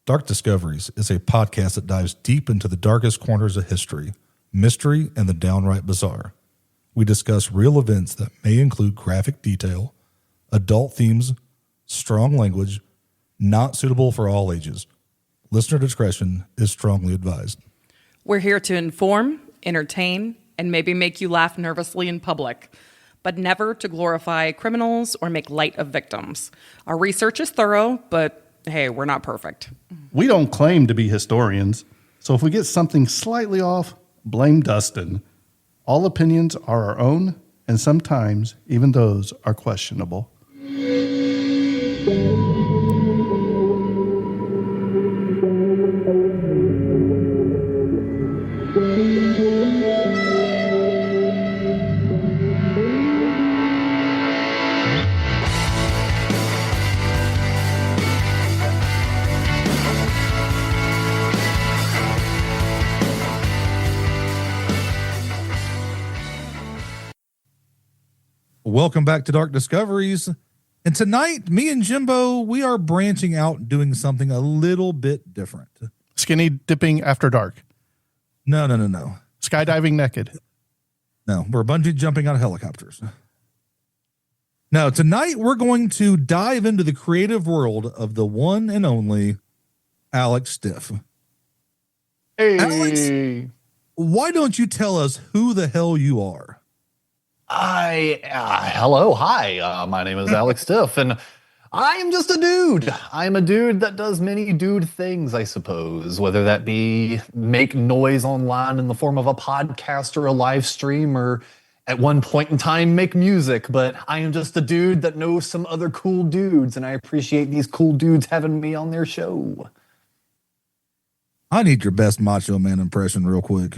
Dark Discoveries is a podcast that dives deep into the darkest corners of history, mystery, and the downright bizarre. We discuss real events that may include graphic detail, adult themes, strong language, not suitable for all ages. Listener discretion is strongly advised. We're here to inform, entertain, and maybe make you laugh nervously in public, but never to glorify criminals or make light of victims. Our research is thorough, but hey, we're not perfect. We don't claim to be historians, so if we get something slightly off, blame Dustin. All opinions are our own, and sometimes even those are questionable. Welcome back to Dark Discoveries. And tonight, me and Jimbo, we are branching out and doing something a little bit different. Skinny dipping after dark. No. Skydiving naked. No, we're bungee jumping out of helicopters. No, tonight we're going to dive into the creative world of the one and only Alex Stiff. Hey. Alex, why don't you tell us who the hell you are? Hello, hi. My name is Alex Stiff, and I am just a dude. I'm a dude that does many dude things, I suppose, whether that be make noise online in the form of a podcast or a live stream, or at one point in time make music. But I am just a dude that knows some other cool dudes, and I appreciate these cool dudes having me on their show. I need your best Macho Man impression real quick.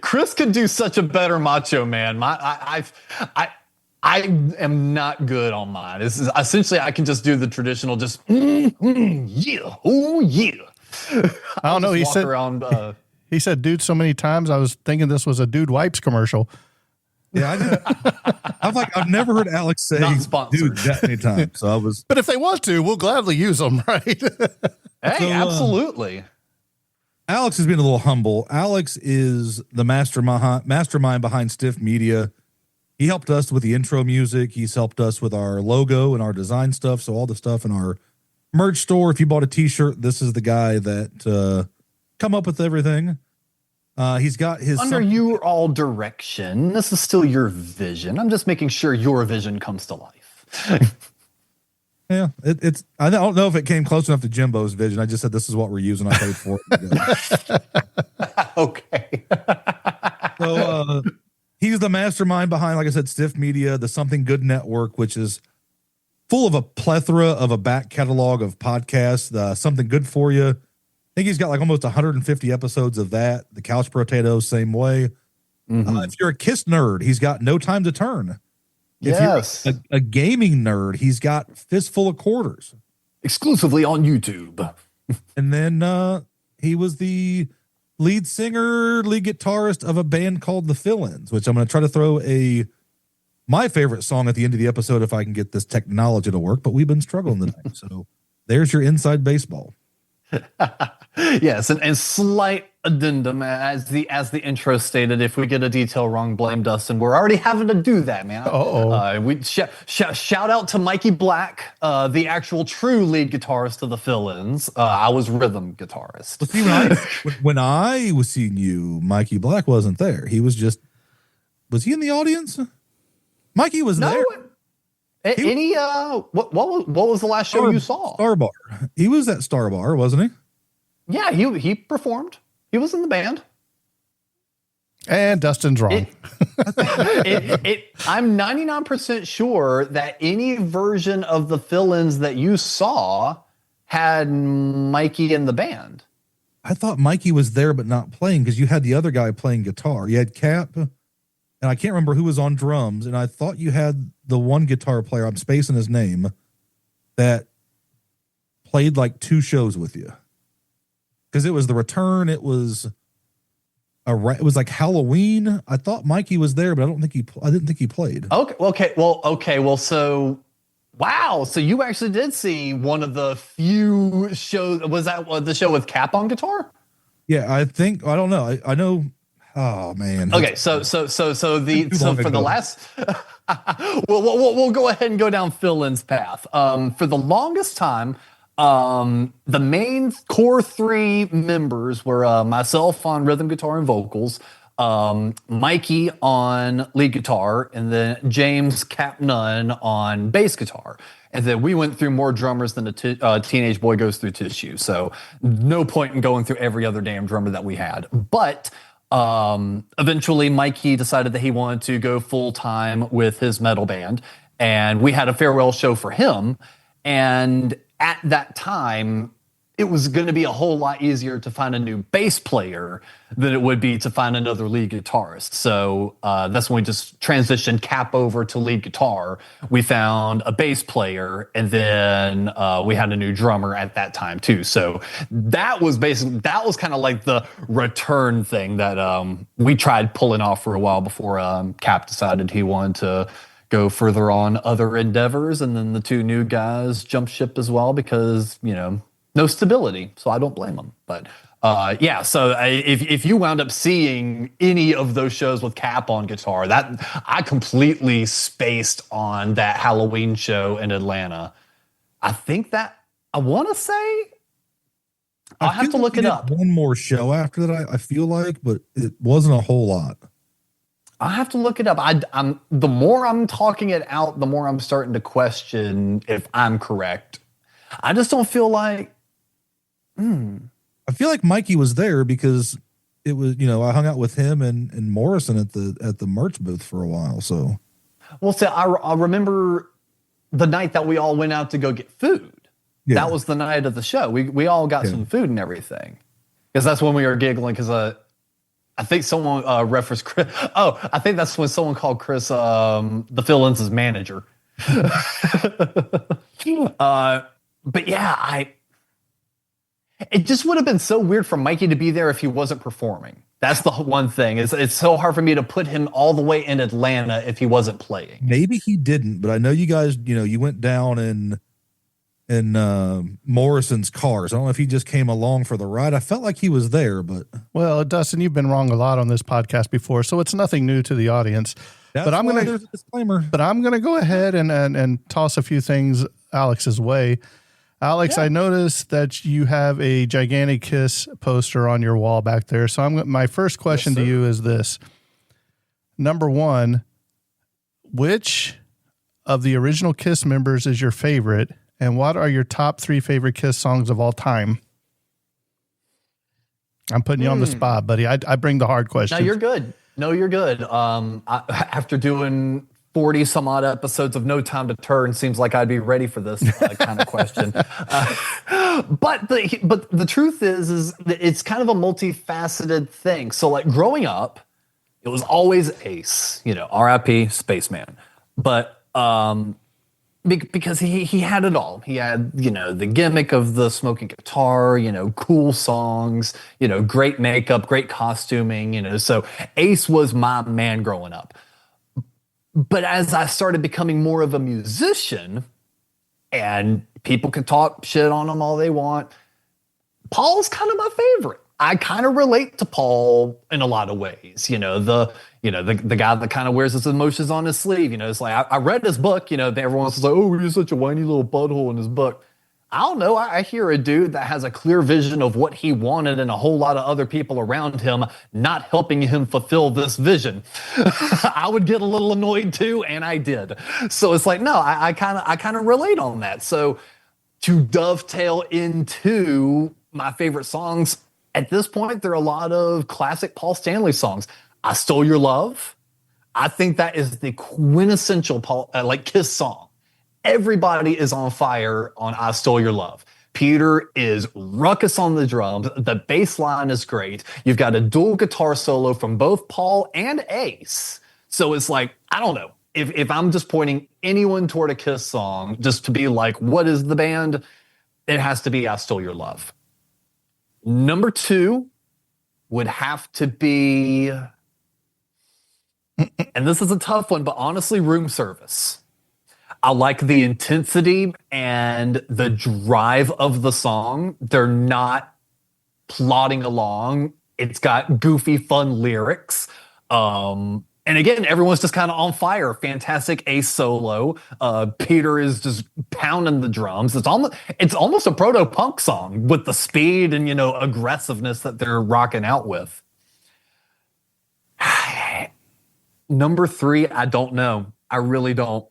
Chris could do such a better Macho Man. I am not good on mine. This is essentially I can just do the traditional, just yeah, oh yeah. I don't know. He said around. He said "dude" so many times. I was thinking this was a Dude Wipes commercial. Yeah, I've never heard Alex say "dude" that many times. So I was. But if they want to, we'll gladly use them, right? Hey, absolutely. Alex is being a little humble. Alex is the mastermind behind Stiff Media. He helped us with the intro music. He's helped us with our logo and our design stuff. So all the stuff in our merch store. If you bought a t-shirt, this is the guy that come up with everything. He's got his under your all direction. This is still your vision. I'm just making sure your vision comes to life. Yeah, it's. I don't know if it came close enough to Jimbo's vision. I just said this is what we're using. I paid for it. Okay. So he's the mastermind behind, like I said, Stiff Media, the Something Good Network, which is full of a plethora of a back catalog of podcasts. Something Good for You. I think he's got like almost 150 episodes of that. The Couch Potatoes, same way. Mm-hmm. If you're a Kiss nerd, he's got No Time to Turn. Yes. If you're a gaming nerd, he's got Fistful of Quarters. Exclusively on YouTube. And then he was the lead guitarist of a band called The Fill-Ins, which I'm going to try to throw my favorite song at the end of the episode if I can get this technology to work, but we've been struggling tonight. So there's your inside baseball. Yes, and slight addendum as the intro stated. If we get a detail wrong, blame Dustin. We're already having to do that, man. We shout out to Mikey Black, the actual true lead guitarist of the Fill-Ins. I was rhythm guitarist. But see, when I was seeing you, Mikey Black wasn't there. He was he in the audience? Mikey was there. What was the last show you saw? Star Bar. He was at Star Bar, wasn't he? Yeah, he performed. He was in the band. And Dustin's wrong. I'm 99% sure that any version of the Fill-Ins that you saw had Mikey in the band. I thought Mikey was there but not playing because you had the other guy playing guitar. You had Cap, and I can't remember who was on drums, and I thought you had the one guitar player, I'm spacing his name, that played like 2 shows with you. Because it was The Return, it was like Halloween. I thought Mikey was there, but I didn't think he played. Okay. Well, so wow. wow. So you actually did see one of the few shows. Was that the show with Cap on guitar? Yeah, I think I don't know. I know. Oh man. Okay, so Too so long for the ago. last, we'll go ahead and go down Phil Lynn's path. For the longest time, the main core three members were myself on rhythm guitar and vocals, Mikey on lead guitar, and then James Cap Nunn on bass guitar. And then we went through more drummers than a teenage boy goes through tissue. So no point in going through every other damn drummer that we had. But eventually Mikey decided that he wanted to go full time with his metal band, and we had a farewell show for him. And at that time, it was going to be a whole lot easier to find a new bass player than it would be to find another lead guitarist. So that's when we just transitioned Cap over to lead guitar. We found a bass player, and then we had a new drummer at that time too. So that was kind of like the return thing that we tried pulling off for a while before Cap decided he wanted to go further on other endeavors. And then the two new guys jumped ship as well because, no stability, so I don't blame them. But yeah, so if you wound up seeing any of those shows with Cap on guitar, that I completely spaced on that Halloween show in Atlanta. I think that I want to say I'll have to look it up. One more show after that, I feel like, but it wasn't a whole lot. I have to look it up. I'm the more I'm talking it out, the more I'm starting to question if I'm correct. I just don't feel like. I feel like Mikey was there because it was, I hung out with him and Morrison at the merch booth for a while. So, well, so I remember the night that we all went out to go get food. Yeah. That was the night of the show. We all got some food and everything, because that's when we were giggling. Because I think someone referenced Chris. Oh, I think that's when someone called Chris the Phil Lynn's manager. But yeah, it just would have been so weird for Mikey to be there if he wasn't performing. That's the one thing. It's so hard for me to put him all the way in Atlanta if he wasn't playing. Maybe he didn't, but I know you guys, you went down in Morrison's cars. I don't know if he just came along for the ride. I felt like he was there, but Well, Dustin, you've been wrong a lot on this podcast before, so it's nothing new to the audience. there's a disclaimer. But I'm gonna go ahead and toss a few things Alex's way. Alex, I noticed that you have a gigantic Kiss poster on your wall back there. So my first question to you is this. Number one, which of the original Kiss members is your favorite? And what are your top 3 favorite Kiss songs of all time? I'm putting you on the spot, buddy. I bring the hard questions. No, you're good. After doing 40 some odd episodes of No Time to Turn, seems like I'd be ready for this kind of question. But the truth is that it's kind of a multifaceted thing. So like growing up, it was always Ace, R.I.P. Spaceman. But because he had it all. He had, the gimmick of the smoking guitar, cool songs, great makeup, great costuming, so Ace was my man growing up. But as I started becoming more of a musician, and people can talk shit on him all they want, Paul's kind of my favorite. I kind of relate to Paul in a lot of ways. The guy that kind of wears his emotions on his sleeve. It's like I read his book. Everyone's like, "Oh, you're such a whiny little butthole" in his book. I don't know. I hear a dude that has a clear vision of what he wanted and a whole lot of other people around him not helping him fulfill this vision. I would get a little annoyed too, and I did. So it's like, no, I kind of relate on that. So to dovetail into my favorite songs, at this point, there are a lot of classic Paul Stanley songs. I Stole Your Love. I think that is the quintessential Kiss song. Everybody is on fire on I Stole Your Love. Peter is ruckus on the drums. The bass line is great. You've got a dual guitar solo from both Paul and Ace. So it's like, I don't know. If I'm just pointing anyone toward a Kiss song, just to be like, what is the band? It has to be I Stole Your Love. Number 2 would have to be, and this is a tough one, but honestly, Room Service. I like the intensity and the drive of the song. They're not plodding along. It's got goofy, fun lyrics. And again, everyone's just kind of on fire. Fantastic ace solo. Peter is just pounding the drums. It's almost a proto-punk song with the speed and, aggressiveness that they're rocking out with. Number 3, I don't know. I really don't.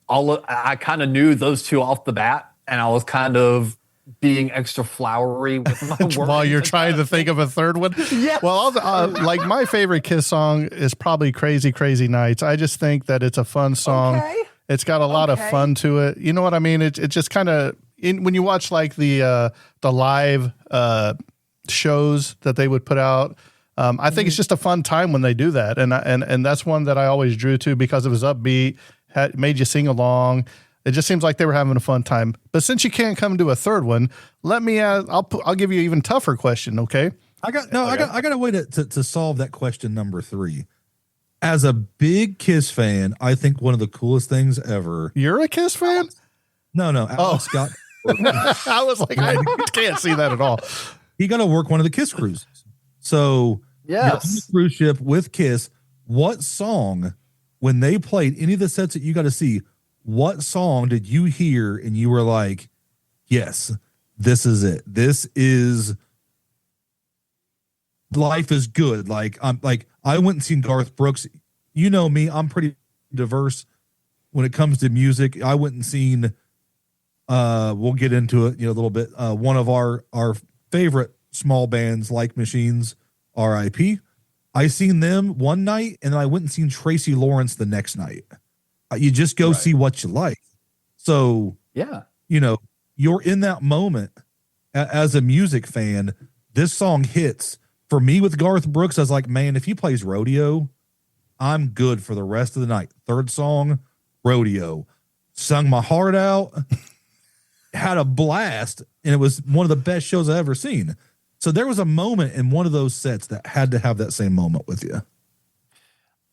I kind of knew those two off the bat, and I was kind of being extra flowery with my words. While you're trying to think of a third one. Yeah. Well, like my favorite Kiss song is probably Crazy Crazy Nights. I just think that it's a fun song. Okay. It's got a lot of fun to it. You know what I mean? It just kind of, when you watch like the live shows that they would put out, I think it's just a fun time when they do that. And that's one that I always drew to because it was upbeat, made you sing along. It just seems like they were having a fun time. But since you can't come to a third one, let me I'll give you an even tougher question, okay? I got a way to solve that question number 3. As a big Kiss fan, I think one of the coolest things ever. You're a Kiss fan? No, Alex Scott. I was like, I can't see that at all. He got to work one of the Kiss cruises. So you're on the cruise ship with Kiss. What song, when they played any of the sets that you got to see, what song did you hear and you were like, yes, this is it. This is life is good. Like I went and seen Garth Brooks. You know me, I'm pretty diverse when it comes to music. I went and seen we'll get into it, a little bit. One of our favorite small bands, Like Machines, RIP. I seen them one night and then I went and seen Tracy Lawrence the next night. You just go see what you like. So, yeah, you're in that moment as a music fan. This song hits for me with Garth Brooks. I was like, man, if he plays Rodeo, I'm good for the rest of the night. Third song, Rodeo. Sung my heart out, had a blast, and it was one of the best shows I ever seen. So there was a moment in one of those sets that had to have that same moment with you.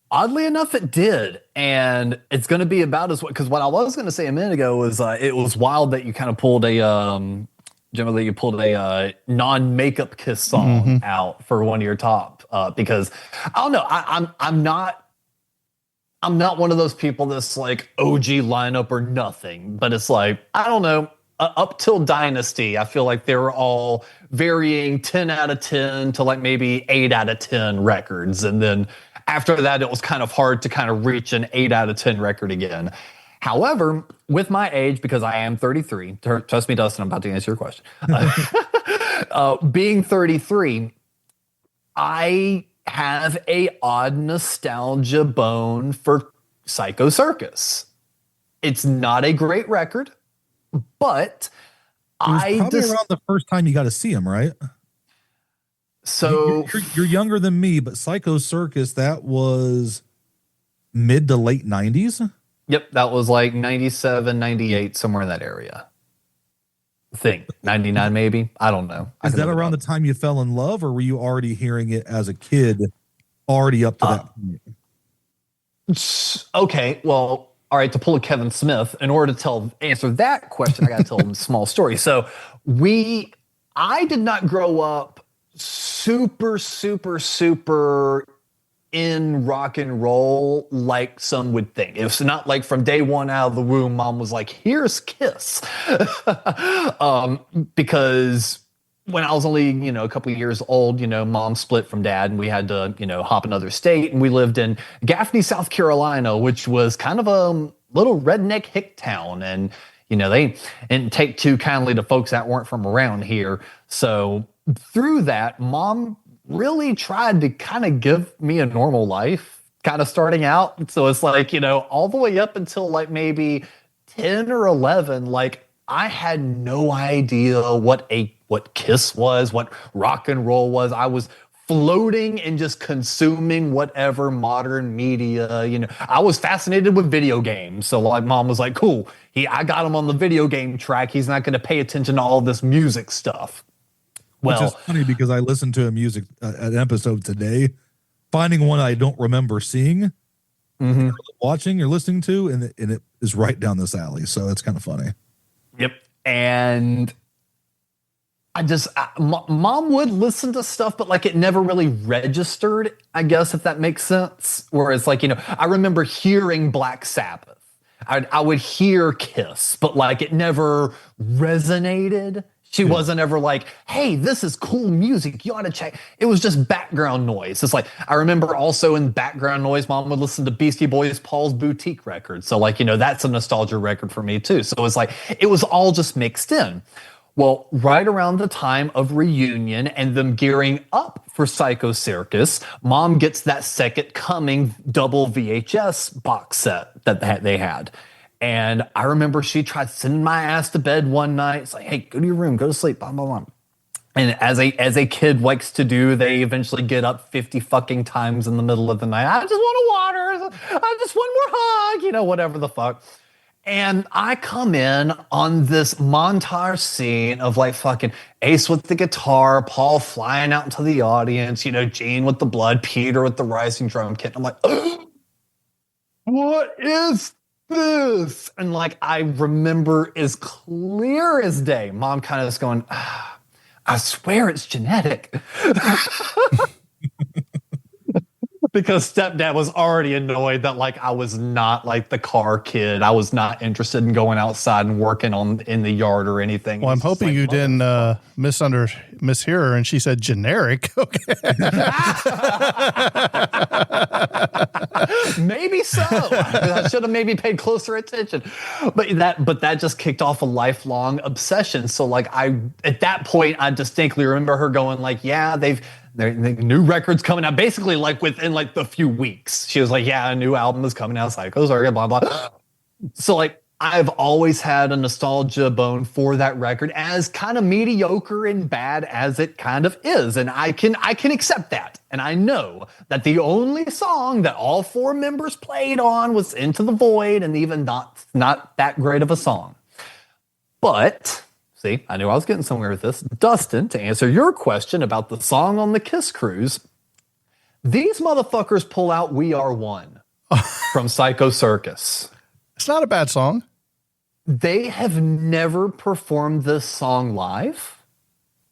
Oddly enough, it did. And it's going to be about as well. Because what I was going to say a minute ago was it was wild that you kind of pulled generally you pulled a non-makeup Kiss song out for one of your top. Because I don't know, I'm not one of those people that's like OG lineup or nothing. But it's like, I don't know, up till Dynasty, I feel like they were all varying 10 out of 10 to like maybe 8 out of 10 records. And then after that, it was kind of hard to kind of reach an 8 out of 10 record again. However, with my age, because I am 33, trust me, Dustin, I'm about to answer your question. Being 33, I have a odd nostalgia bone for Psycho Circus. It's not a great record, but it was probably around the first time you got to see him, right? So you're younger than me, but Psycho Circus, that was mid to late 90s. Yep, that was like 97, 98, somewhere in that area. I think 99 maybe. I don't know. Is that around the time you fell in love, or were you already hearing it as a kid, already up to that point? Okay, well, all right, to pull a Kevin Smith, in order to answer that question, I got to tell a small story. So I did not grow up super in rock and roll like some would think. It's not like from day one out of the womb, mom was like, here's Kiss. Because when I was only, a couple of years old, mom split from dad and we had to, hop another state. And we lived in Gaffney, South Carolina, which was kind of a little redneck hick town. And, they didn't take too kindly to folks that weren't from around here. So through that, mom really tried to kind of give me a normal life, kind of starting out. So it's like, all the way up until like maybe 10 or 11, like I had no idea what Kiss was, what rock and roll was. I was floating and just consuming whatever modern media, I was fascinated with video games. So like mom was like, cool, I got him on the video game track. He's not going to pay attention to all this music stuff. Which is funny because I listened to an episode today, finding one I don't remember seeing, watching or listening to, and is right down this alley. So it's kind of funny. Yep. And mom would listen to stuff, but like it never really registered, I guess, if that makes sense. Whereas like, I remember hearing Black Sabbath. I would hear Kiss, but like it never resonated. She wasn't ever like, hey, this is cool music. You ought to check. It was just background noise. It's like, I remember also in background noise, mom would listen to Beastie Boys' Paul's Boutique record. So like, that's a nostalgia record for me too. So it was like, it was all just mixed in. Well, right around the time of Reunion and them gearing up for Psycho Circus, mom gets that Second Coming double VHS box set that they had. And I remember she tried sending my ass to bed one night. It's like, hey, go to your room, go to sleep, blah, blah, blah. And as a kid likes to do, they eventually get up 50 fucking times in the middle of the night. I just want water. I just want more hug, whatever the fuck. And I come in on this montage scene of like fucking Ace with the guitar, Paul flying out into the audience, Gene with the blood, Peter with the rising drum kit. I'm like, oh, what is this? And like, I remember as clear as day, mom kind of just going, I swear it's genetic. Because stepdad was already annoyed that like I was not like the car kid. I was not interested in going outside and working in the yard or anything. Well, I'm hoping you didn't mishear her and she said generic. Okay. Maybe so. I should have maybe paid closer attention. But that just kicked off a lifelong obsession. So like at that point I distinctly remember her going like, yeah, the new record's coming out basically like within like the few weeks. She was like, yeah, a new album is coming out. Psycho, sorry, blah, blah. So like, I've always had a nostalgia bone for that record, as kind of mediocre and bad as it kind of is. And I can accept that. And I know that the only song that all four members played on was Into the Void, and even not that great of a song. But see, I knew I was getting somewhere with this. Dustin, to answer your question about the song on the Kiss Cruise, these motherfuckers pull out We Are One from Psycho Circus. It's not a bad song. They have never performed this song live,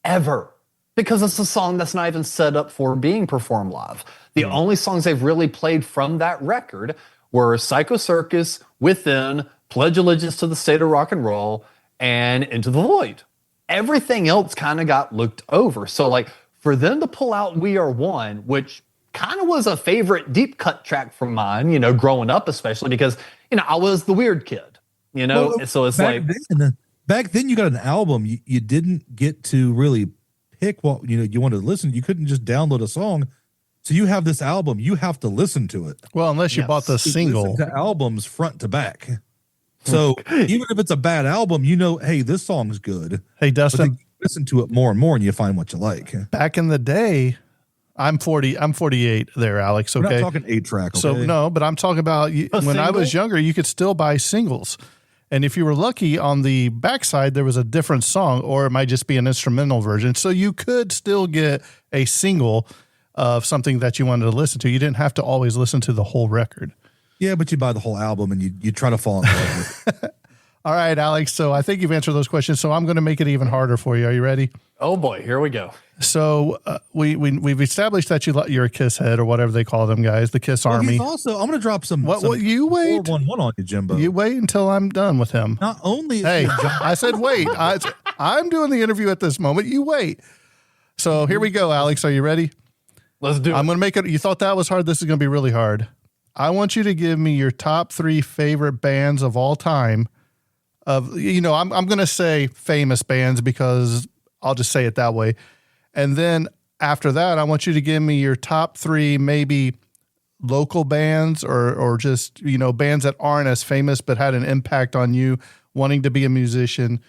ever, because it's a song that's not even set up for being performed live. The only songs they've really played from that record were Psycho Circus, Within, Pledge Allegiance to the State of Rock and Roll, and Into the Void. Everything else kind of got looked over. So like for them to pull out We Are One, which kind of was a favorite deep cut track from mine, growing up, especially because, I was the weird kid, well, so it's like back then you got an album. You didn't get to really pick what, you wanted to listen. You couldn't just download a song. So you have this album, you have to listen to it. Well, unless you bought the single. To albums front to back. So even if it's a bad album, hey, this song's good. Hey, Dustin, listen to it more and more and you find what you like. Back in the day, I'm 48 there, Alex. Okay. We're not talking 8-track. Okay? So no, but I'm talking about when I was younger, you could still buy singles. And if you were lucky, on the backside, there was a different song, or it might just be an instrumental version. So you could still get a single of something that you wanted to listen to. You didn't have to always listen to the whole record. Yeah, but you buy the whole album and you try to fall in love with it. All right, Alex. So I think you've answered those questions. So I'm going to make it even harder for you. Are you ready? Oh boy, here we go. So we've established that you're a Kiss head, or whatever they call them guys, the Kiss Army. Also, I'm going to drop some. What you wait? 411 on you, Jimbo. You wait until I'm done with him. Not only. Hey, I said wait. I'm doing the interview at this moment. You wait. So here we go, Alex. Are you ready? Let's do it. I'm going to make it. You thought that was hard. This is going to be really hard. I want you to give me your top 3 favorite bands of all time. I'm going to say famous bands because I'll just say it that way. And then after that, I want you to give me your top 3 maybe local bands or just, bands that aren't as famous but had an impact on you wanting to be a musician,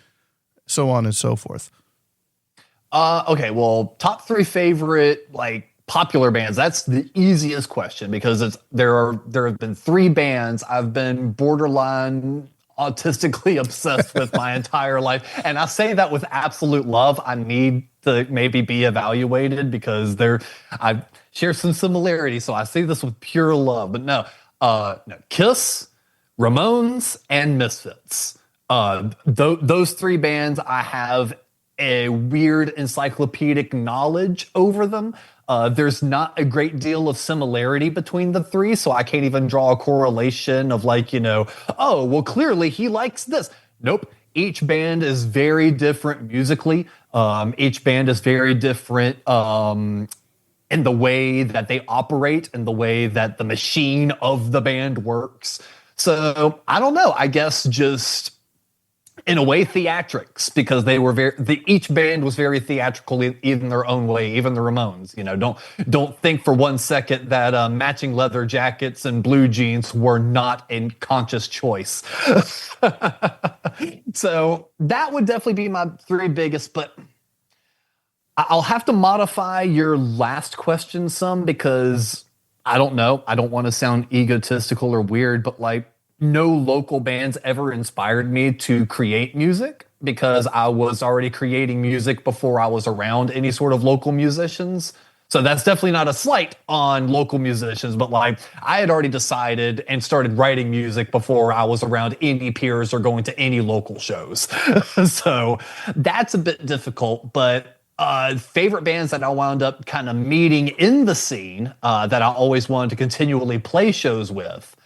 so on and so forth. Okay, well, top 3 favorite popular bands. That's the easiest question because there have been 3 bands I've been borderline autistically obsessed with my entire life, and I say that with absolute love. I need to maybe be evaluated because I share some similarities, so I say this with pure love. But no, Kiss, Ramones, and Misfits. Those three bands, I have a weird encyclopedic knowledge over them. There's not a great deal of similarity between the three, so I can't even draw a correlation of like, oh, well, clearly he likes this. Nope. Each band is very different musically. Each band is very different in the way that they operate and the way that the machine of the band works. So I don't know. I guess just in a way theatrics, because they were each band was very theatrical in their own way. Even the Ramones, don't think for one second that matching leather jackets and blue jeans were not a conscious choice. So that would definitely be my three biggest, but I'll have to modify your last question some, because I don't know. I don't want to sound egotistical or weird, but like, no local bands ever inspired me to create music, because I was already creating music before I was around any sort of local musicians. So that's definitely not a slight on local musicians, but like, I had already decided and started writing music before I was around any peers or going to any local shows. So that's a bit difficult, but favorite bands that I wound up kind of meeting in the scene that I always wanted to continually play shows with.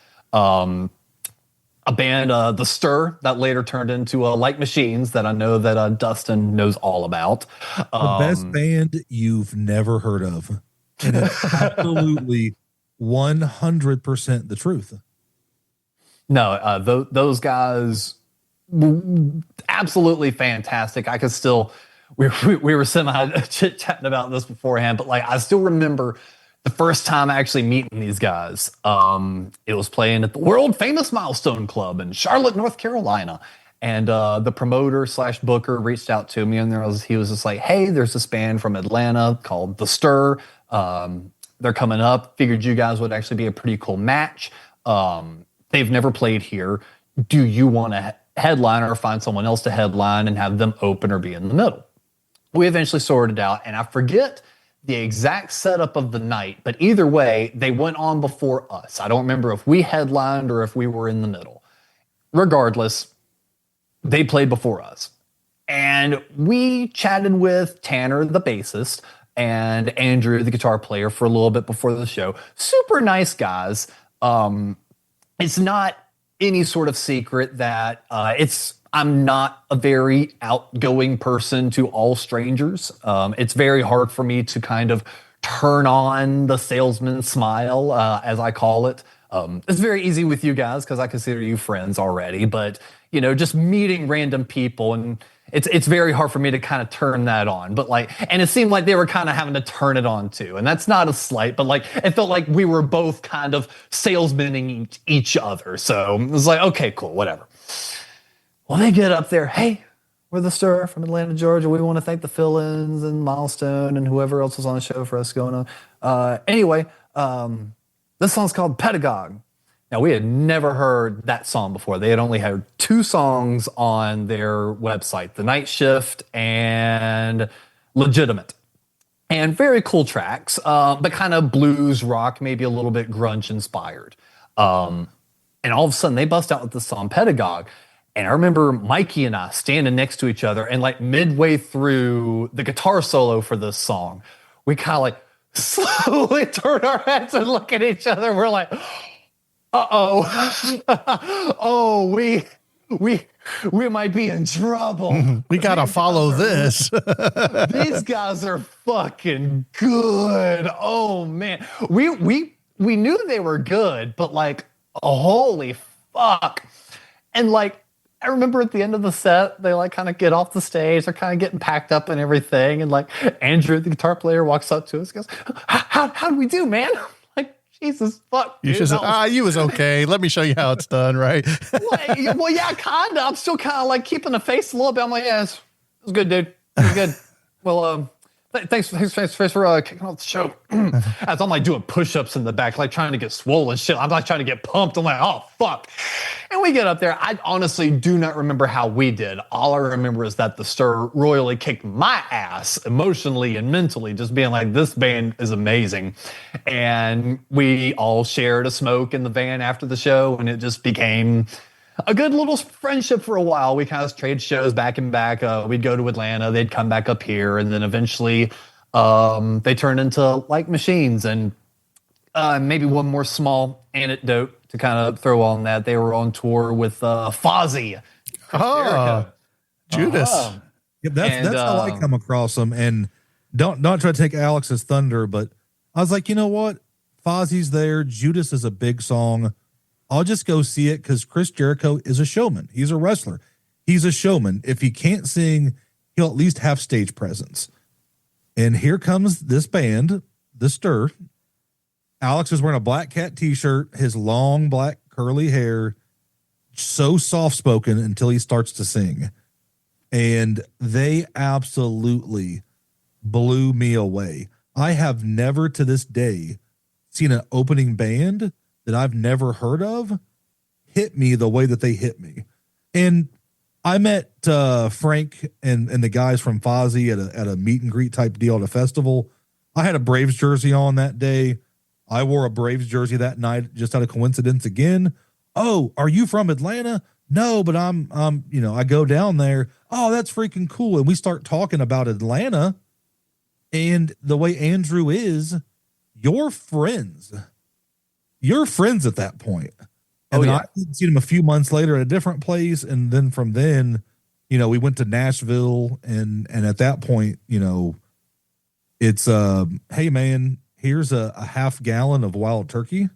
A band, The Stir, that later turned into Like Machines, that I know that Dustin knows all about. The best band you've never heard of. And it's absolutely 100% the truth. No, those guys, absolutely fantastic. I could still, we were semi chit-chatting about this beforehand, but like, I still remember the first time actually meeting these guys. It was playing at the world famous Milestone Club in Charlotte, North Carolina. And the promoter / booker reached out to me, and he was just like, hey, there's this band from Atlanta called The Stir. They're coming up. Figured you guys would actually be a pretty cool match. They've never played here. Do you want to headline or find someone else to headline and have them open or be in the middle? We eventually sorted it out, and I forget the exact setup of the night, but either way, they went on before us. I don't remember if we headlined or if we were in the middle. Regardless, they played before us. And we chatted with Tanner, the bassist, and Andrew, the guitar player, for a little bit before the show. Super nice guys. It's not any sort of secret that I'm not a very outgoing person to all strangers. It's very hard for me to kind of turn on the salesman smile, as I call it. It's very easy with you guys because I consider you friends already, but just meeting random people, and it's very hard for me to kind of turn that on. But and it seemed like they were kind of having to turn it on too. And that's not a slight, but it felt like we were both kind of salesmaning each other. So it was like, okay, cool, whatever. Well, they get up there. Hey, we're The Stir from Atlanta, Georgia. We want to thank the fill-ins and Milestone and whoever else was on the show for us going on. Anyway, this song's called Pedagogue. Now, we had never heard that song before. They had only had 2 songs on their website, The Night Shift and Legitimate. And very cool tracks, but kind of blues rock, maybe a little bit grunge inspired. And all of a sudden, they bust out with the song Pedagogue. And I remember Mikey and I standing next to each other, and midway through the guitar solo for this song, we kind of slowly turn our heads and look at each other. We're like, uh-oh. Oh, we might be in trouble. We got to follow this. These guys are fucking good. Oh, man. We knew they were good, but holy fuck. And I remember at the end of the set, they kind of get off the stage. They're kind of getting packed up and everything. And Andrew, the guitar player, walks up to us and goes, how do we do, man? Jesus fuck. You should say, you was okay. Let me show you how it's done, right? Well, yeah, kind of. I'm still kind of keeping the face a little bit. I'm like, yeah, it was good, dude. It was good. Well, Thanks for kicking off the show. As I'm like doing push-ups in the back, like trying to get swollen shit. I'm like trying to get pumped. I'm like, oh fuck. And we get up there. I honestly do not remember how we did. All I remember is that the Stir royally kicked my ass emotionally and mentally, just being like, this band is amazing. And we all shared a smoke in the van after the show, and it just became a good little friendship for a while. We kind of trade shows back and back. We'd go to Atlanta, they'd come back up here, and then eventually they turned into like machines. And maybe one more small anecdote to kind of throw on that. They were on tour with Fozzy. Oh, Judas. Yeah, that's how I come across them. And don't try to take Alex's thunder, but I was like, you know what? Fozzy's there. Judas is a big song. I'll just go see it because Chris Jericho is a showman. He's a wrestler. He's a showman. If he can't sing, he'll at least have stage presence. And here comes this band, The Stir. Alex is wearing a Black Cat t-shirt, his long black curly hair, so soft-spoken until he starts to sing. And they absolutely blew me away. I have never to this day seen an opening band that I've never heard of hit me the way that they hit me. And I met Frank and the guys from Fozzy at a meet and greet type deal at a festival. I had a Braves jersey on that day. I wore a Braves jersey that night just out of coincidence again. Oh, are you from Atlanta? No, but I'm I go down there. Oh, that's freaking cool. And we start talking about Atlanta. And the way Andrew is, you're friends. You're friends at that point. And then I seen him a few months later at a different place. And then from then, we went to Nashville and at that point, it's hey man, here's a half gallon of wild turkey.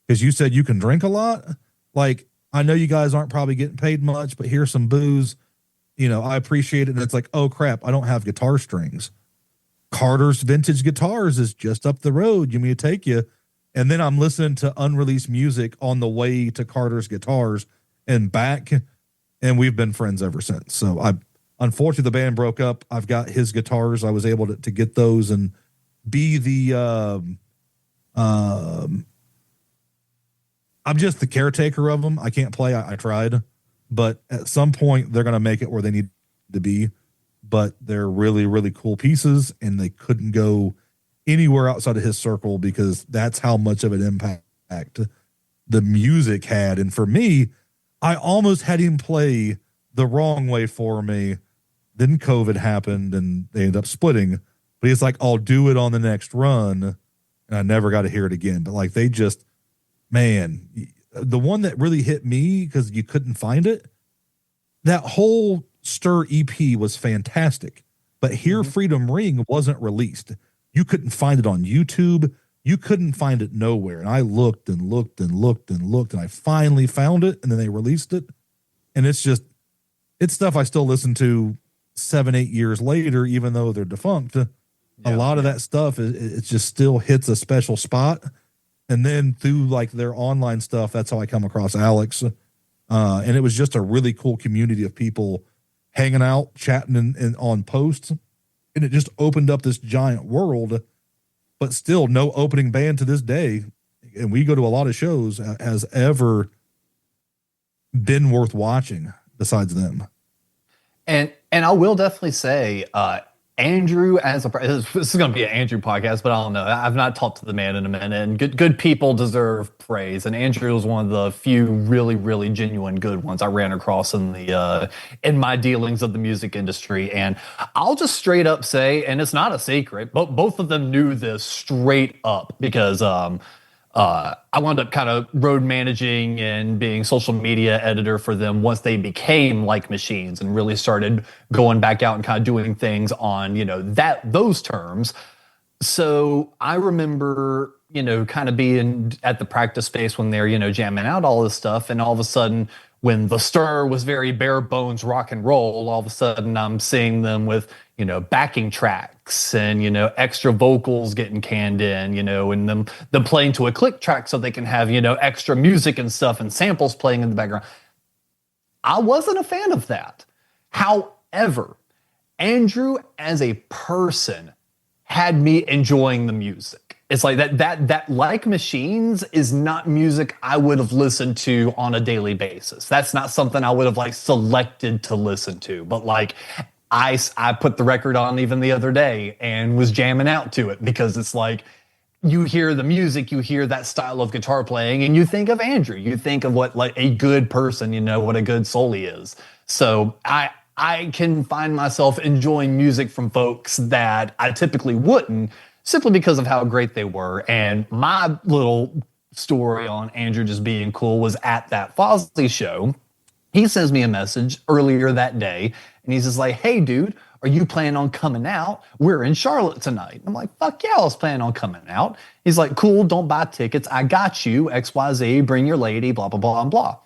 Cause you said you can drink a lot. Like, I know you guys aren't probably getting paid much, but here's some booze. I appreciate it. And it's like, oh crap, I don't have guitar strings. Carter's Vintage Guitars is just up the road. You mean to take you? And then I'm listening to unreleased music on the way to Carter's Guitars and back, and we've been friends ever since. So unfortunately the band broke up. I've got his guitars. I was able to get those and be the I'm just the caretaker of them. I can't play. I tried, but at some point they're going to make it where they need to be. But they're really, really cool pieces, and they couldn't go anywhere outside of his circle because that's how much of an impact the music had. And for me, I almost had him play the wrong way for me. Then COVID happened and they ended up splitting, but he's like, I'll do it on the next run. And I never got to hear it again. But like, they just, man, the one that really hit me because you couldn't find it, that whole Stir EP was fantastic, but Hear Freedom Ring wasn't released. You couldn't find it on YouTube. You couldn't find it nowhere. And I looked and looked and looked and looked, and I finally found it, and then they released it. And it's stuff I still listen to 7-8 years later, even though they're defunct. A lot of that stuff, it just still hits a special spot. And then through like their online stuff, that's how I come across Alex. And it was just a really cool community of people hanging out, chatting and on posts. And it just opened up this giant world, but still no opening band to this day. And we go to a lot of shows has ever been worth watching besides them. And I will definitely say, Andrew, this is going to be an Andrew podcast, but I don't know. I've not talked to the man in a minute, and good people deserve praise. And Andrew was one of the few really, really genuine good ones I ran across in my dealings of the music industry. And I'll just straight up say, and it's not a secret, but both of them knew this straight up because I wound up kind of road managing and being social media editor for them once they became like machines and really started going back out and kind of doing things on, those terms. So I remember, kind of being at the practice space when they're, jamming out all this stuff. And all of a sudden, when the Stir was very bare bones rock and roll, all of a sudden I'm seeing them with, backing tracks and, extra vocals getting canned in, and them playing to a click track so they can have, extra music and stuff and samples playing in the background. I wasn't a fan of that. However, Andrew as a person had me enjoying the music. It's like that Like Machines is not music I would have listened to on a daily basis. That's not something I would have like selected to listen to. But like I put the record on even the other day and was jamming out to it because it's like you hear the music, you hear that style of guitar playing, and you think of Andrew. You think of what like a good person, what a good soul he is. So I can find myself enjoying music from folks that I typically wouldn't, simply because of how great they were. And my little story on Andrew just being cool was at that Fosley show. He sends me a message earlier that day, and he's just like, "Hey, dude, are you planning on coming out? We're in Charlotte tonight." I'm like, "Fuck yeah, I was planning on coming out." He's like, "Cool, don't buy tickets. I got you, XYZ, bring your lady, blah, blah, blah, and blah."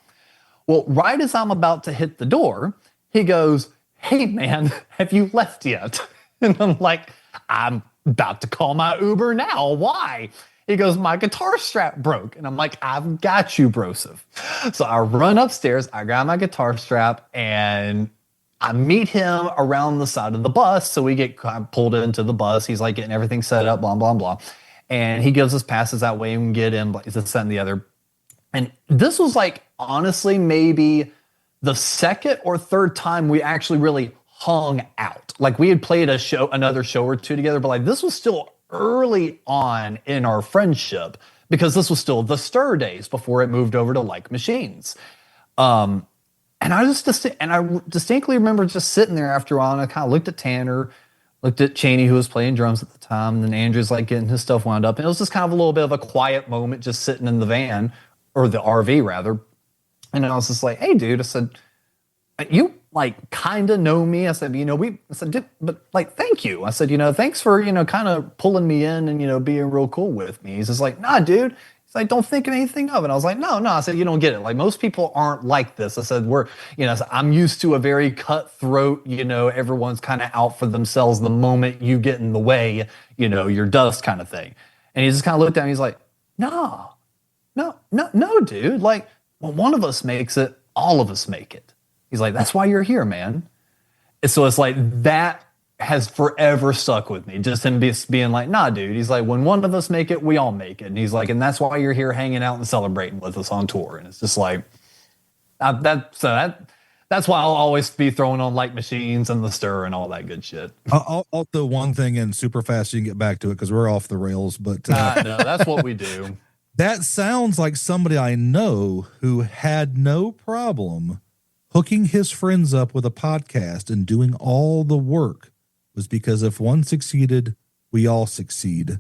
Well, right as I'm about to hit the door, he goes, "Hey, man, have you left yet?" And I'm like, "I'm about to call my Uber now. Why?" He goes, "My guitar strap broke." And I'm like, "I've got you, broseph." So I run upstairs, I grab my guitar strap, and I meet him around the side of the bus. So we get pulled into the bus. He's like getting everything set up, blah, blah, blah. And he gives us passes that way and we can get in, this, and the other. And this was like, honestly, maybe the second or third time we actually really hung out. Like we had played another show or two together, but like this was still early on in our friendship because this was still the Stir days before it moved over to Like Machines. And I distinctly remember just sitting there after a while, and I kind of looked at Tanner, looked at Cheney, who was playing drums at the time, and then Andrew's like getting his stuff wound up. And it was just kind of a little bit of a quiet moment just sitting in the van, or the RV rather. And I was just like, "Hey, dude," I said, "You like kind of know me." I said, I said, "But like, thank you." I said, "Thanks for, kind of pulling me in and, being real cool with me." He's just like, "Nah, dude." He's like, "Don't think of anything of it." I was like, no. I said, "You don't get it. Like most people aren't like this." I said, I'm used to a very cutthroat, everyone's kind of out for themselves. The moment you get in the way, you're dust kind of thing. And he just kind of looked at me. He's like, no, dude. Like when one of us makes it, all of us make it. He's like, "That's why you're here, man." And so it's like that has forever stuck with me. Just him being like, "Nah, dude." He's like, "When one of us make it, we all make it." And he's like, "And that's why you're here hanging out and celebrating with us on tour." And it's just like, that's why I'll always be throwing on Like Machines and the Stir and all that good shit. I'll throw one thing in super fast so you can get back to it because we're off the rails. But no, that's what we do. That sounds like somebody I know who had no problem hooking his friends up with a podcast and doing all the work was because if one succeeded, we all succeed.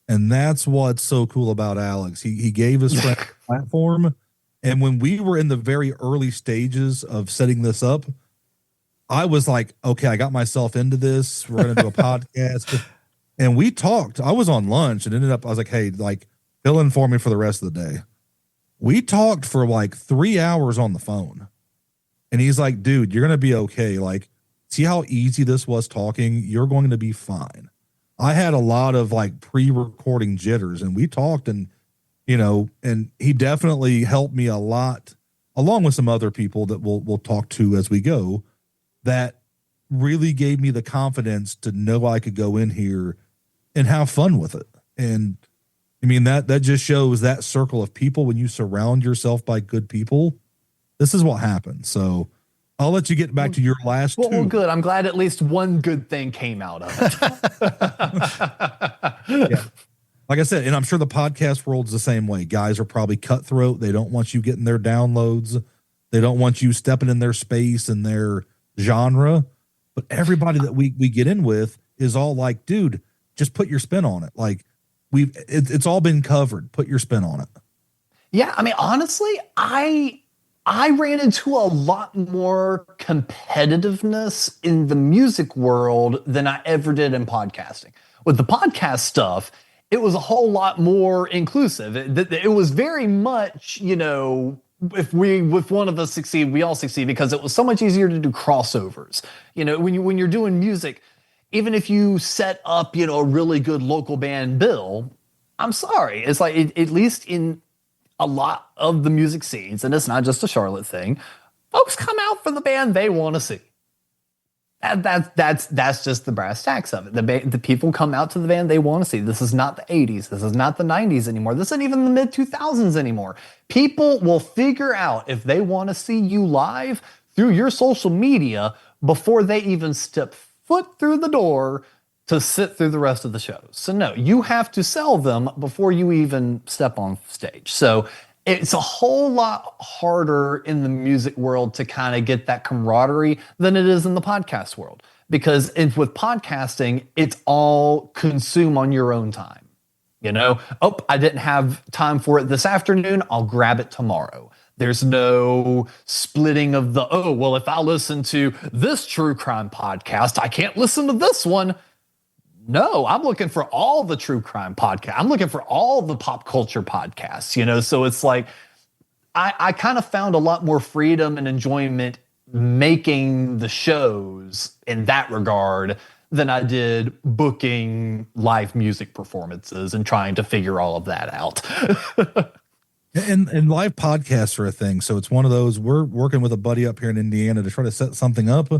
And that's what's so cool about Alex. He gave his friend a platform. And when we were in the very early stages of setting this up, I was like, "Okay, I got myself into this. We're going to do a podcast." And we talked. I was on lunch and I was like, "Hey, like, fill in for me for the rest of the day." We talked for like 3 hours on the phone. And he's like, "Dude, you're going to be okay. Like, see how easy this was talking? You're going to be fine." I had a lot of like pre-recording jitters and we talked and he definitely helped me a lot along with some other people that we'll talk to as we go that really gave me the confidence to know I could go in here and have fun with it. And I mean, that just shows that circle of people when you surround yourself by good people. This is what happens. So I'll let you get back to your last two. Well, good. I'm glad at least one good thing came out of it. Yeah. Like I said, and I'm sure the podcast world's the same way. Guys are probably cutthroat. They don't want you getting their downloads. They don't want you stepping in their space and their genre. But everybody that we get in with is all like, "Dude, just put your spin on it." Like it's all been covered. Put your spin on it. Yeah. I mean, honestly, I ran into a lot more competitiveness in the music world than I ever did in podcasting. With the podcast stuff, it was a whole lot more inclusive. It was very much, if one of us succeed, we all succeed, because it was so much easier to do crossovers. When you're doing music, even if you set up, a really good local band bill, I'm sorry, it's like at least in a lot of the music scenes, and it's not just a Charlotte thing, folks come out for the band they want to see. And that's just the brass tacks of it. The people come out to the band they want to see. This is not the 80s. This is not the 90s anymore. This isn't even the mid 2000s anymore. People will figure out if they want to see you live through your social media before they even step foot through the door to sit through the rest of the shows. So no, you have to sell them before you even step on stage. So it's a whole lot harder in the music world to kind of get that camaraderie than it is in the podcast world. Because with podcasting, it's all consume on your own time. You know, oh, I didn't have time for it this afternoon, I'll grab it tomorrow. There's no splitting of the, oh, well, if I listen to this true crime podcast, I can't listen to this one. No, I'm looking for all the true crime podcasts. I'm looking for all the pop culture podcasts, you know? So it's like, I kind of found a lot more freedom and enjoyment making the shows in that regard than I did booking live music performances and trying to figure all of that out. And live podcasts are a thing. So it's one of those, we're working with a buddy up here in Indiana to try to set something up.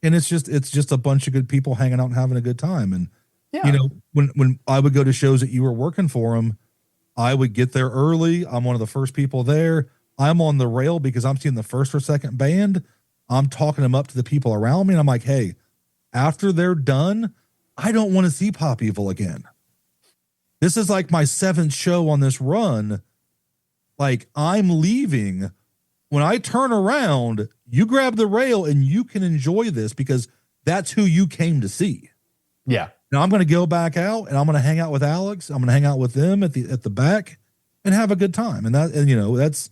And it's just a bunch of good people hanging out and having a good time. And, you know, when I would go to shows that you were working for them, I would get there early. I'm one of the first people there. I'm on the rail because I'm seeing the first or second band. I'm talking them up to the people around me. And I'm like, hey, after they're done, I don't want to see Pop Evil again. This is like my 7th show on this run. Like, I'm leaving. When I turn around, you grab the rail and you can enjoy this because that's who you came to see. Yeah. Now I'm going to go back out and I'm going to hang out with Alex. I'm going to hang out with them at the back and have a good time. And you know, that's,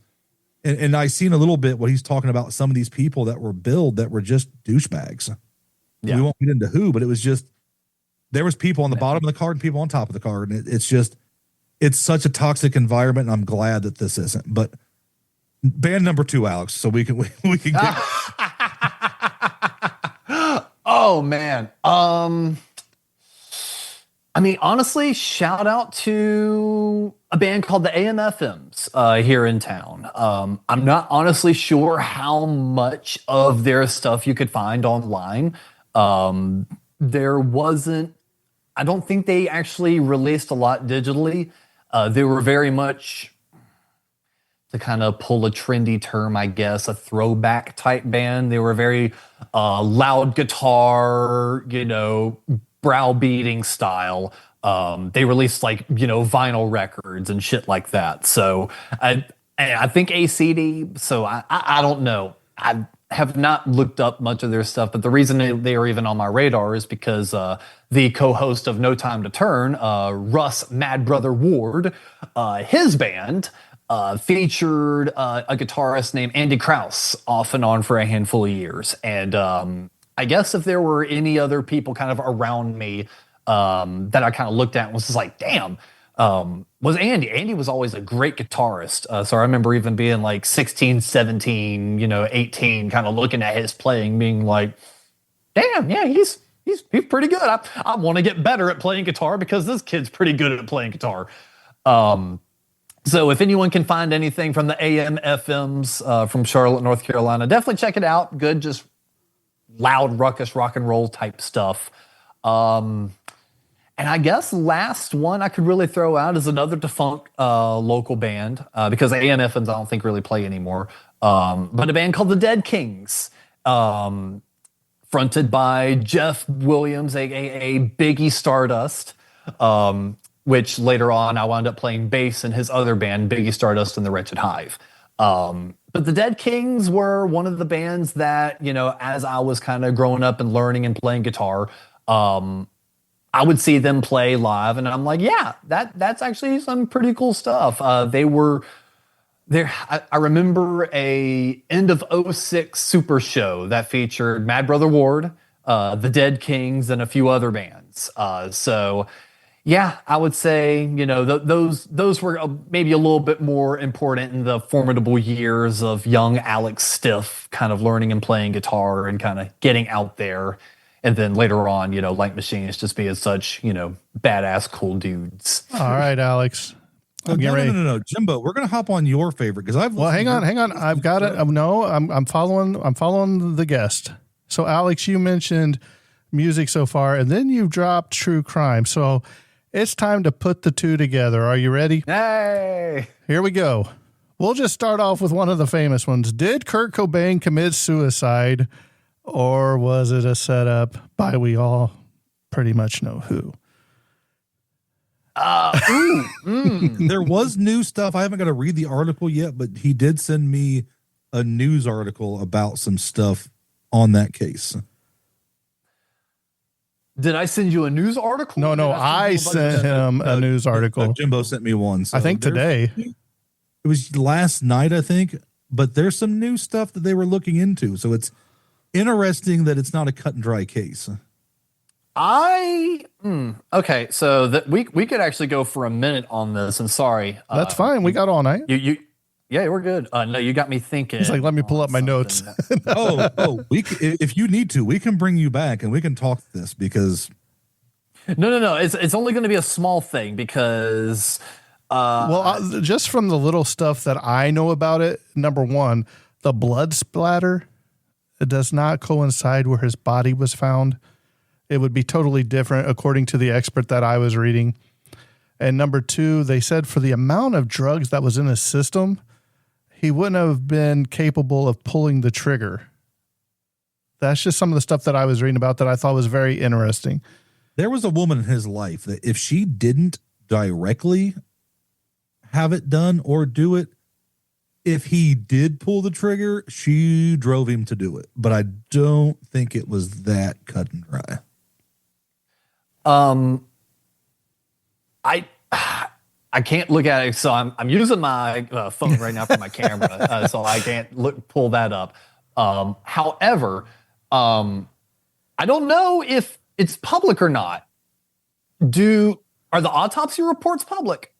and I seen a little bit what he's talking about. Some of these people that were billed that were just douchebags. Yeah. We won't get into who, but it was just, there was people on the bottom of the card and people on top of the card. And it's just, it's such a toxic environment. And I'm glad that this isn't, but band number 2, Alex, so we can get. Oh man. I mean, honestly, shout out to a band called the AMFMs here in town. I'm not honestly sure how much of their stuff you could find online. There wasn't, I don't think they actually released a lot digitally. They were very much, to kind of pull a trendy term, I guess, a throwback type band. They were very loud guitar, you know, browbeating style. They released like, you know, vinyl records and shit like that. So I think ACD, so I don't know. I have not looked up much of their stuff, but the reason they are even on my radar is because the co-host of No Time to Turn, Russ Mad Brother Ward, his band featured a guitarist named Andy Krause off and on for a handful of years. And I guess if there were any other people kind of around me that I kind of looked at and was just like, damn, was Andy. Andy was always a great guitarist. So I remember even being like 16, 17, you know, 18, kind of looking at his playing, being like, damn, yeah, he's pretty good. I want to get better at playing guitar because this kid's pretty good at playing guitar. So if anyone can find anything from the AMFMs from Charlotte, North Carolina, definitely check it out. Good, just loud, ruckus, rock and roll type stuff. And I guess last one I could really throw out is another defunct local band because AMFMs I don't think really play anymore. But a band called the Dead Kings, fronted by Jeff Williams, aka Biggie Stardust. Which later on I wound up playing bass in his other band, Biggie Stardust and the Wretched Hive. But the Dead Kings were one of the bands that, you know, as I was kind of growing up and learning and playing guitar, I would see them play live and I'm like, yeah, that's actually some pretty cool stuff. They were there. I remember a end of 06 super show that featured Mad Brother Ward, the Dead Kings, and a few other bands. So yeah, I would say, you know, those were maybe a little bit more important in the formidable years of young Alex Stiff, kind of learning and playing guitar and kind of getting out there. And then later on, you know, Light Machines just being such, you know, badass cool dudes. All right, Alex. No, Jimbo, we're gonna hop on your favorite because I've. Well, hang on. I've got it. No, I'm following the guest. So, Alex, you mentioned music so far, and then you dropped true crime. So it's time to put the two together. Are you ready? Hey! Here we go. We'll just start off with one of the famous ones. Did Kurt Cobain commit suicide, or was it a setup by we all pretty much know who? There was new stuff. I haven't got to read the article yet, but he did send me a news article about some stuff on that case. Did I send you a news article? No, I sent him a news article. Jimbo sent me one. So I think today. It was last night, I think, but there's some new stuff that they were looking into. So it's interesting that it's not a cut and dry case. Okay, so that we could actually go for a minute on this, and sorry. That's fine. We got all night. Yeah, we're good. No, you got me thinking. He's like, let me pull up my notes. If you need to, we can bring you back and we can talk this because. No. It's only going to be a small thing because. Just from the little stuff that I know about it, number one, the blood splatter, it does not coincide where his body was found. It would be totally different according to the expert that I was reading. And number two, they said for the amount of drugs that was in his system, he wouldn't have been capable of pulling the trigger. That's just some of the stuff that I was reading about that I thought was very interesting. There was a woman in his life that if she didn't directly have it done or do it, if he did pull the trigger, she drove him to do it. But I don't think it was that cut and dry. I can't look at it, so I'm using my phone right now for my camera, so I can't pull that up. However, I don't know if it's public or not. Are the autopsy reports public?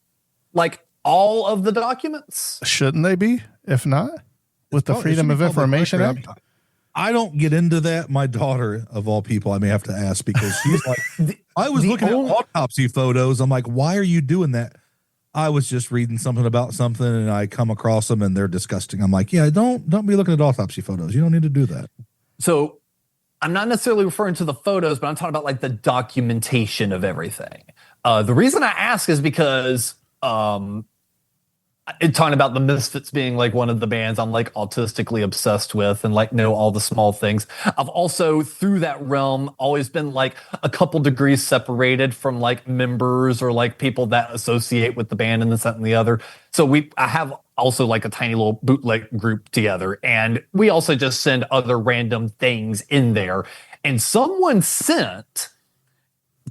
Like all of the documents? Shouldn't they be? If not, with the Freedom of Information Act? I don't get into that. My daughter, of all people, I may have to ask because she's like, I was looking at autopsy photos. I'm like, why are you doing that? I was just reading something about something and I come across them and they're disgusting. I'm like, yeah, don't be looking at autopsy photos. You don't need to do that. So I'm not necessarily referring to the photos, but I'm talking about like the documentation of everything. The reason I ask is because talking about the Misfits being like one of the bands I'm like autistically obsessed with and like know all the small things. I've also through that realm always been like a couple degrees separated from like members or like people that associate with the band and this, that, and the other. So I have also like a tiny little bootleg group together, and we also just send other random things in there. And someone sent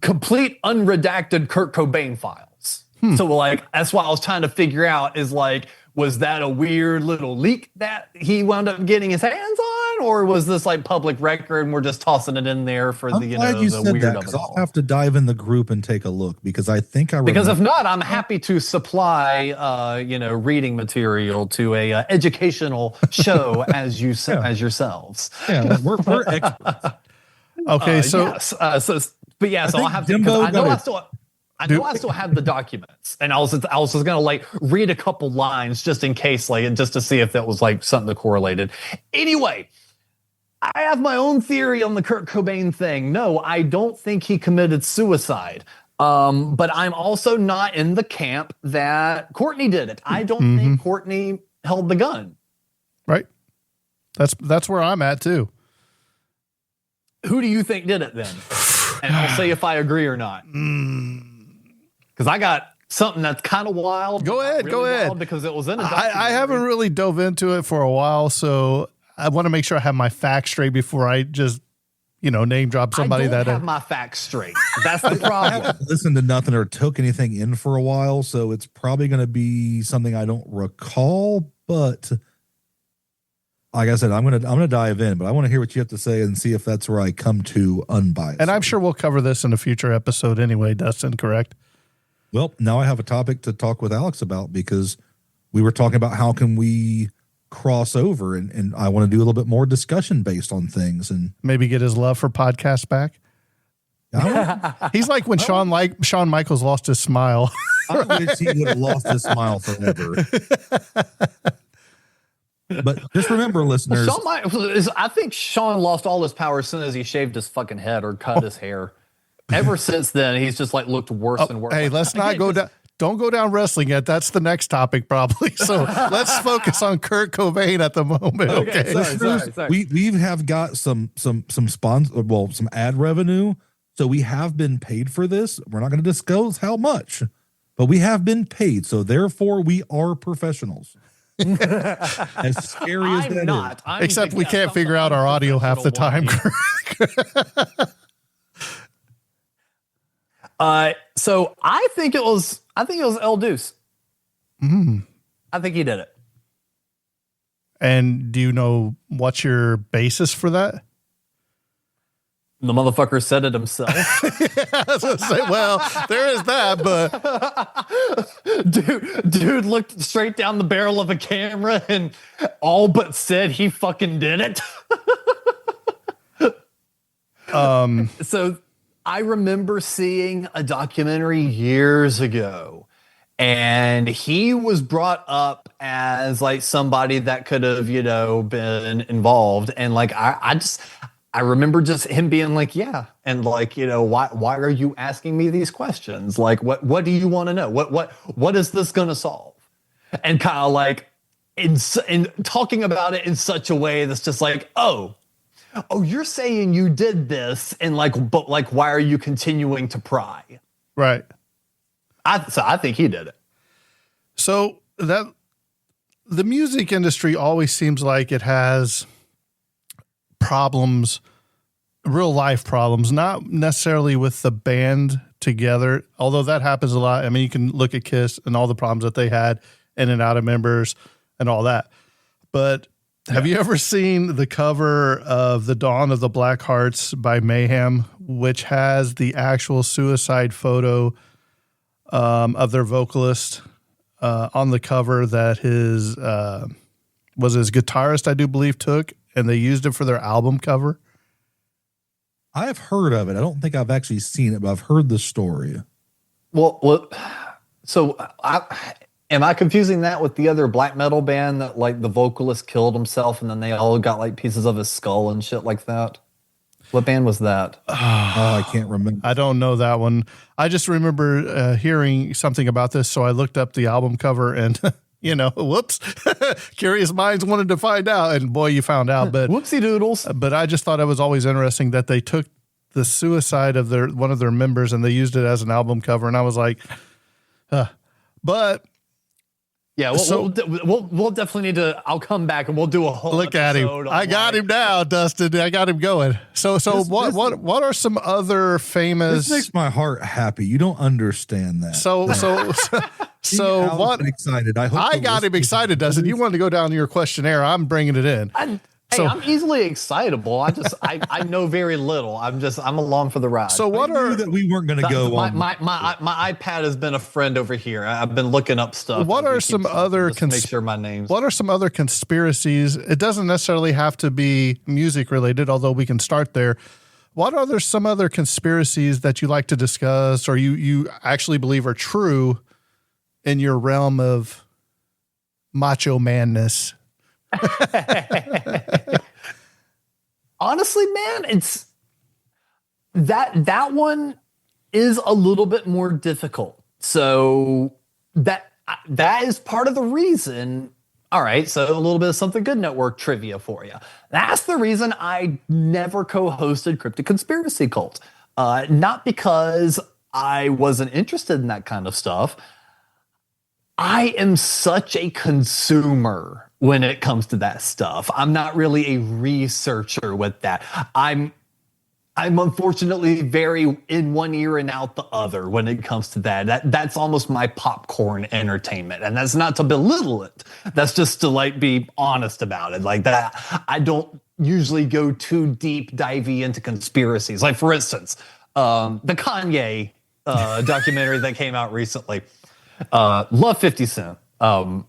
complete unredacted Kurt Cobain files. So like, that's why I was trying to figure out is like, was that a weird little leak that he wound up getting his hands on? Or was this like public record and we're just tossing it in there for the, you know, the weird of it all? I'll have to dive in the group and take a look because I think I remember. Because if not, I'm happy to supply, reading material to a educational show as yourselves. Yeah, we're experts. Okay, so yes. But yeah, so I'll have to, because I know I still have the documents, and I was gonna like read a couple lines just in case, like just to see if that was like something that correlated. Anyway, I have my own theory on the Kurt Cobain thing. No, I don't think he committed suicide. But I'm also not in the camp that Courtney did it. I don't think Courtney held the gun. Right. That's where I'm at too. Who do you think did it then? And I'll say if I agree or not. Because I got something that's kind of wild. Go ahead. Because it was in a documentary. I haven't really dove into it for a while, so I want to make sure I have my facts straight before I just, name drop somebody I don't have my facts straight. That's the problem. I haven't listened to nothing or took anything in for a while, so it's probably going to be something I don't recall. But like I said, I'm gonna dive in, but I want to hear what you have to say and see if that's where I come to unbiased. And I'm sure we'll cover this in a future episode anyway, Dustin, correct? Well, now I have a topic to talk with Alex about because we were talking about how can we cross over, and I want to do a little bit more discussion based on things and maybe get his love for podcasts back. He's like when Shawn Michaels lost his smile. I wish he would have lost his smile forever. But just remember, listeners, I think Sean lost all his power as soon as he shaved his fucking head or cut his hair. Ever since then, he's just like looked worse and worse. Hey, like, let's not go down. Don't go down wrestling yet. That's the next topic, probably. So let's focus on Kurt Cobain at the moment. Okay. Sorry. we have got some ad revenue. So we have been paid for this. We're not going to disclose how much, but we have been paid. So therefore, we are professionals. As scary as I'm not. is. Except we can't figure out our audio half the time. So I think it was El Deuce. I think he did it. And do you know what's your basis for that? The motherfucker said it himself. Well, there is that, but dude looked straight down the barrel of a camera and all but said he fucking did it. So I remember seeing a documentary years ago, and he was brought up as like somebody that could have, been involved. And like, I remember just him being like, yeah. And like, why are you asking me these questions? Like, what do you want to know? What is this going to solve? And kind of like in talking about it in such a way that's just like, oh, you're saying you did this. And like, but like, why are you continuing to pry? right. So I think he did it. So that the music industry always seems like it has problems, real life problems, not necessarily with the band together, although that happens a lot. I mean, you can look at Kiss and all the problems that they had in and out of members and all that. But have you ever seen the cover of The Dawn of the Black Hearts by Mayhem, which has the actual suicide photo of their vocalist on the cover that his guitarist, I do believe, took, and they used it for their album cover? I have heard of it. I don't think I've actually seen it, but I've heard the story. Well, so am I confusing that with the other black metal band that like the vocalist killed himself and then they all got like pieces of his skull and shit like that? What band was that? I can't remember. I don't know that one. I just remember hearing something about this, so I looked up the album cover and, whoops, curious minds wanted to find out, and boy, you found out. But whoopsie doodles. But I just thought it was always interesting that they took the suicide of one of their members and they used it as an album cover, and I was like, but. Yeah, we'll definitely need to. I'll come back and we'll do a whole look at him. I got him now, Dustin. I got him going. So what are some other famous? This makes my heart happy. You don't understand that. So what? Excited. I got him excited, Dustin. You wanted to go down to your questionnaire. I'm bringing it in. I'm easily excitable. I know very little. I'm along for the ride. So what are that we weren't going to go on? My iPad has been a friend over here. I've been looking up stuff. What are some other make sure my name's. What are some other conspiracies? It doesn't necessarily have to be music related, although we can start there. What are there some other conspiracies that you like to discuss, or you actually believe are true in your realm of macho manness? Honestly, man, it's that one is a little bit more difficult. So that is part of the reason. All right, so a little bit of Something Good Network trivia for you. That's the reason I never co-hosted Cryptic Conspiracy Cult. Not because I wasn't interested in that kind of stuff. I am such a consumer when it comes to that stuff. I'm not really a researcher with that. I'm unfortunately very in one ear and out the other when it comes to that. That's almost my popcorn entertainment. And that's not to belittle it. That's just to like be honest about it. Like that, I don't usually go too deep divey into conspiracies. Like for instance, the Kanye documentary that came out recently. Love 50 Cent. I'm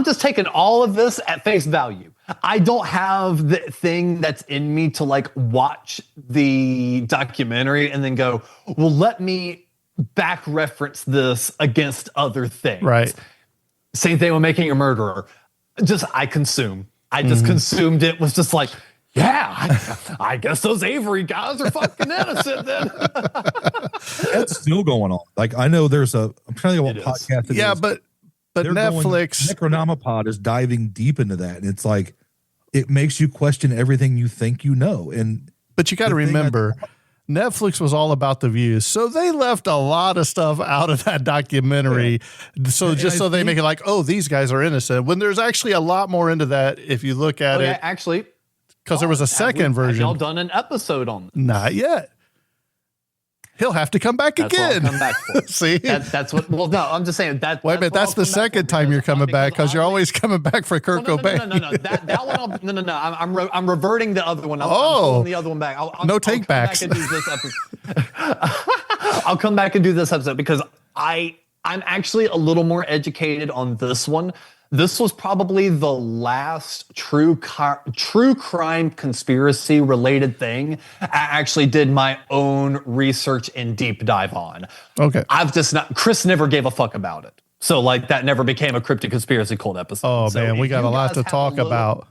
just taking all of this at face value. I don't have the thing that's in me to like watch the documentary and then go, well, let me back reference this against other things. Right. Same thing with Making a Murderer. I consume. I just consumed it. Was just like, yeah, I guess those Avery guys are fucking innocent then. That's still going on. Like I know there's I'm trying to think what podcast it is. but Netflix Necronomicon is diving deep into that, and it's like it makes you question everything you think you know. But you got to remember, Netflix was all about the views, so they left a lot of stuff out of that documentary. Yeah. So they make it like, oh, these guys are innocent, when there's actually a lot more into that if you look at it. Actually, because there was a second version. Have y'all done an episode on this? Not yet. He'll have to come back again. What I'll come back for. See, that's what. Well, no, I'm just saying that. Wait a minute, that's the second time you're coming back, because you're always coming back for Kurt Cobain. No. That one. No. I'm reverting the other one. I'm pulling the other one back. I'll take backs. I'll come back and do this episode because I'm actually a little more educated on this one. This was probably the last true crime conspiracy related thing I actually did my own research and deep dive on. Okay. Chris never gave a fuck about it. So like that never became a cryptic conspiracy cult episode. Oh so man, we got a lot to talk about.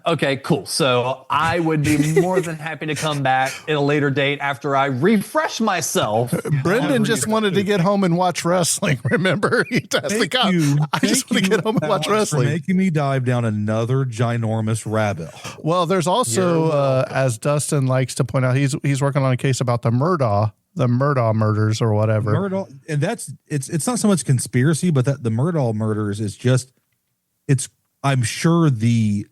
Okay, cool. So I would be more than happy to come back at a later date after I refresh myself. Brendan just wanted to get home and watch wrestling. Remember, he asked the cop, I just want to get home and watch wrestling. For making me dive down another ginormous rabbit hole. Well, there's also, as Dustin likes to point out, he's working on a case about the Murdaugh murders or whatever. Murdaugh, and it's not so much conspiracy, but that the Murdaugh murders is just I'm sure the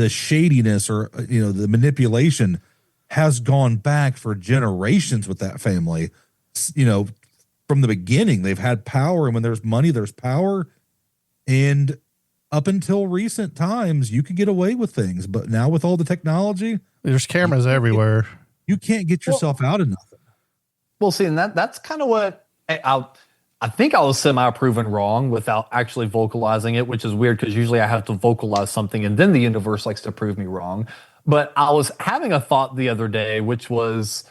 shadiness or the manipulation has gone back for generations with that family. From the beginning they've had power, and when there's money there's power, and up until recent times you could get away with things, but now with all the technology there's cameras everywhere. You can't get yourself out of nothing. Well, see, and that's kind of what I think I was semi-proven wrong without actually vocalizing it, which is weird because usually I have to vocalize something and then the universe likes to prove me wrong. But I was having a thought the other day, which was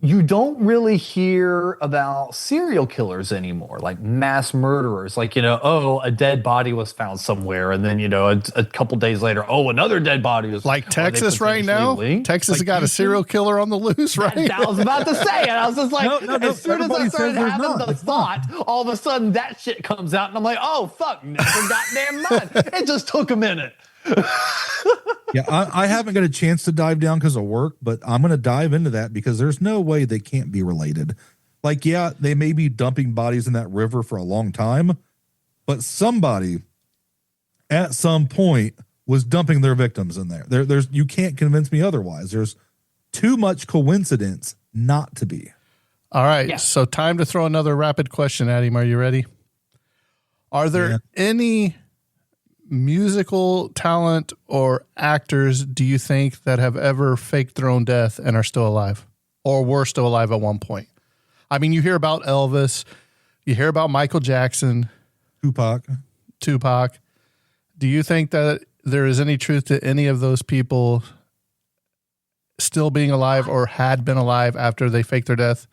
you don't really hear about serial killers anymore, like mass murderers. Like, a dead body was found somewhere. And then, a couple days later, another dead body was like Texas right now. Linked. Texas has got a serial killer on the loose, right? I was about to say it. I was just like, no, as soon as I started having the thought, all of a sudden that shit comes out. And I'm like, oh, fuck, never goddamn mind. It just took a minute. Yeah, I haven't got a chance to dive down because of work, but I'm going to dive into that because there's no way they can't be related. Like, yeah, they may be dumping bodies in that river for a long time, but somebody at some point was dumping their victims in there. There's you can't convince me otherwise. There's too much coincidence not to be. All right, So time to throw another rapid question at him. Are you ready? Are there any musical talent or actors do you think that have ever faked their own death and are still alive or were still alive at one point? I mean, you hear about Elvis, you hear about Michael Jackson, Tupac. Do you think that there is any truth to any of those people still being alive or had been alive after they faked their death?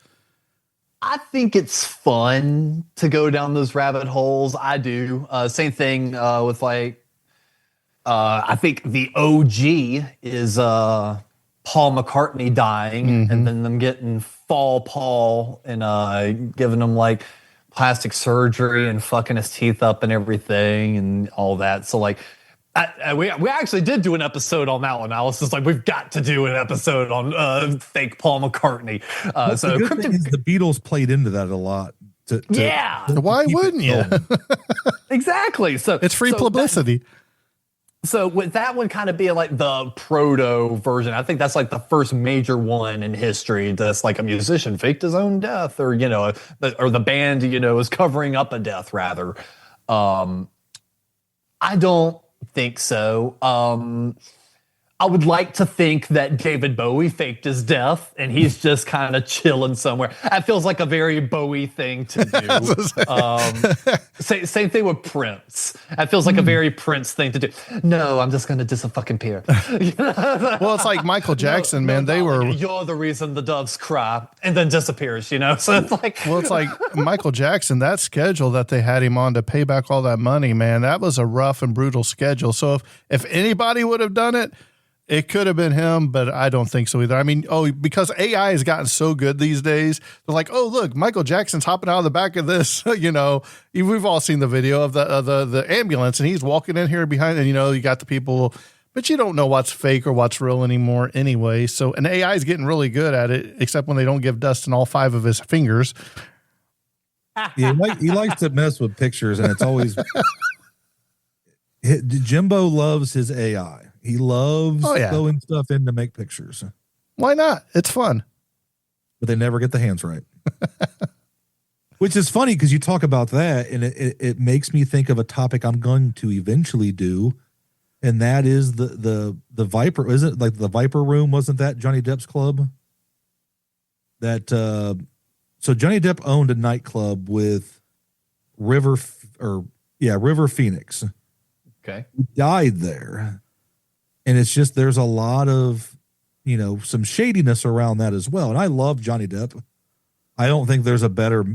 I think it's fun to go down those rabbit holes. I do. Same thing with I think the OG is Paul McCartney dying and then them getting Fall Paul and giving him like plastic surgery and fucking his teeth up and everything and all that. So like, we actually did do an episode on that one. I was just like, we've got to do an episode on fake Paul McCartney. So the good thing is the Beatles played into that a lot. Why wouldn't you? Exactly. So it's free publicity. So with that one kind of being like the proto version, I think that's like the first major one in history that's like a musician faked his own death, or or the band is covering up a death rather. I don't think so. I would like to think that David Bowie faked his death and he's just kind of chilling somewhere. That feels like a very Bowie thing to do. Same thing with Prince. That feels like a very Prince thing to do. No, I'm just going to disappear. Well, it's like Michael Jackson, man. They were. You're the reason the doves cry, and then disappears. You know, so it's like. Well, it's like Michael Jackson. That schedule that they had him on to pay back all that money, man. That was a rough and brutal schedule. So if anybody would have done it, it could have been him, but I don't think so either. I mean, because AI has gotten so good these days, they're like, oh, look, Michael Jackson's hopping out of the back of this. You know, we've all seen the video of the ambulance, and he's walking in here behind, and you got the people, but you don't know what's fake or what's real anymore anyway. So, and AI is getting really good at it, except when they don't give Dustin all 5 of his fingers. Yeah, he likes to mess with pictures, and it's always Jimbo loves his AI. He loves throwing stuff in to make pictures. Why not? It's fun. But they never get the hands right. Which is funny because you talk about that, and it makes me think of a topic I'm going to eventually do, and that is the Viper. Isn't it like the Viper Room? Wasn't that Johnny Depp's club? So Johnny Depp owned a nightclub with River Phoenix. Okay. He died there. And it's just, there's a lot of, some shadiness around that as well. And I love Johnny Depp. I don't think there's a better,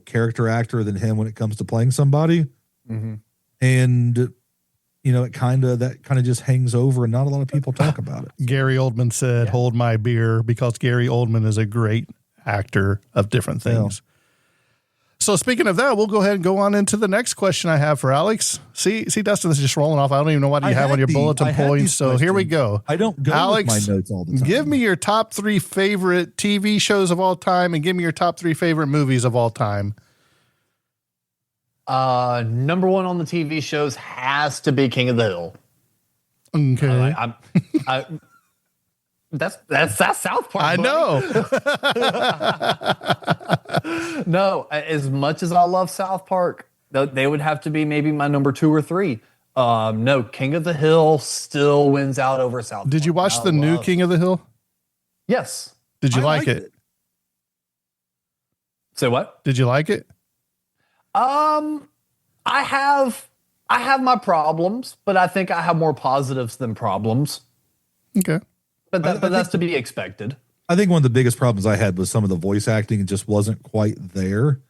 character actor than him when it comes to playing somebody. Mm-hmm. And, that kind of just hangs over and not a lot of people talk about it. Gary Oldman said, hold my beer, because Gary Oldman is a great actor of different things. Yeah. So speaking of that, we'll go ahead and go on into the next question I have for Alex. See, Dustin, this is just rolling off. I don't even know what you have on your bulletin points. So here we go. I don't go Alex, with my notes all the time. Give me your top 3 favorite TV shows of all time, and give me your top 3 favorite movies of all time. Number 1 on the TV shows has to be King of the Hill. Okay. That's South Park. I know. No, as much as I love South Park, they would have to be maybe my number 2 or 3. No, King of the Hill still wins out over South Park. Did you watch the new King of the Hill? Yes. Did you like it? Say what? Did you like it? I have my problems, but I think I have more positives than problems. Okay. But that's to be expected. I think one of the biggest problems I had was some of the voice acting. It just wasn't quite there.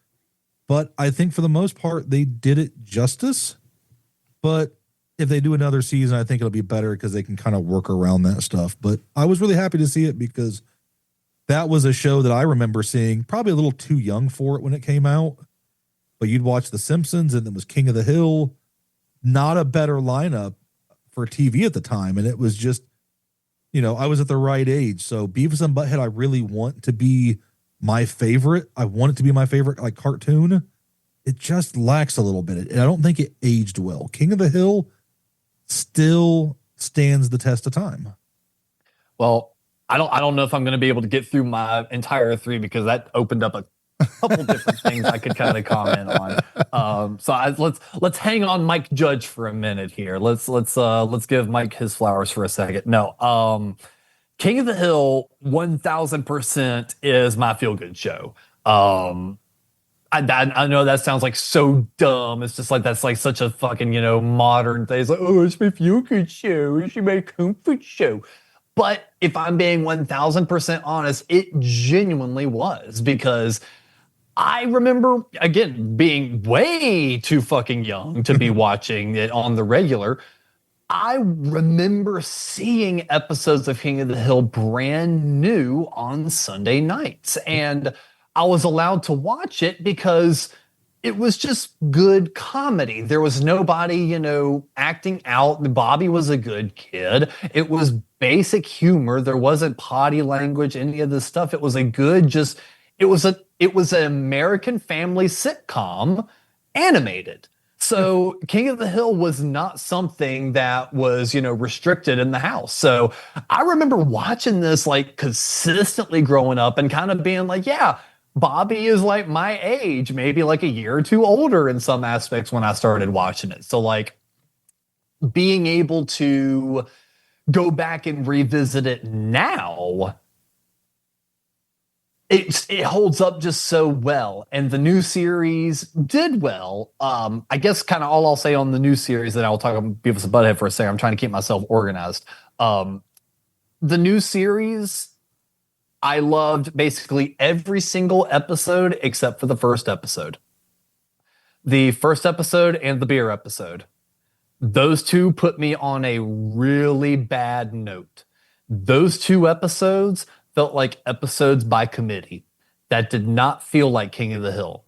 But I think for the most part, they did it justice. But if they do another season, I think it'll be better because they can kind of work around that stuff. But I was really happy to see it because that was a show that I remember seeing, probably a little too young for it when it came out. But you'd watch The Simpsons, and it was King of the Hill. Not a better lineup for TV at the time. And it was just, I was at the right age. So Beavis and Butthead, I really want to be my favorite. I want it to be my favorite, like, cartoon. It just lacks a little bit. And I don't think it aged well. King of the Hill still stands the test of time. Well, I don't know if I'm going to be able to get through my entire 3 because that opened up a couple different things I could kind of comment on. Let's hang on Mike Judge for a minute here. Let's give Mike his flowers for a second. No, King of the Hill 1000% is my feel good show. I know that sounds like so dumb. It's just like that's like such a fucking modern thing. It's like, oh, it's my feel good show. It's my comfort show. But if I'm being 1000% honest, it genuinely was, because I remember, again, being way too fucking young to be watching it on the regular. I remember seeing episodes of King of the Hill brand new on Sunday nights. And I was allowed to watch it because it was just good comedy. There was nobody, acting out. Bobby was a good kid. It was basic humor. There wasn't potty language, any of this stuff. It was a good, it was an American family sitcom animated. So King of the Hill was not something that was, restricted in the house. So I remember watching this like consistently growing up and kind of being like, yeah, Bobby is like my age, maybe like a year or 2 older in some aspects when I started watching it. So like being able to go back and revisit it now, it holds up just so well. And the new series did well. I guess kind of all I'll say on the new series, that I'll talk about Beavis and Butthead for a second. I'm trying to keep myself organized. The new series, I loved basically every single episode except for the first episode. The first episode and the beer episode. Those two put me on a really bad note. Those two episodes felt like episodes by committee. That did not feel like King of the Hill.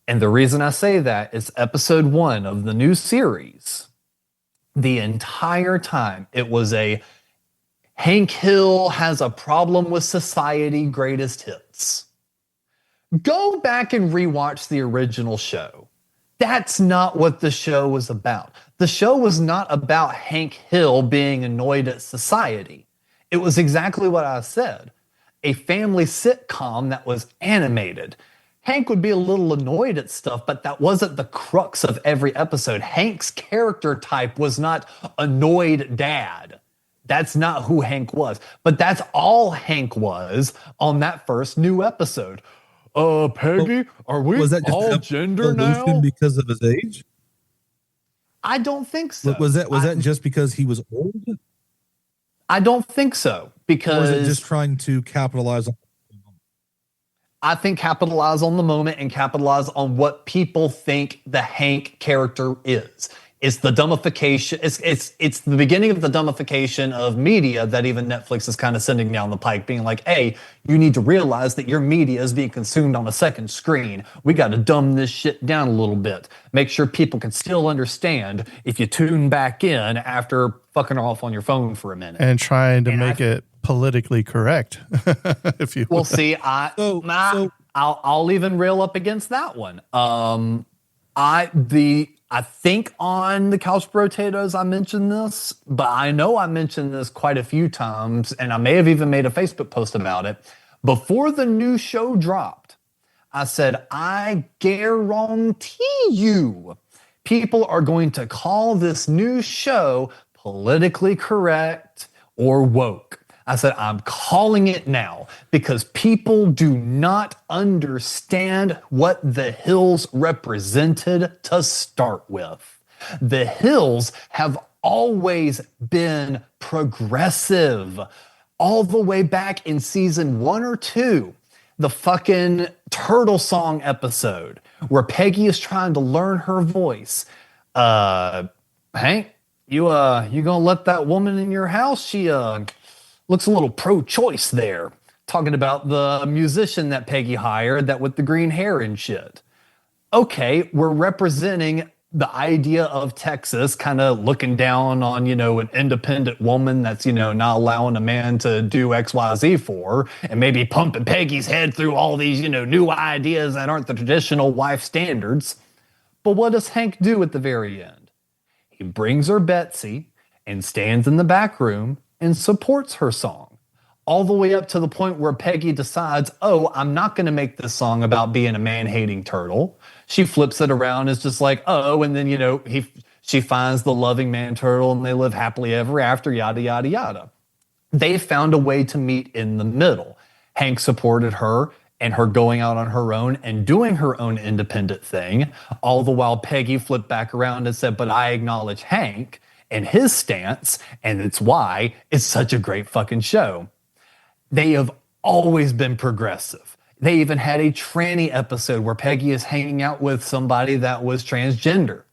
And the reason I say that is episode 1 of the new series. The entire time it was a Hank Hill has a problem with society greatest hits. Go back and rewatch the original show. That's not what the show was about. The show was not about Hank Hill being annoyed at society. It was exactly what I said. A family sitcom that was animated. Hank would be a little annoyed at stuff, but that wasn't the crux of every episode. Hank's character type was not annoyed dad. That's not who Hank was. But that's all Hank was on that first new episode. Peggy, are we Was that just all an gender evolution now? because of his age? I don't think so. Was that just because he was old, I don't think so. or Because was it just trying to capitalize on? I think capitalize on the moment and capitalize on what people think the Hank character is. It's the dumbification. It's the beginning of the dumbification of media that even Netflix is kind of sending down the pike, being like, hey, you need to realize that your media is being consumed on a second screen. We got to dumb this shit down a little bit. Make sure people can still understand if you tune back in after fucking off on your phone for a minute. And trying to make it politically correct, if you will. Well, see, I'll even rail up against that one. I think on the Couch Potatoes I mentioned this, but I know I mentioned this quite a few times, and I may have even made a Facebook post about it. Before the new show dropped, I said, I guarantee you people are going to call this new show politically correct or woke. I said, I'm calling it now because people do not understand what the Hills represented to start with. The Hills have always been progressive. All the way back in season 1 or 2, the fucking Turtle Song episode where Peggy is trying to learn her voice. Hank, you gonna let that woman in your house? She looks a little pro-choice there. Talking about the musician that Peggy hired, that with the green hair and shit. Okay, we're representing the idea of Texas, kind of looking down on, an independent woman that's, not allowing a man to do XYZ for, and maybe pumping Peggy's head through all these, new ideas that aren't the traditional wife standards. But what does Hank do at the very end? He brings her Betsy and stands in the back room and supports her song, all the way up to the point where Peggy decides, oh, I'm not going to make this song about being a man-hating turtle. She flips it around, is just like, oh, and then, she finds the loving man turtle and they live happily ever after, yada, yada, yada. They found a way to meet in the middle. Hank supported her and her going out on her own and doing her own independent thing, all the while Peggy flipped back around and said, but I acknowledge Hank and his stance, and it's why it's such a great fucking show. They have always been progressive. They even had a tranny episode where Peggy is hanging out with somebody that was transgender.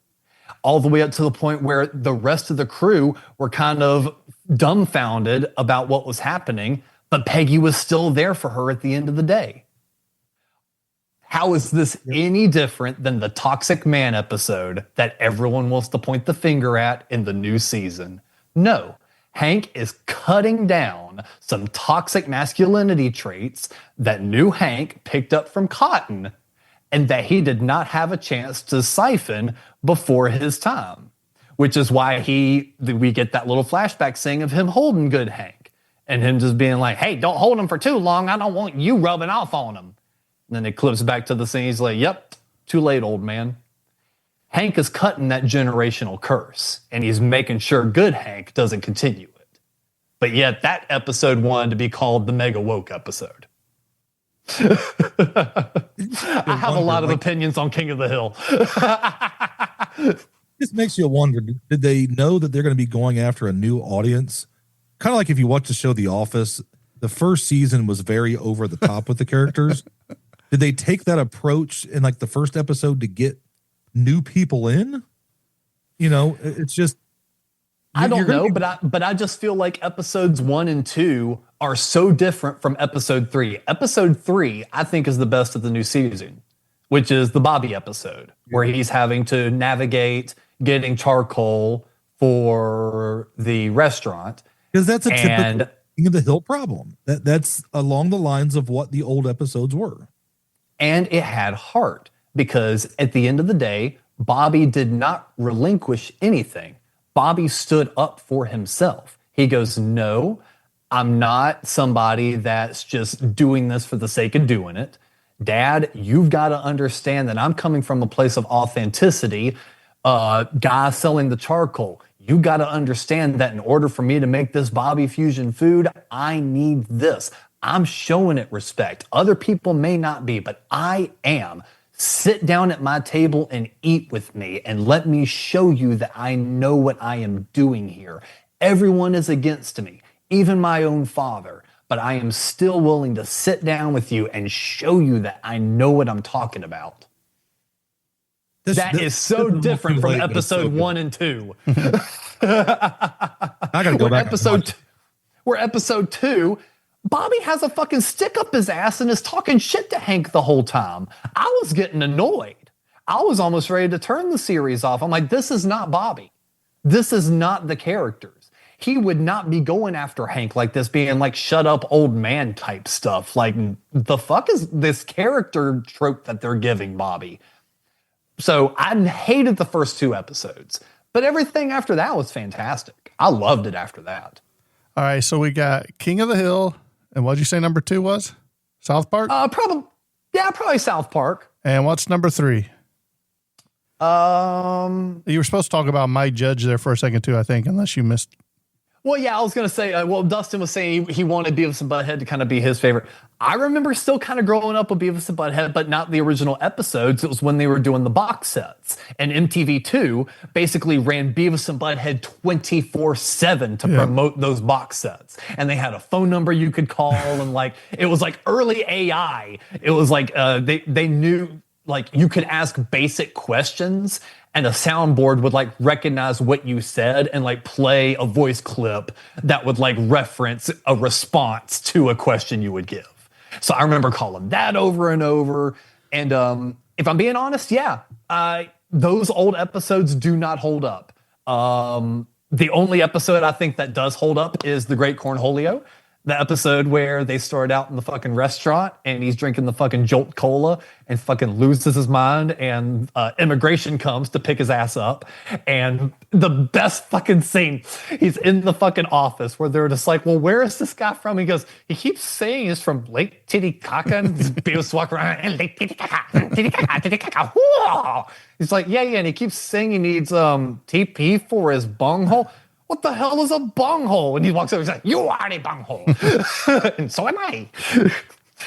All the way up to the point where the rest of the crew were kind of dumbfounded about what was happening, but Peggy was still there for her at the end of the day. How is this any different than the Toxic Man episode that everyone wants to point the finger at in the new season? No. Hank is cutting down some toxic masculinity traits that new Hank picked up from Cotton and that he did not have a chance to siphon before his time, which is why we get that little flashback scene of him holding good Hank and him just being like, hey, don't hold him for too long. I don't want you rubbing off on him. And then it clips back to the scene. He's like, yep, too late, old man. Hank is cutting that generational curse, and he's making sure good Hank doesn't continue it. But yet that episode wanted to be called the Mega Woke episode. I have a lot of opinions on King of the Hill. This makes you wonder, did they know that they're going to be going after a new audience? Kind of like if you watch the show The Office, the first season was very over the top with the characters. Did they take that approach in like the first episode to get new people in? You know, it's just I don't know, but I just feel like episodes 1 and 2 are so different from episode 3. Episode 3, I think, is the best of the new season, which is the Bobby episode, where he's having to navigate getting charcoal for the restaurant. Because that's a typical King of the Hill problem. That's along the lines of what the old episodes were. And it had heart, because at the end of the day, Bobby did not relinquish anything. Bobby stood up for himself. He goes, no, I'm not somebody that's just doing this for the sake of doing it. Dad, you've got to understand that I'm coming from a place of authenticity. Guy selling the charcoal, you got to understand that in order for me to make this Bobby Fusion food, I need this. I'm showing it respect. Other people may not be, but I am. Sit down at my table and eat with me and let me show you that I know what I am doing here. Everyone is against me, even my own father, but I am still willing to sit down with you and show you that I know what I'm talking about. That is so different from episode 1 and 2. I gotta go back. Where episode 2, Bobby has a fucking stick up his ass and is talking shit to Hank the whole time. I was getting annoyed. I was almost ready to turn the series off. I'm like, this is not Bobby. This is not the characters. He would not be going after Hank like this, being like, shut up, old man type stuff. Like, the fuck is this character trope that they're giving Bobby? So I hated the first 2 episodes, but everything after that was fantastic. I loved it after that. All right, so we got King of the Hill, and what'd you say number 2 was? South Park? Probably South Park. And what's number 3? You were supposed to talk about My Judge there for a second too, I think, unless you missed. Well, yeah, I was going to say, Dustin was saying he wanted Beavis and Butthead to kind of be his favorite. I remember still kind of growing up with Beavis and Butthead, but not the original episodes. It was when they were doing the box sets. And MTV2 basically ran Beavis and Butthead 24/7 to promote those box sets. And they had a phone number you could call, and like, it was like early AI. It was like they knew, like, you could ask basic questions and a soundboard would like recognize what you said and like play a voice clip that would like reference a response to a question you would give. So I remember calling that over and over. And if I'm being honest, those old episodes do not hold up. The only episode I think that does hold up is The Great Cornholio. The episode where they start out in the fucking restaurant and he's drinking the fucking Jolt Cola and fucking loses his mind, and immigration comes to pick his ass up. And the best fucking scene, he's in the fucking office where they're just like, well, where is this guy from? He goes, he keeps saying he's from Lake Titicaca. And Beavis walk around and Lake Titicaca, Titicaca, Titicaca. Whoa! He's like, yeah. And he keeps saying he needs TP for his bunghole. What the hell is a bunghole? And he walks over and he's like, you are a bunghole. And so am I.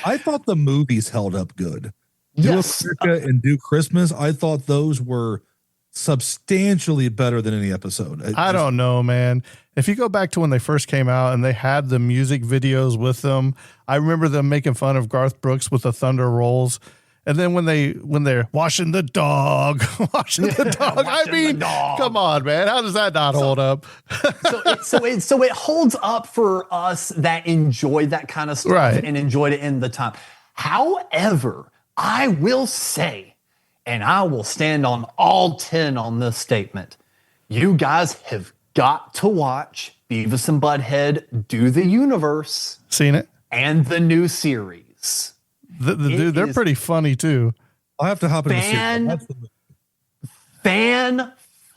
I thought the movies held up good. Yes. Do America and Do Christmas, I thought those were substantially better than any episode. I don't know, man. If you go back to when they first came out and they had the music videos with them, I remember them making fun of Garth Brooks with the Thunder Rolls. And then when they're washing the dog, I mean, come on, man. How does that not hold up? so it holds up for us that enjoy that kind of stuff, right, and enjoyed it in the time. However, I will say, and I will stand on all 10 on this statement, you guys have got to watch Beavis and Butthead Do the Universe. Seen it? And the new series. Dude, they're pretty funny too. I'll have to hop in the series. Fan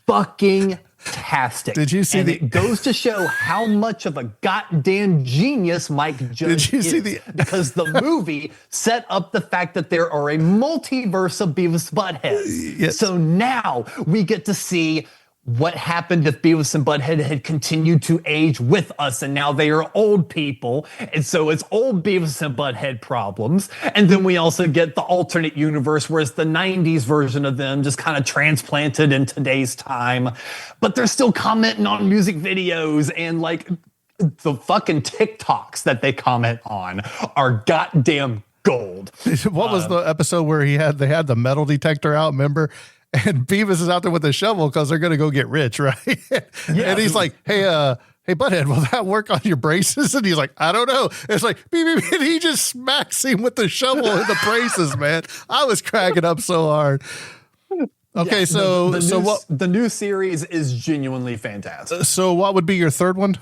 fucking tastic. Did you see it goes to show how much of a goddamn genius Mike Judge is. Because the movie set up the fact that there are a multiverse of Beavis Buttheads. Yes. So now we get to see what happened if Beavis and Butthead had continued to age with us and now they are old people, and so it's old Beavis and Butthead problems. And then we also get the alternate universe where it's the 90s version of them just kind of transplanted in today's time, but they're still commenting on music videos, and like the fucking TikToks that they comment on are goddamn gold. What was the episode where they had the metal detector out, remember? And Beavis is out there with a shovel because they're going to go get rich, right? And he's like, hey, Butthead, will that work on your braces? And he's like, I don't know. It's like, beep, beep, and he just smacks him with the shovel in the braces, man. I was cracking up so hard. Okay, so the new series is genuinely fantastic. So what would be your third one?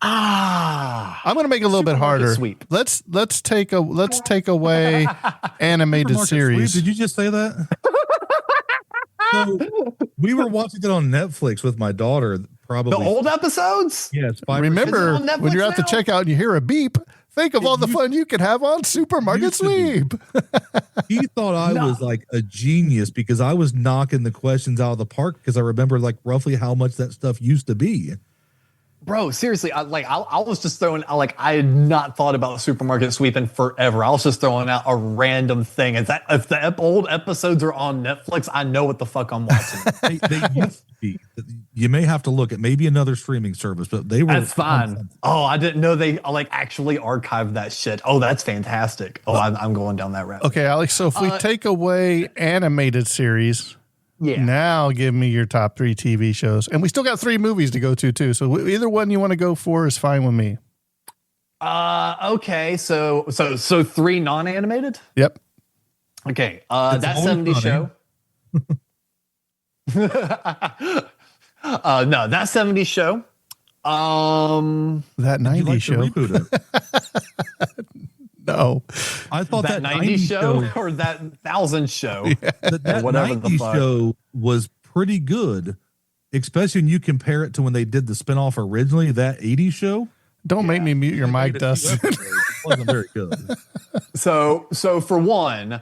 I'm going to make it a little bit harder. Sweep. Let's take away animated series. Sweep? Did you just say that? So we were watching it on Netflix with my daughter. Probably The old episodes? Yes. Remember when you're at the checkout and you hear a beep? Think of all the fun you could have on Supermarket Sweep. He thought I was like a genius because I was knocking the questions out of the park because I remember like roughly how much that stuff used to be. Bro, seriously, I was just throwing, I had not thought about Supermarket Sweep in forever. I was just throwing out a random thing. If the old episodes are on Netflix, I know what the fuck I'm watching. They used to be. You may have to look at maybe another streaming service, but they were. That's fine. Oh, I didn't know they actually archived that shit. Oh, that's fantastic. Oh, I'm going down that route. Okay, Alex. So if we take away animated series. Yeah. Now give me your top 3 TV shows. And we still got 3 movies to go to too. So either one you want to go for is fine with me. Okay. So 3 non-animated? Yep. Okay. That 70s show. No, that 70s show. That 90s show. No. I thought that 90s show or that 1000 show. Yeah. That whatever 90s the fuck. show was pretty good, especially when you compare it to when they did the spinoff originally, that 80s show. Don't make me mute your mic, Dustin. It wasn't very good. So for one,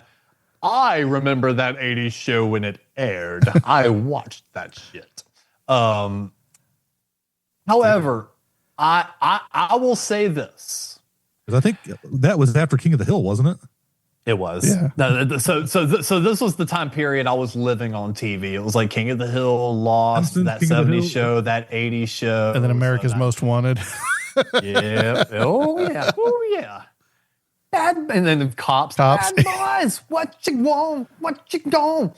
I remember that 80s show when it aired. I watched that shit. However, I will say this. Because I think that was after King of the Hill, wasn't it? It was. Yeah. No, so this was the time period I was living on TV. It was like King of the Hill, Lost, that 70s show, that 80s show. And then America's Most Wanted. Yeah. Oh, yeah. Oh, yeah. And then Cops. Bad boys. What you want? What you don't?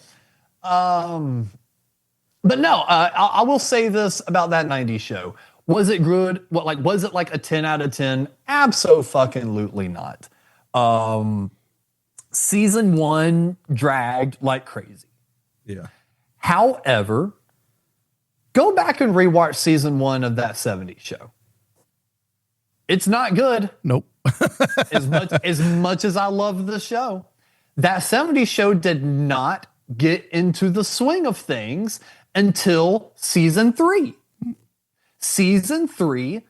But no, I will say this about that 90s show. Was it good? Was it like a 10 out of 10? Abso-fucking-lutely not. Season 1 dragged like crazy. Yeah. However, go back and rewatch season 1 of that 70s show. It's not good. Nope. as much as I love the show, that 70s show did not get into the swing of things until season 3. Season 3,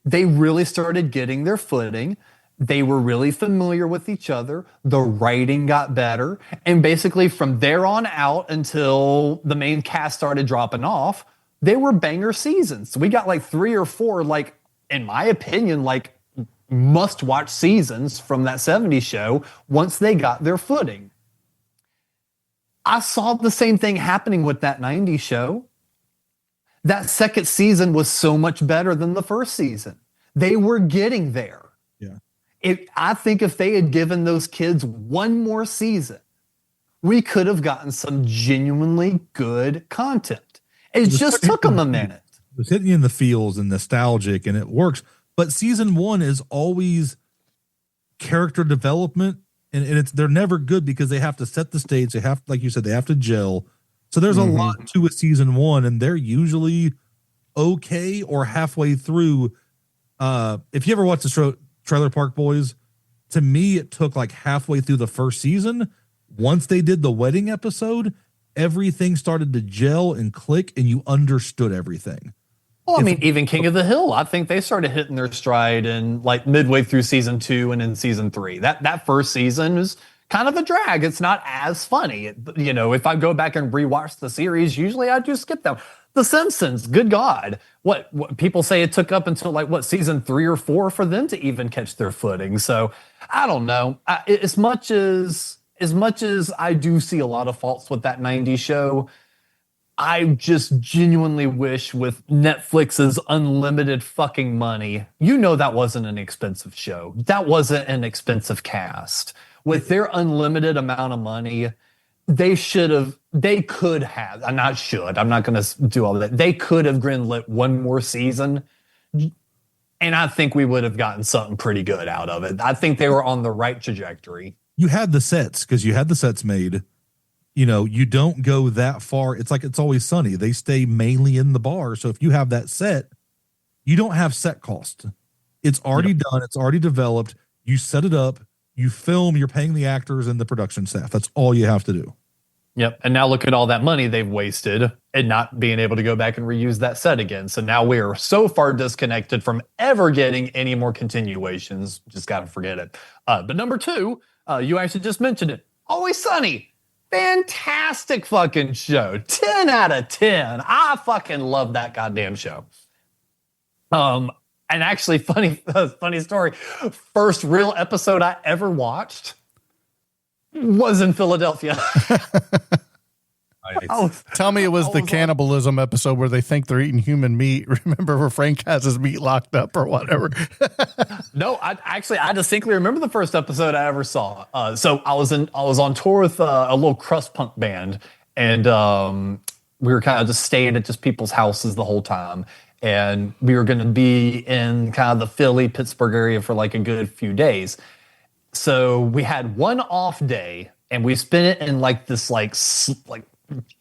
they really started getting their footing. They were really familiar with each other. The writing got better. And basically from there on out until the main cast started dropping off, they were banger seasons. So we got like 3 or 4, in my opinion, must-watch seasons from that 70s show once they got their footing. I saw the same thing happening with that 90s show. That second season was so much better than the first season. They were getting there. Yeah. I think if they had given those kids one more season, we could have gotten some genuinely good content. It just took them a minute. It was hitting you in the feels and nostalgic, and it works. But season 1 is always character development, and they're never good because they have to set the stage. They have, like you said, they have to gel. So there's a lot to a season 1, and they're usually okay or halfway through. If you ever watch the show Trailer Park Boys, to me, it took like halfway through the first season. Once they did the wedding episode, everything started to gel and click, and you understood everything. Well, I mean, even King of the Hill, I think they started hitting their stride in midway through season 2 and in season 3. That first season was kind of a drag. It's not as funny. You know, if I go back and rewatch the series, usually I just skip them. The Simpsons, good God. What people say it took up until like season 3 or 4 for them to even catch their footing. So I don't know. As much as I do see a lot of faults with that 90s show, I just genuinely wish with Netflix's unlimited fucking money, you know, that wasn't an expensive show. That wasn't an expensive cast. With their unlimited amount of money, they could have, I'm not going to do all that. They could have greenlit one more season, and I think we would have gotten something pretty good out of it. I think they were on the right trajectory. You had the sets because you had the sets made. You know, you don't go that far. It's like It's Always Sunny. They stay mainly in the bar. So if you have that set, you don't have set cost. It's already done. It's already developed. You set it up. You film. You're paying the actors and the production staff. That's all you have to do. Yep. And now look at all that money they've wasted and not being able to go back and reuse that set again. So now we are so far disconnected from ever getting any more continuations. Just got to forget it. But number 2, you actually just mentioned it. Always Sunny. Fantastic fucking show. 10 out of 10. I fucking love that goddamn show. And actually, funny story. First real episode I ever watched was in Philadelphia. Tell me it was the cannibalism episode where they think they're eating human meat. Remember where Frank has his meat locked up or whatever? No, I distinctly remember the first episode I ever saw. So I was on tour with a little crust punk band, and we were kind of just staying at just people's houses the whole time. And we were going to be in kind of the Philly, Pittsburgh area for like a good few days. So we had one off day, and we spent it in like this like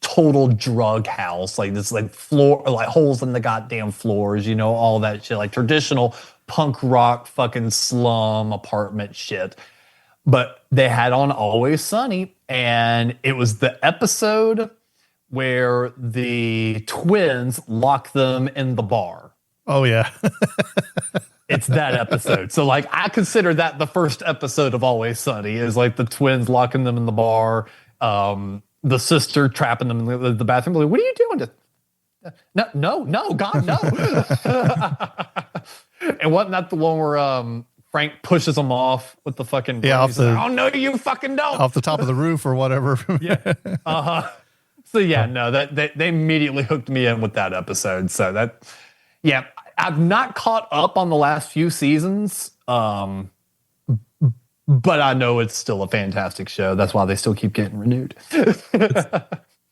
total drug house, like this like floor, like holes in the goddamn floors, you know, all that shit, like traditional punk rock fucking slum apartment shit. But they had on Always Sunny, and it was the episode where the twins lock them in the bar. Oh yeah. It's that episode. So like I consider that the first episode of Always Sunny is like the twins locking them in the bar, the sister trapping them in the bathroom. Like, what are you doing? No, God, no. And wasn't that the one where Frank pushes them off with the fucking off the, oh no, you fucking don't, off the top of the roof or whatever. Yeah. So yeah, no, that they immediately hooked me in with that episode. So that, yeah, I've not caught up on the last few seasons, but I know it's still a fantastic show. That's why they still keep getting renewed.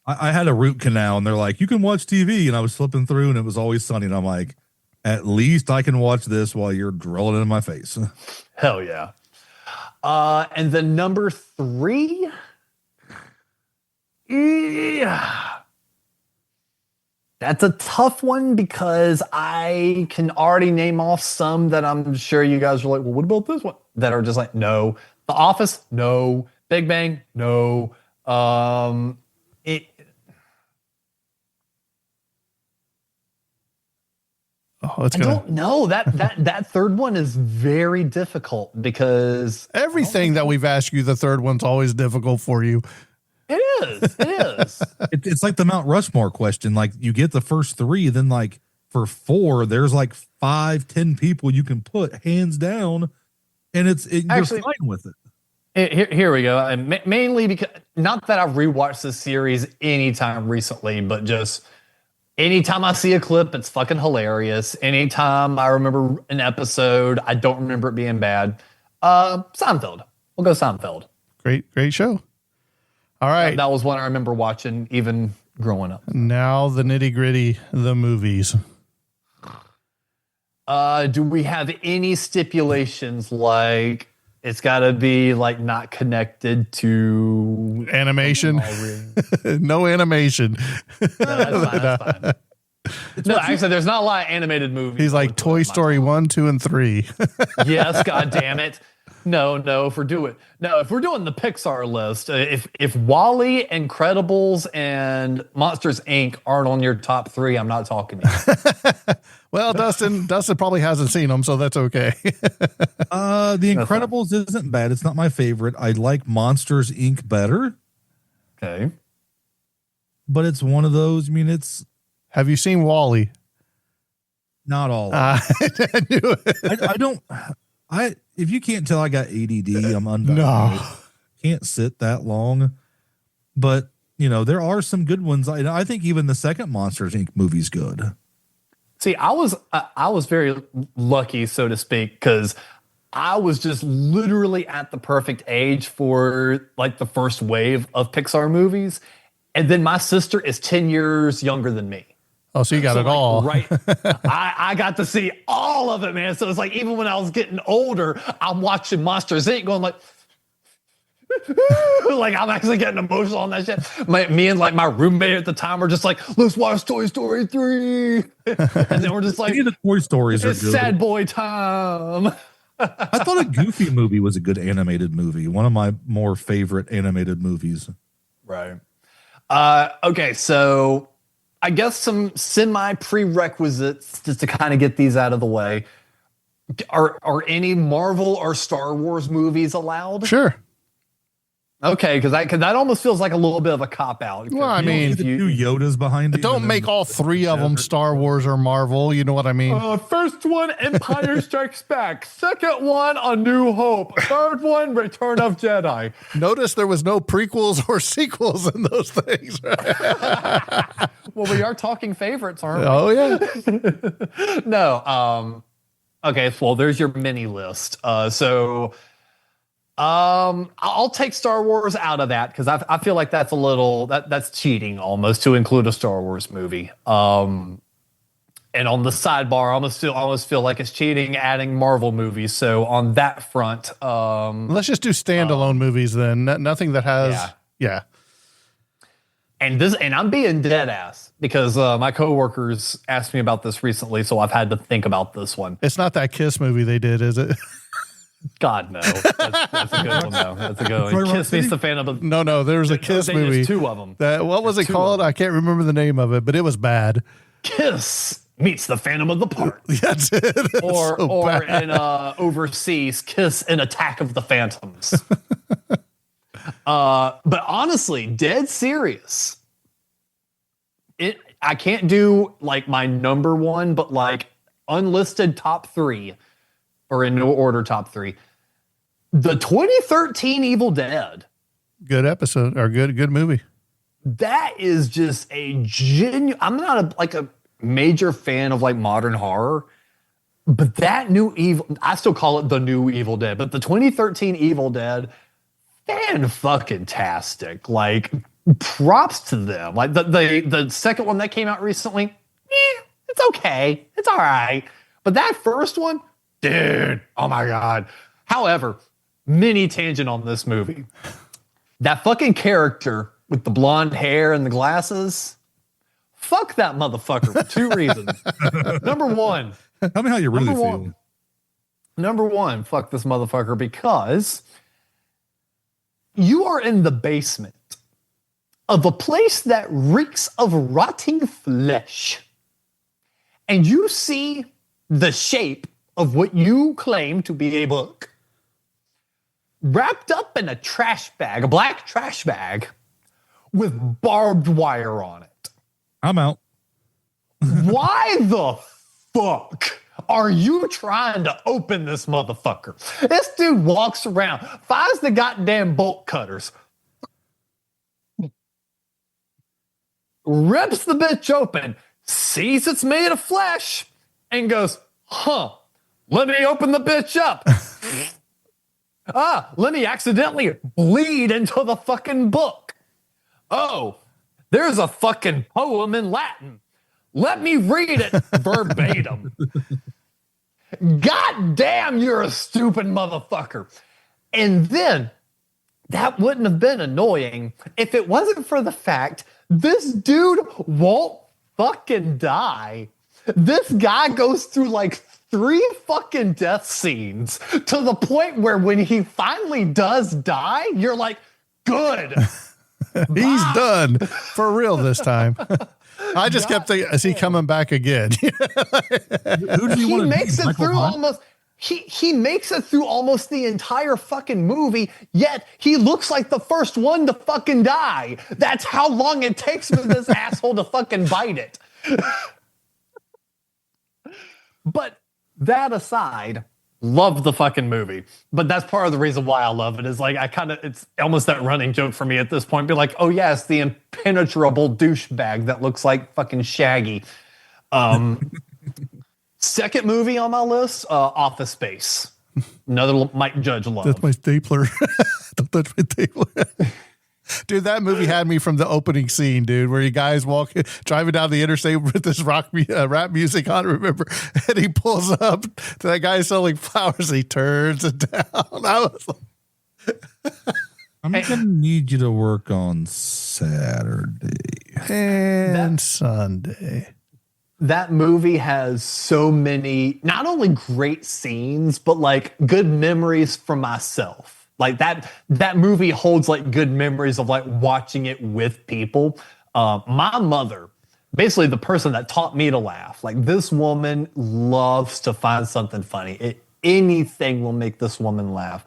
I had a root canal, and they're like, you can watch TV. And I was flipping through, and it was Always Sunny. And I'm like, at least I can watch this while you're drilling it in my face. Hell yeah. And then number 3. Yeah. That's a tough one because I can already name off some that I'm sure you guys are like, well, what about this one? That are just like, no. The Office, no. Big Bang, no. I don't know. That third one is very difficult because everything that we've asked you, the third one's always difficult for you. It is. It's like the Mount Rushmore question. Like you get the first 3, then like for 4, there's like 5, 10 people you can put hands down, and you're fine with it. Here we go. And mainly because not that I've rewatched this series anytime recently, but just anytime I see a clip, it's fucking hilarious. Anytime I remember an episode, I don't remember it being bad. Seinfeld. We'll go Seinfeld. Great show. All right. That was one I remember watching even growing up. Now the nitty gritty, the movies. Do we have any stipulations like it's got to be like not connected to animation? No animation. No, that's fine. No, actually, there's not a lot of animated movies. He's like Toy Story 1, 2, and 3. Yes, God damn it. No. If we're doing the Pixar list, if Wall-E, Incredibles, and Monsters Inc. aren't on your top 3, I'm not talking to you. Well, Dustin probably hasn't seen them, so that's okay. The Incredibles isn't bad. It's not my favorite. I like Monsters Inc. better, Okay. but it's one of those. I mean, it's Have you seen Wall-E? not all. I knew it. I don't. If you can't tell, I got ADD. I'm undiagnosed. No. Can't sit that long. But there are some good ones. I think even the second Monsters Inc. movie's good. See, I was very lucky, so to speak, because I was just literally at the perfect age for like the first wave of Pixar movies, and then my sister is 10 years younger than me. Oh, so you got it all. Right. I got to see all of it, man. So it's like, even when I was getting older, I'm watching Monsters Inc. going like, like I'm actually getting emotional on that shit. Me and like my roommate at the time were just like, let's watch Toy Story 3. And then we're just like, Any of the Toy Stories are it's good. sad boy time. I thought a Goofy movie was a good animated movie. One of my more favorite animated movies. Right. Okay, so I guess some semi prerequisites just to kind of get these out of the way. Are any Marvel or Star Wars movies allowed? Sure. Okay, because that almost feels like a little bit of a cop out. Well, I mean, The two Yodas behind it. don't make all 3 of them Star Wars or Marvel. You know what I mean? First one, Empire Strikes Back. Second one, A New Hope. Third one, Return of Jedi. Notice there was no prequels or sequels in those things. Well, we are talking favorites, aren't we? Oh, yeah. No. Okay, well, there's your mini list. I'll take Star Wars out of that because I feel like that's a little that's cheating almost to include a Star Wars movie. And on the sidebar, I almost feel like it's cheating adding Marvel movies. So on that front, Let's just do standalone movies then. Nothing that has. Yeah. And I'm being dead ass because my coworkers asked me about this recently, so I've had to think about this one. It's not that Kiss movie they did, is it? God, no. That's a good one, though. That's a good one. Kiss meets the Phantom of... No, there was a Kiss movie. There's 2 of them. What was it called? I can't remember the name of it, but it was bad. Kiss meets the Phantom of the Park. That's it. Or in overseas, Kiss and Attack of the Phantoms. But honestly, dead serious. I can't do like my number one, but like unlisted top 3, or in no order top 3. The 2013 Evil Dead. Good episode or good movie. That is just a genuine. I'm not a major fan of like modern horror, but that new evil, I still call it the new Evil Dead, but the 2013 Evil Dead, fan-fucking-tastic. Like, props to them. Like the second one that came out recently, it's okay. It's all right. But that first one, dude, oh my God. However, mini tangent on this movie. That fucking character with the blonde hair and the glasses, fuck that motherfucker for 2 reasons. Number one. Tell me how you really feel. Number one, fuck this motherfucker because you are in the basement of a place that reeks of rotting flesh. And you see the shape of what you claim to be a book wrapped up in a trash bag, a black trash bag with barbed wire on it. I'm out. Why the fuck are you trying to open this motherfucker? This dude walks around, finds the goddamn bolt cutters, rips the bitch open, sees it's made of flesh, and goes, let me open the bitch up. Let me accidentally bleed into the fucking book. Oh, there's a fucking poem in Latin. Let me read it verbatim. God damn, you're a stupid motherfucker. And then that wouldn't have been annoying if it wasn't for the fact this dude won't fucking die. This guy goes through like 3 fucking death scenes to the point where when he finally does die, you're like, good. He's done for real this time. I just kept thinking, is he coming back again? Who do you He want to makes be? it Michael through Hunt? almost he makes it through almost the entire fucking movie, yet he looks like the first one to fucking die. That's how long it takes for this asshole to fucking bite it. But that aside, love the fucking movie. But that's part of the reason why I love it is like it's almost that running joke for me at this point. Be like, oh yeah, it's the impenetrable douchebag that looks like fucking Shaggy. Second movie on my list, Office Space. Another Mike Judge love. That's my stapler. Don't touch my stapler. Dude, that movie had me from the opening scene, dude, where you guys driving down the interstate with this rap music on, remember? And he pulls up to that guy selling flowers and he turns it down. I was like, I'm going to need you to work on Saturday. and Sunday. That movie has so many, not only great scenes, but like good memories for myself. Like that movie holds like good memories of like watching it with people. My mother, basically the person that taught me to laugh, like this woman loves to find something funny. Anything will make this woman laugh.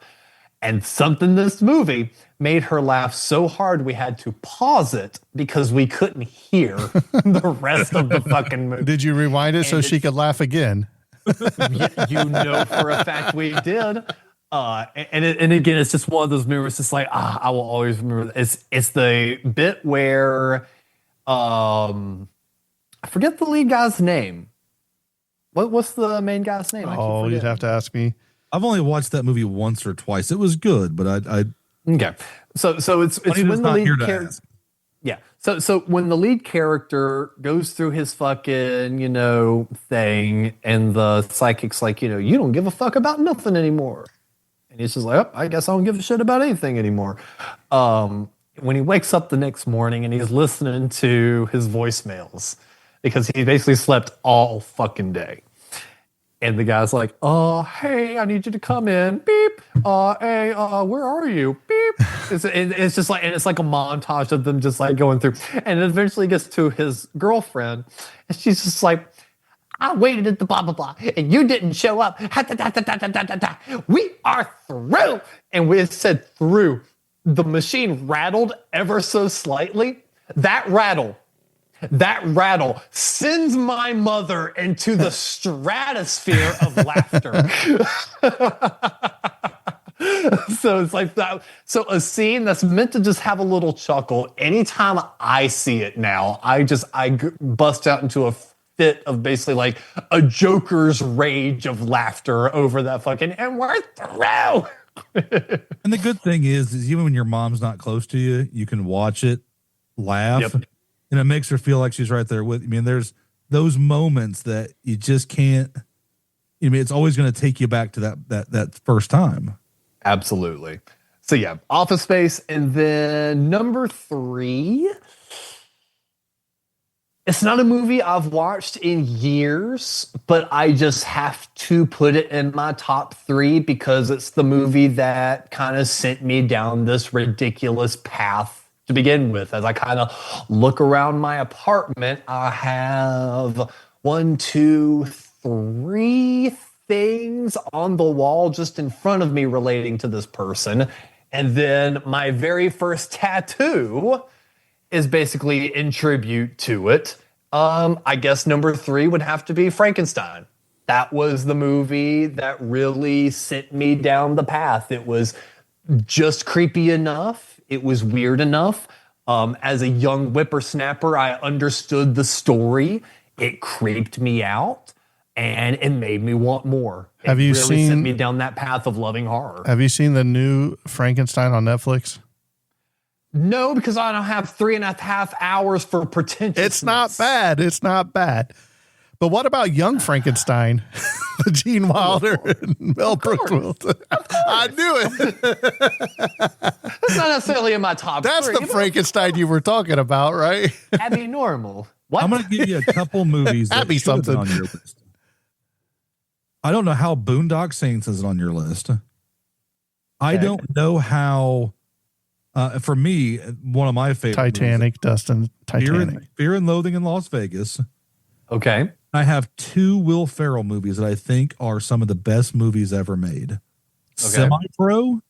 And something in this movie made her laugh so hard we had to pause it because we couldn't hear the rest of the fucking movie. Did you rewind it so she could laugh again? You know for a fact we did. And again, it's just one of those memories. It's like, I will always remember. It's the bit where I forget the lead guy's name. What's the main guy's name? Oh, you'd have to ask me. I've only watched that movie once or twice. It was good, but I okay. So it's when the lead character. Yeah. So when the lead character goes through his fucking, thing, and the psychic's like, you don't give a fuck about nothing anymore. And he's just like, oh, I guess I don't give a shit about anything anymore. When he wakes up the next morning and he's listening to his voicemails because he basically slept all fucking day. And the guy's like, hey, I need you to come in. Beep. Hey, where are you? Beep. It's just like, and it's like a montage of them just like going through. And it eventually gets to his girlfriend. And she's just like, I waited at the blah, blah, blah. And you didn't show up. We are through. And we said through. The machine rattled ever so slightly. That rattle sends my mother into the stratosphere of laughter. So it's like that. So a scene that's meant to just have a little chuckle. Anytime I see it now, I bust out into a fit of basically like a Joker's rage of laughter over that fucking, and we're through. And the good thing is even when your mom's not close to you, you can watch it, laugh. Yep. And it makes her feel like she's right there with you. I mean, there's those moments that you just can't. I mean, it's always going to take you back to that first time. Absolutely. So yeah, Office Space, and then number 3. It's not a movie I've watched in years, but I just have to put it in my top 3 because it's the movie that kind of sent me down this ridiculous path to begin with. As I kind of look around my apartment, I have 1, 2, 3 things on the wall just in front of me relating to this person. And then my very first tattoo is basically in tribute to it. I guess number 3 would have to be Frankenstein. That was the movie that really sent me down the path. It was just creepy enough. It was weird enough. As a young whippersnapper, I understood the story. It creeped me out, and it made me want more. Have you really sent me down that path of loving horror? Have you seen the new Frankenstein on Netflix? No, because I don't have 3.5 hours for pretentiousness. It's not bad. It's not bad. But what about Young Frankenstein? Gene Wilder and Mel Brooks. I knew it. That's not necessarily in my top 3. That's the Frankenstein you were talking about, right? Abby Normal. What? I'm going to give you a couple movies that That'd be should have been something. on your list. I don't know how Boondock Saints is on your list. I Okay. don't know how. For me, one of my favorite Titanic, Dustin. Titanic. Fear and Loathing in Las Vegas. Okay. I have two Will Ferrell movies that I think are some of the best movies ever made. Semi-Pro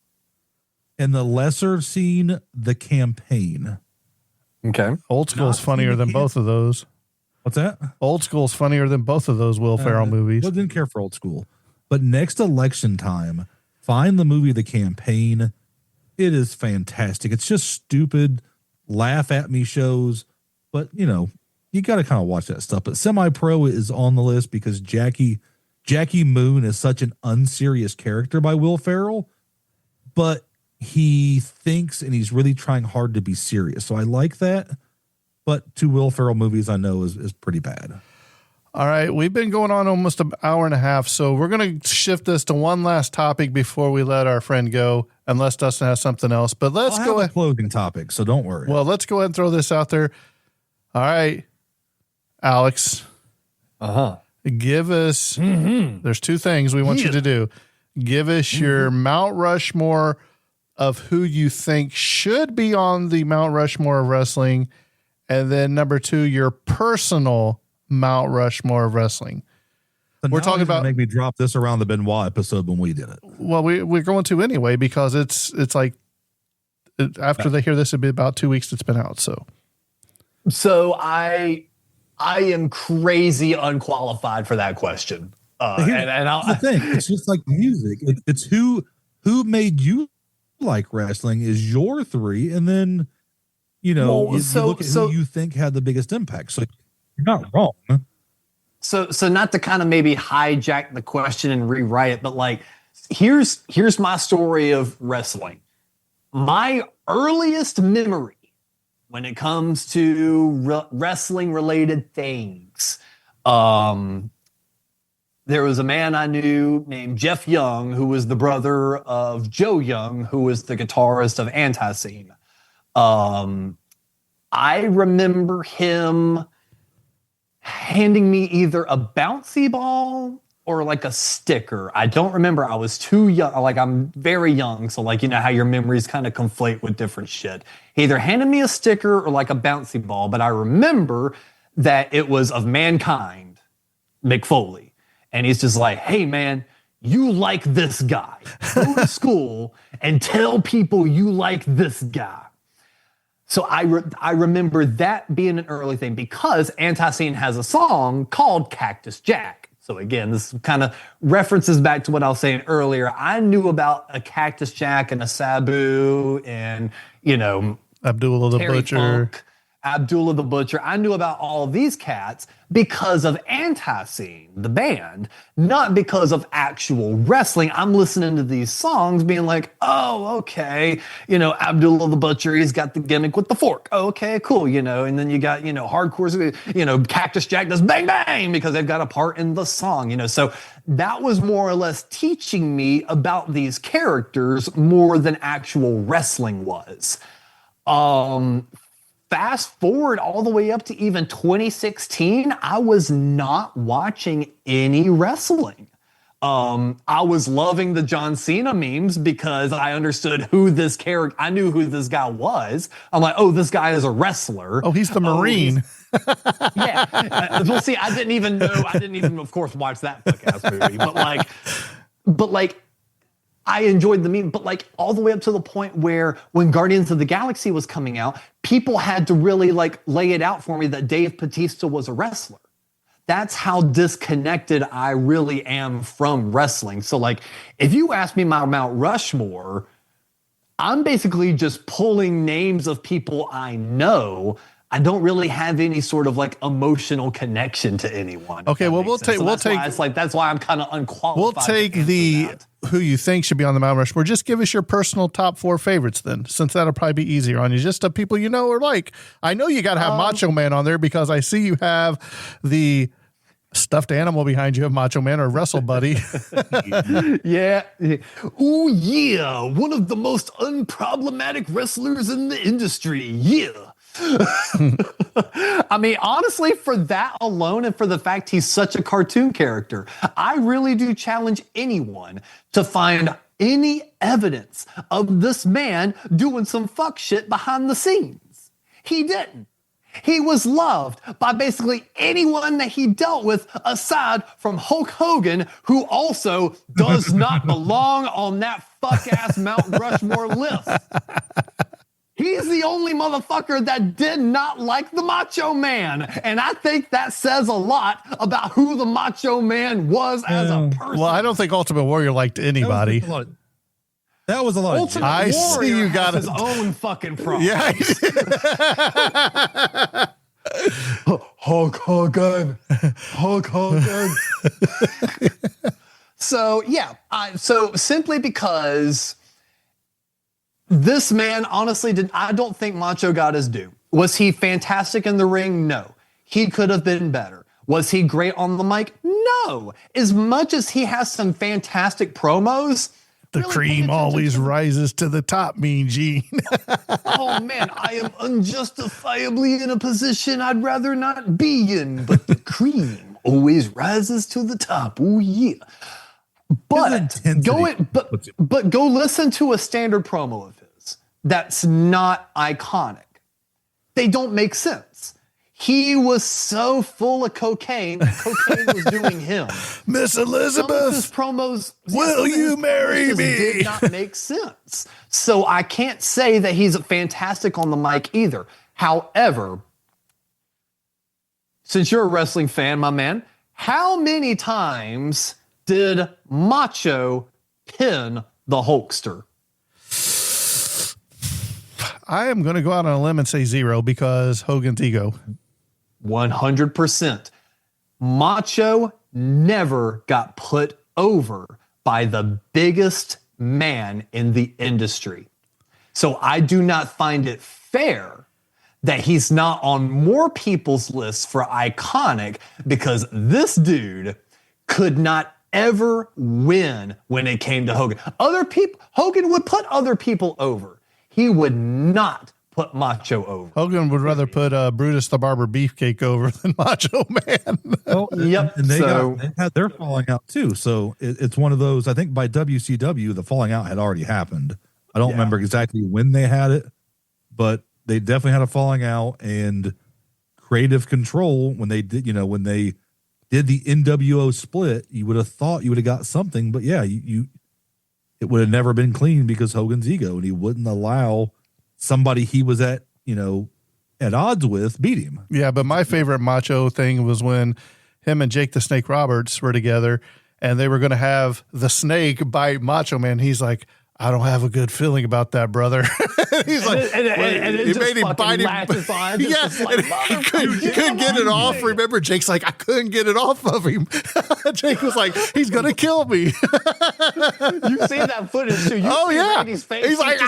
and the lesser seen The Campaign. Okay. Old School's funnier than both of those. What's that? Old School's funnier than both of those Will Ferrell movies. Well, didn't care for Old School. But next election time, find the movie The Campaign. It is fantastic. It's just stupid, laugh at me shows, but you know, you got to kind of watch that stuff. But Semi-Pro is on the list because Jackie Moon is such an unserious character by Will Ferrell, but he thinks and he's really trying hard to be serious. So I like that. But two Will Ferrell movies I know is pretty bad. All right. We've been going on almost an hour and a half. So we're going to shift this to one last topic before we let our friend go, unless Dustin has something else. But let's go ahead. Closing topic, so don't worry. Well, let's go ahead and throw this out there. All right, Alex. Give us, there's two things we want you to do. Give us your Mount Rushmore of who you think should be on the Mount Rushmore of wrestling. And then number two, your personal Mount Rushmore of wrestling. So we're talking about make me drop this around the Benoit episode when we did it. Well, we're going to anyway, because it's like after they hear this, it'll be about 2 weeks it's been out. So I am crazy unqualified for that question. Here's the thing. It's just like music. It's who made you like wrestling is your three, and then you know you look at who you think had the biggest impact. So you're not wrong. So not to kind of maybe hijack the question and rewrite it, but like here's my story of wrestling. My earliest memory when it comes to wrestling related things, there was a man I knew named Jeff Young, who was the brother of Joe Young, who was the guitarist of Anti-Scene. I remember him handing me either a bouncy ball or like a sticker. I don't remember. I was too young. Like, I'm very young. So like, you know how your memories kind of conflate with different shit. He either handed me a sticker or like a bouncy ball, but I remember that it was of Mankind, Mick Foley. And he's just like, hey man, you like this guy. Go to school and tell people you like this guy. So I remember that being an early thing because Anti-Scene has a song called Cactus Jack. So again, this kind of references back to what I was saying earlier. I knew about a Cactus Jack and a Sabu and, you know, Abdullah the Terry Butcher. Funk, Abdullah the Butcher. I knew about all of these cats because of Anti-Scene, the band, not because of actual wrestling. I'm listening to these songs being like, oh, okay, you know, Abdullah the Butcher, he's got the gimmick with the fork. Okay, cool, you know, and then you got, you know, hardcore, you know, Cactus Jack does bang bang because they've got a part in the song, you know. So that was more or less teaching me about these characters more than actual wrestling was. Fast forward all the way up to even 2016, I was not watching any wrestling. I was loving the John Cena memes because I understood who this character, I knew who this guy was. I'm like, oh, this guy is a wrestler. Oh, he's the Marine. Yeah. Well, see, I didn't even, of course, watch that fuck-ass movie. But like, I enjoyed the meme, but like all the way up to the point where when Guardians of the Galaxy was coming out, people had to really like lay it out for me that Dave Bautista was a wrestler. That's how disconnected I really am from wrestling. So like, if you ask me my Mount Rushmore, I'm basically just pulling names of people I know. I don't really have any sort of like emotional connection to anyone. Okay, well, that's why I'm kind of unqualified. We'll take the who you think should be on the Mount Rushmore. Just give us your personal top 4 favorites then, since that'll probably be easier on you. Just the people you know or like. I know you got to have Macho Man on there because I see you have the stuffed animal behind you of Macho Man or Wrestle Buddy. Yeah. Oh yeah, one of the most unproblematic wrestlers in the industry. Yeah. I mean, honestly, for that alone and for the fact he's such a cartoon character, I really do challenge anyone to find any evidence of this man doing some fuck shit behind the scenes. He didn't. He was loved by basically anyone that he dealt with aside from Hulk Hogan, who also does not belong on that fuck-ass Mount Rushmore list. He's the only motherfucker that did not like the Macho Man. And I think that says a lot about who the Macho Man was as a person. Well, I don't think Ultimate Warrior liked anybody. That was a lot. Ultimate I see Warrior you got has it. his own fucking problems. Yeah. Hulk Hogan. Hulk Hogan. So, yeah. So simply because this man honestly I don't think Macho got his due. Was he fantastic in the ring? No. He could have been better. Was he great on the mic? No. As much as he has some fantastic promos, The really pay cream attention always to the- rises to the top, Mean Gene. Oh man, I am unjustifiably in a position I'd rather not be in, but the cream always rises to the top. Oh yeah. But intensity. but go listen to a standard promo of his that's not iconic. They don't make sense. He was so full of cocaine, cocaine was doing him. Miss Some of his Elizabeth, promos, will you marry just me? did not make sense. So I can't say that he's fantastic on the mic either. However, since you're a wrestling fan, my man, how many times did Macho pin the Hulkster? I am going to go out on a limb and say 0 because Hogan's ego. 100%. Macho never got put over by the biggest man in the industry. So I do not find it fair that he's not on more people's lists for iconic because this dude could not ever win when it came to Hogan. Hogan would put other people over. He would not put Macho over. Hogan would rather put Brutus the Barber Beefcake over than Macho Man. Well, Yep. And they So- had their falling out too. So it's one of those, I think by WCW, the falling out had already happened. I don't remember exactly when they had it, but they definitely had a falling out, and Creative Control, when they did, when they did the NWO split, you would have thought you would have got something, but yeah, it would have never been clean because Hogan's ego, and he wouldn't allow somebody he was at odds with beat him. Yeah, but my favorite Macho thing was when him and Jake the Snake Roberts were together and they were going to have the Snake bite Macho Man. He's like, I don't have a good feeling about that, brother. He's like, and it he just made him fucking bite him. latches on. Yeah, Just like, and he couldn't get it off. Remember, Jake's like, I couldn't get it off of him. Jake was like, he's going to kill me. You've seen that footage too. Oh, see yeah. Randy's face. He's like,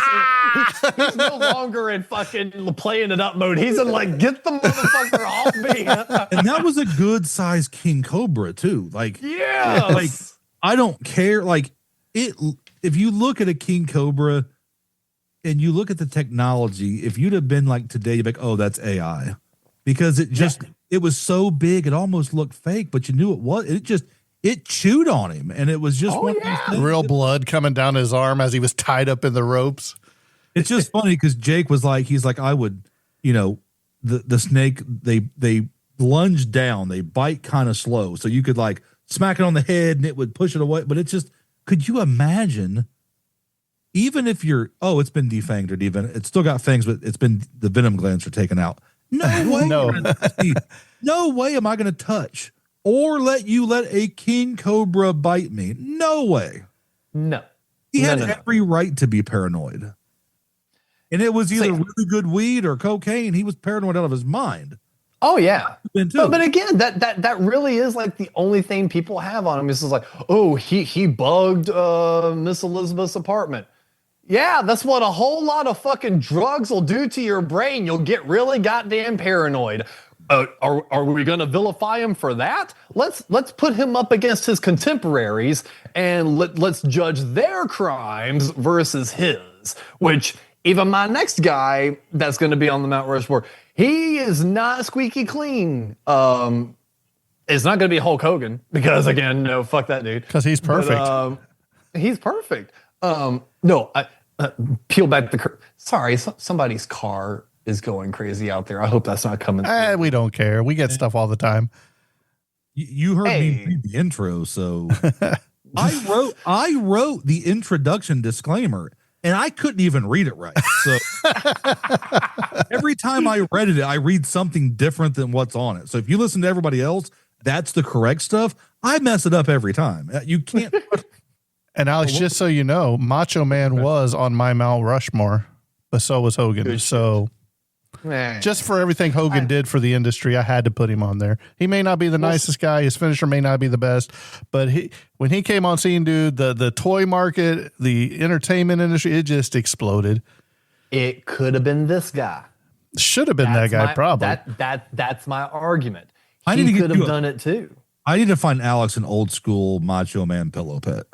he's no longer in fucking playing it up mode. He's in like, get the motherfucker off me. And that was a good sized King Cobra too. Like, Yes. like I don't care. Like it, if you look at a King Cobra and you look at the technology, if you'd have been like today, you'd be like, oh, that's AI, because it was so big, it almost looked fake, but you knew it was. It chewed on him, and it was just one of those things. real blood coming down his arm as he was tied up in the ropes. It's just funny because Jake was like, he's like, I would, the snake, they lunge down, they bite kind of slow. So you could like smack it on the head and it would push it away. But it's just, could you imagine, even if it's been defanged or it's still got fangs, but the venom glands are taken out. No way. No way am I going to touch or let a King Cobra bite me. No way. No. He had No. every right to be paranoid. And it was either really good weed or cocaine. He was paranoid out of his mind. Oh yeah. Been too. But again, that really is like the only thing people have on him. Is like, oh, he bugged Miss Elizabeth's apartment. Yeah, that's what a whole lot of fucking drugs will do to your brain. You'll get really goddamn paranoid. Are we going to vilify him for that? Let's put him up against his contemporaries and let's judge their crimes versus his, which even my next guy that's going to be on the Mount Rushmore, he is not squeaky clean. It's not going to be Hulk Hogan because, again, no, fuck that dude. Because he's perfect. But, he's perfect. No, peel back the curtain. Sorry, somebody's car is going crazy out there. I hope that's not coming through. We don't care. We get stuff all the time. You heard me read the intro, so I wrote the introduction disclaimer, and I couldn't even read it right. So every time I read it, I read something different than what's on it. So if you listen to everybody else, that's the correct stuff. I mess it up every time. You can't. And Alex, just so you know, Macho Man was on my Mount Rushmore, but so was Hogan. Good so just for everything Hogan did for the industry, I had to put him on there. He may not be the nicest guy. His finisher may not be the best, but when he came on scene, dude, the toy market, the entertainment industry, it just exploded. It could have been this guy. Should have been that guy, probably. That's my argument. I need to could have done it too. I need to find Alex an old school Macho Man pillow pet.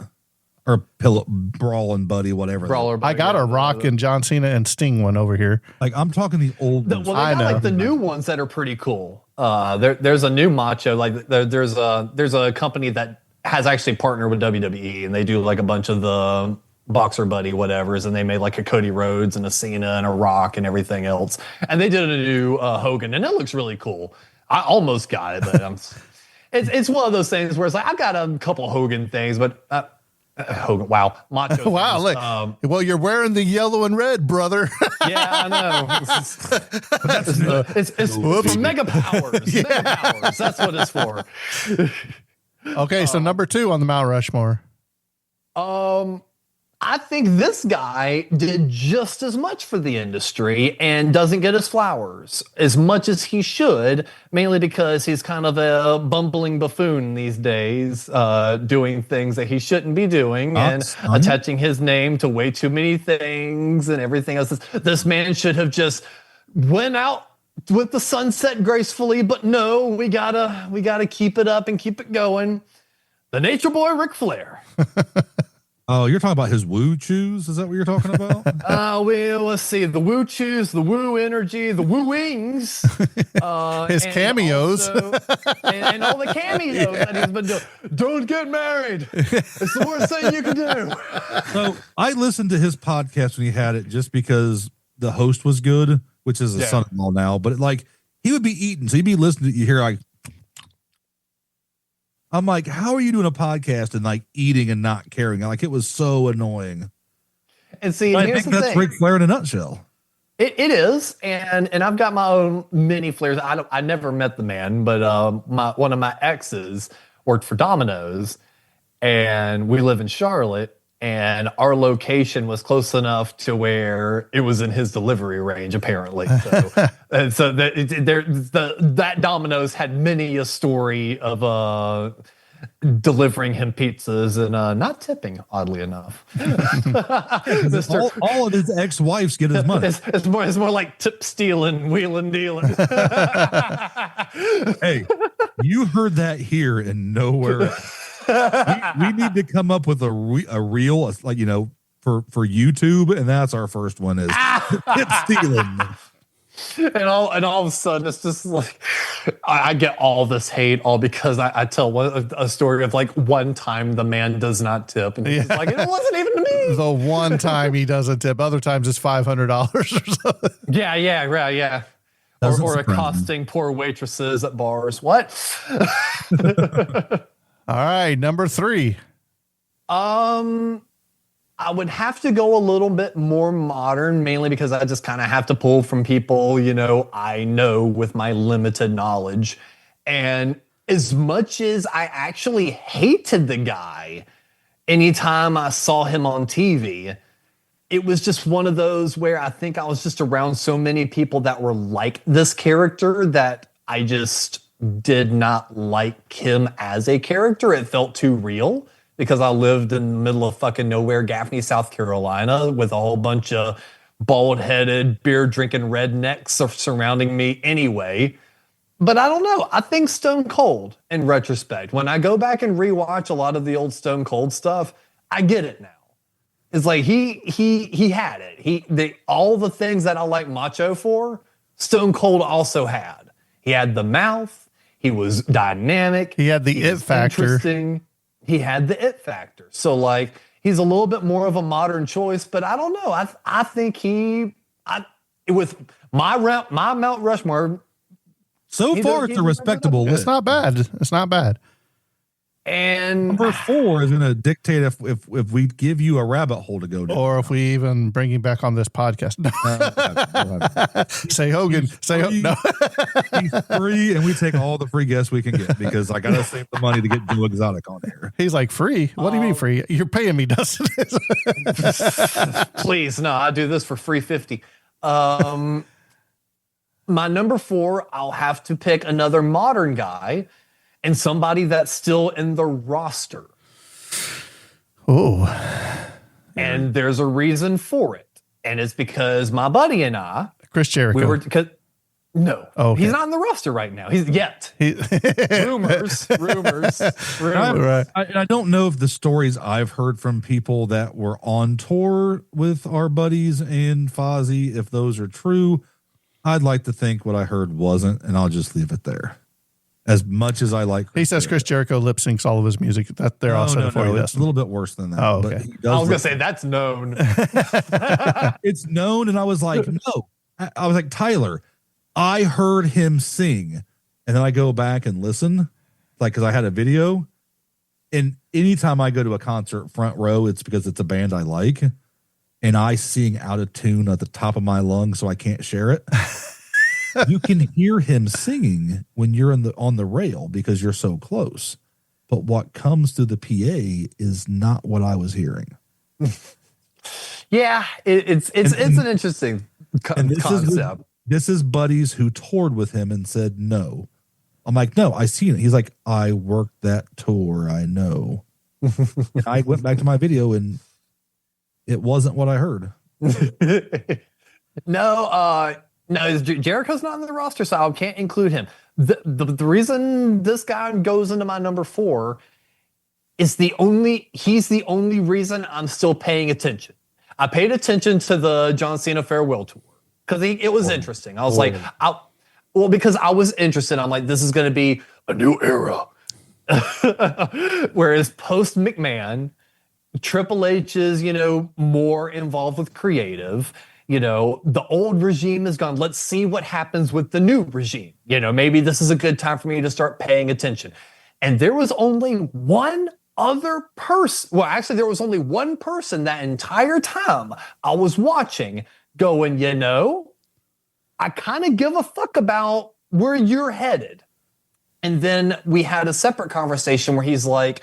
Or pillow brawling buddy, whatever. Brawler buddy, I got a Rock and John Cena and Sting one over here. Like I'm talking the old ones. Well, they got like the new ones that are pretty cool. There's a new Macho. Like there's a company that has actually partnered with WWE, and they do like a bunch of the boxer buddy whatevers, and they made like a Cody Rhodes and a Cena and a Rock and everything else. And they did a new Hogan, and it looks really cool. I almost got it, but it's one of those things where it's like I've got a couple Hogan things, but. Hogan, wow, Macho. Wow, look. Well, you're wearing the yellow and red, brother. Yeah, I know. It's for mega powers. Yeah. Mega powers. That's what it's for. Okay, so number 2 on the Mount Rushmore. I think this guy did just as much for the industry and doesn't get his flowers as much as he should, mainly because he's kind of a bumbling buffoon these days, doing things that he shouldn't be doing and attaching his name to way too many things and everything else. This man should have just went out with the sunset gracefully, but no, we gotta keep it up and keep it going. The Nature Boy Ric Flair. Oh, you're talking about his woo chews? Is that what you're talking about? Well, let's see. The woo chews, the woo energy, the woo wings. His cameos. And all the cameos that he's been doing. Don't get married. It's the worst thing you can do. So I listened to his podcast when he had it just because the host was good, which is a son-in-law now. But he would be eating. So he'd be listening to you hear I'm like, how are you doing a podcast and like eating and not caring? Like, it was so annoying. And see, I here's think the that's thing. Ric Flair in a nutshell. It is, and I've got my own mini Flairs. I never met the man, but one of my exes worked for Domino's, and we live in Charlotte, and our location was close enough to where it was in his delivery range, apparently. So, and so that Domino's had many a story of delivering him pizzas and not tipping, oddly enough. all of his ex-wives get his money. It's more like tip stealing, wheeling dealing. Hey, you heard that here and nowhere else. We need to come up with a reel, like, for YouTube, and that's our first one is tip stealing. And all of a sudden, it's just like I get all this hate, all because I tell a story of like one time the man does not tip, and he's like, it wasn't even to me. The one time he doesn't tip, other times it's $500 or something. Yeah, right, yeah. Or accosting poor waitresses at bars. What? All right, number 3. I would have to go a little bit more modern, mainly because I just kind of have to pull from people, I know with my limited knowledge. And as much as I actually hated the guy, anytime I saw him on TV, it was just one of those where I think I was just around so many people that were like this character that I just did not like him as a character. It felt too real. Because I lived in the middle of fucking nowhere, Gaffney, South Carolina, with a whole bunch of bald-headed, beer-drinking rednecks surrounding me anyway. But I don't know. I think Stone Cold, in retrospect, when I go back and rewatch a lot of the old Stone Cold stuff, I get it now. It's like he had it. All the things that I like Macho for, Stone Cold also had. He had the mouth. He was dynamic. He had the it factor. Interesting. He had the it factor. So like he's a little bit more of a modern choice, but I don't know. I think with my Mount Rushmore. So far, it's a respectable list. It's not bad. It's not bad. And number 4 is going to dictate if we give you a rabbit hole to go down, or if we even bring him back on this podcast. Say Hogan. No. He's free, and we take all the free guests we can get because I got to save the money to get Joe Exotic on here. He's like, free? What do you mean free? You're paying me, Dustin. Please, no, I do this for free 50. My number 4, I'll have to pick another modern guy and somebody that's still in the roster. Oh. And there's a reason for it. And it's because my buddy and I, Chris Jericho. No, okay. He's not in the roster right now. He's yet. Rumors. Right. I don't know if the stories I've heard from people that were on tour with our buddies and Fozzy, if those are true. I'd like to think what I heard wasn't, and I'll just leave it there. As much as I like, he says Chris Jericho lip syncs all of his music. That they're all set for you. It's a little bit worse than that. Oh, okay. I was gonna say that's known. It's known, and I was like, no. I was like, Tyler, I heard him sing, and then I go back and listen, like because I had a video. And anytime I go to a concert front row, it's because it's a band I like, and I sing out of tune at the top of my lungs, so I can't share it. You can hear him singing when you're on the rail because you're so close. But what comes through the PA is not what I was hearing. Yeah, it's an interesting concept. This is buddies who toured with him and said no. I'm like, no, I seen it. He's like, I worked that tour. I know. And I went back to my video and it wasn't what I heard. No, Jericho's not on the roster, so I can't include him. The reason this guy goes into my number 4 is he's the only reason I'm still paying attention. I paid attention to the John Cena farewell tour because it was interesting. I was like, because I was interested. I'm like, this is going to be a new era. Whereas post McMahon, Triple H is, more involved with creative. The old regime is gone. Let's see what happens with the new regime. Maybe this is a good time for me to start paying attention. And there was only one other person. Well, actually, there was only one person that entire time I was watching going, I kind of give a fuck about where you're headed. And then we had a separate conversation where he's like,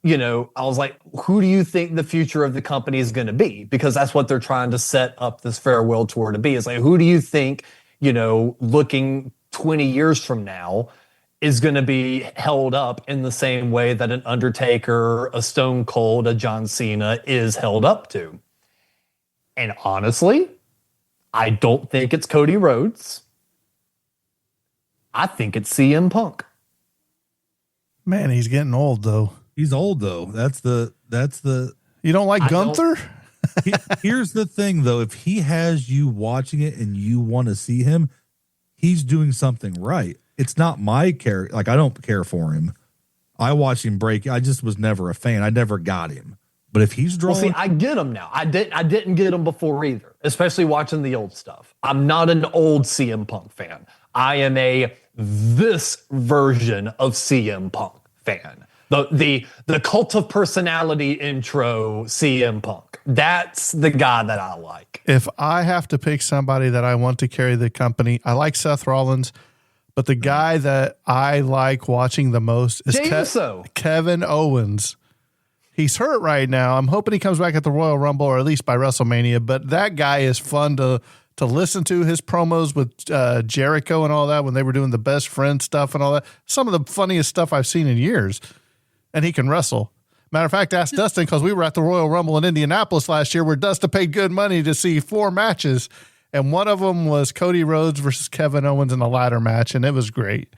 I was like, who do you think the future of the company is going to be? Because that's what they're trying to set up this farewell tour to be. It's like, who do you think, looking 20 years from now is going to be held up in the same way that an Undertaker, a Stone Cold, a John Cena is held up to? And honestly, I don't think it's Cody Rhodes. I think it's CM Punk. Man, he's getting old though. He's old though. That's the. You don't like Gunther? Here's the thing though. If he has you watching it and you want to see him, he's doing something right. It's not my care. Like I don't care for him. I watch him break. I just was never a fan. I never got him. But if he's drawing, well, see, I get him now. I didn't get him before either, especially watching the old stuff. I'm not an old CM Punk fan. I am this version of CM Punk fan. The cult of personality intro CM Punk. That's the guy that I like. If I have to pick somebody that I want to carry the company, I like Seth Rollins, but the guy that I like watching the most is Kevin Owens. He's hurt right now. I'm hoping he comes back at the Royal Rumble or at least by WrestleMania, but that guy is fun to listen to. His promos with Jericho and all that when they were doing the best friend stuff and all that. Some of the funniest stuff I've seen in years. And he can wrestle. Matter of fact, ask Dustin because we were at the Royal Rumble in Indianapolis last year where Dustin paid good money to see 4 matches. And one of them was Cody Rhodes versus Kevin Owens in a ladder match. And it was great.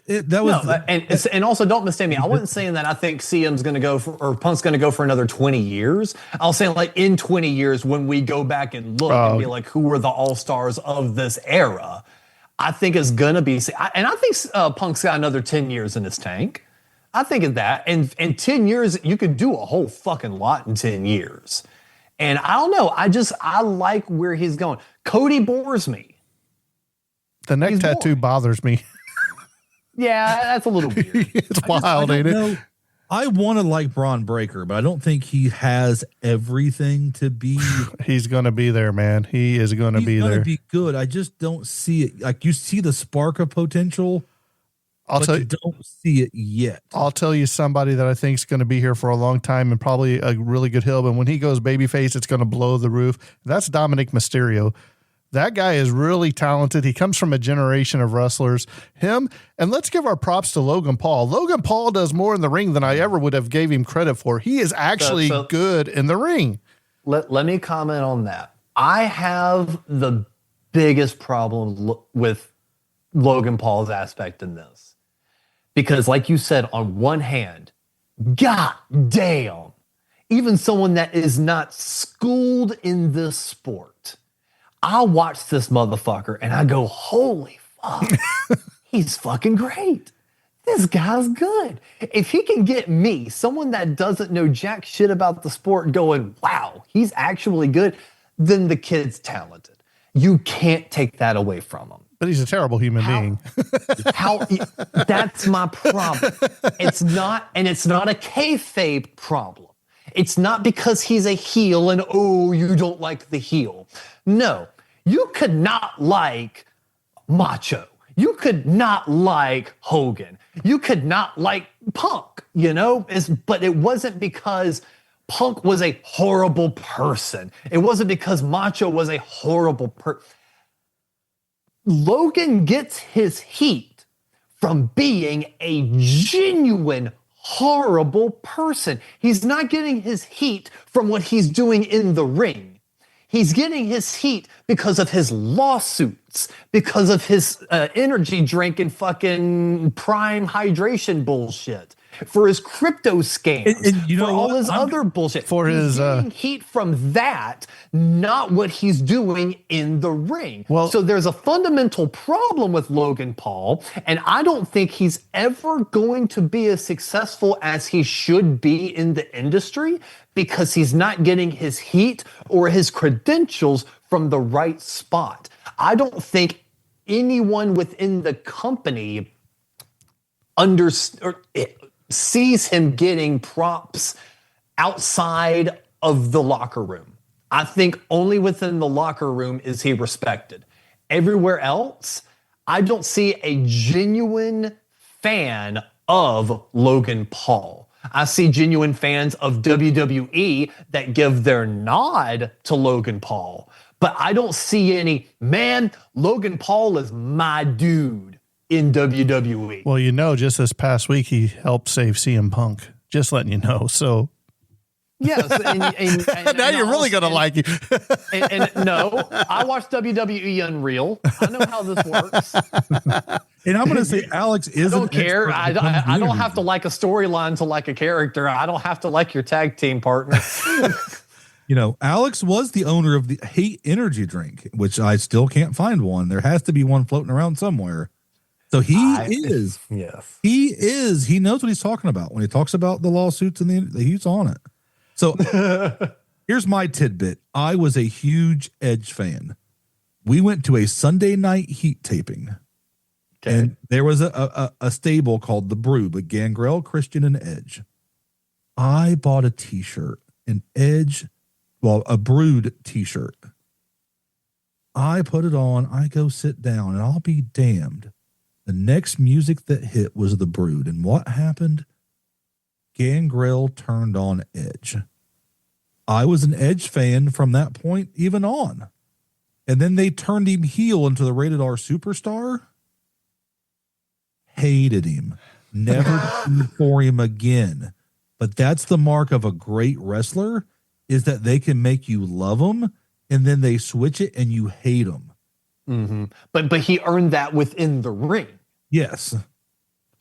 that was and also don't mistake me. I wasn't saying that I think CM's going to go for, or Punk's going to go for another 20 years. I was saying like in 20 years when we go back and look and be like, who were the all-stars of this era? I think it's going to be, and I think Punk's got another 10 years in his tank. I think of that. And 10 years, you could do a whole fucking lot in 10 years. And I don't know. I like where he's going. Cody bores me. The neck tattoo bothers me. Yeah, that's a little weird. It's wild, ain't it? I want to like Braun Breaker, but I don't think he has everything to be. He's going to be there, man. He is going to be there. He's going to be good. I just don't see it. Like you see the spark of potential, but you don't see it yet. I'll tell you somebody that I think is going to be here for a long time and probably a really good heel. But when he goes babyface, it's going to blow the roof. That's Dominic Mysterio. That guy is really talented. He comes from a generation of wrestlers. Him, and let's give our props to Logan Paul. Logan Paul does more in the ring than I ever would have gave him credit for. He is actually good in the ring. Let me comment on that. I have the biggest problem with Logan Paul's aspect in this. Because like you said, on one hand, god damn, even someone that is not schooled in this sport, I watch this motherfucker and I go, holy fuck, he's fucking great. This guy's good. If he can get me, someone that doesn't know jack shit about the sport, going, wow, he's actually good, then the kid's talented. You can't take that away from him. But he's a terrible human being. That's my problem. It's not a kayfabe problem. It's not because he's a heel and, oh, you don't like the heel. No, you could not like Macho. You could not like Hogan. You could not like Punk, but it wasn't because Punk was a horrible person. It wasn't because Macho was a horrible person. Logan gets his heat from being a genuine horrible person. He's not getting his heat from what he's doing in the ring. He's getting his heat because of his lawsuits, because of his energy drink and fucking prime hydration bullshit, for his crypto scams, and for all his other bullshit. He's getting heat from that, not what he's doing in the ring. So there's a fundamental problem with Logan Paul, and I don't think he's ever going to be as successful as he should be in the industry because he's not getting his heat or his credentials from the right spot. I don't think anyone within the company sees him getting props outside of the locker room. I think only within the locker room is he respected. Everywhere else, I don't see a genuine fan of Logan Paul. I see genuine fans of WWE that give their nod to Logan Paul. But I don't see any, man, Logan Paul is my dude in WWE. Well, just this past week, he helped save CM Punk. Just letting you know. So, yes. And now you're really going to like it. No, I watched WWE Unreal. I know how this works. And I'm going to say Alex isn't. I don't care. I don't have to like a storyline to like a character. I don't have to like your tag team partner. Alex was the owner of the Hate energy drink, which I still can't find one. There has to be one floating around somewhere. So he is. Yes. He is. He knows what he's talking about when he talks about the lawsuits and he's on it. So here's my tidbit. I was a huge Edge fan. We went to a Sunday night Heat taping. Okay. And there was a stable called The Brood with Gangrel, Christian, and Edge. I bought a t-shirt, a Brood t-shirt. I put it on. I go sit down, and I'll be damned. The next music that hit was The Brood. And what happened? Gangrel turned on Edge. I was an Edge fan from that point even on. And then they turned him heel into the Rated R superstar. Hated him. Never for him again. But that's the mark of a great wrestler, is that they can make you love them and then they switch it and you hate them. Mm-hmm. But he earned that within the ring. Yes.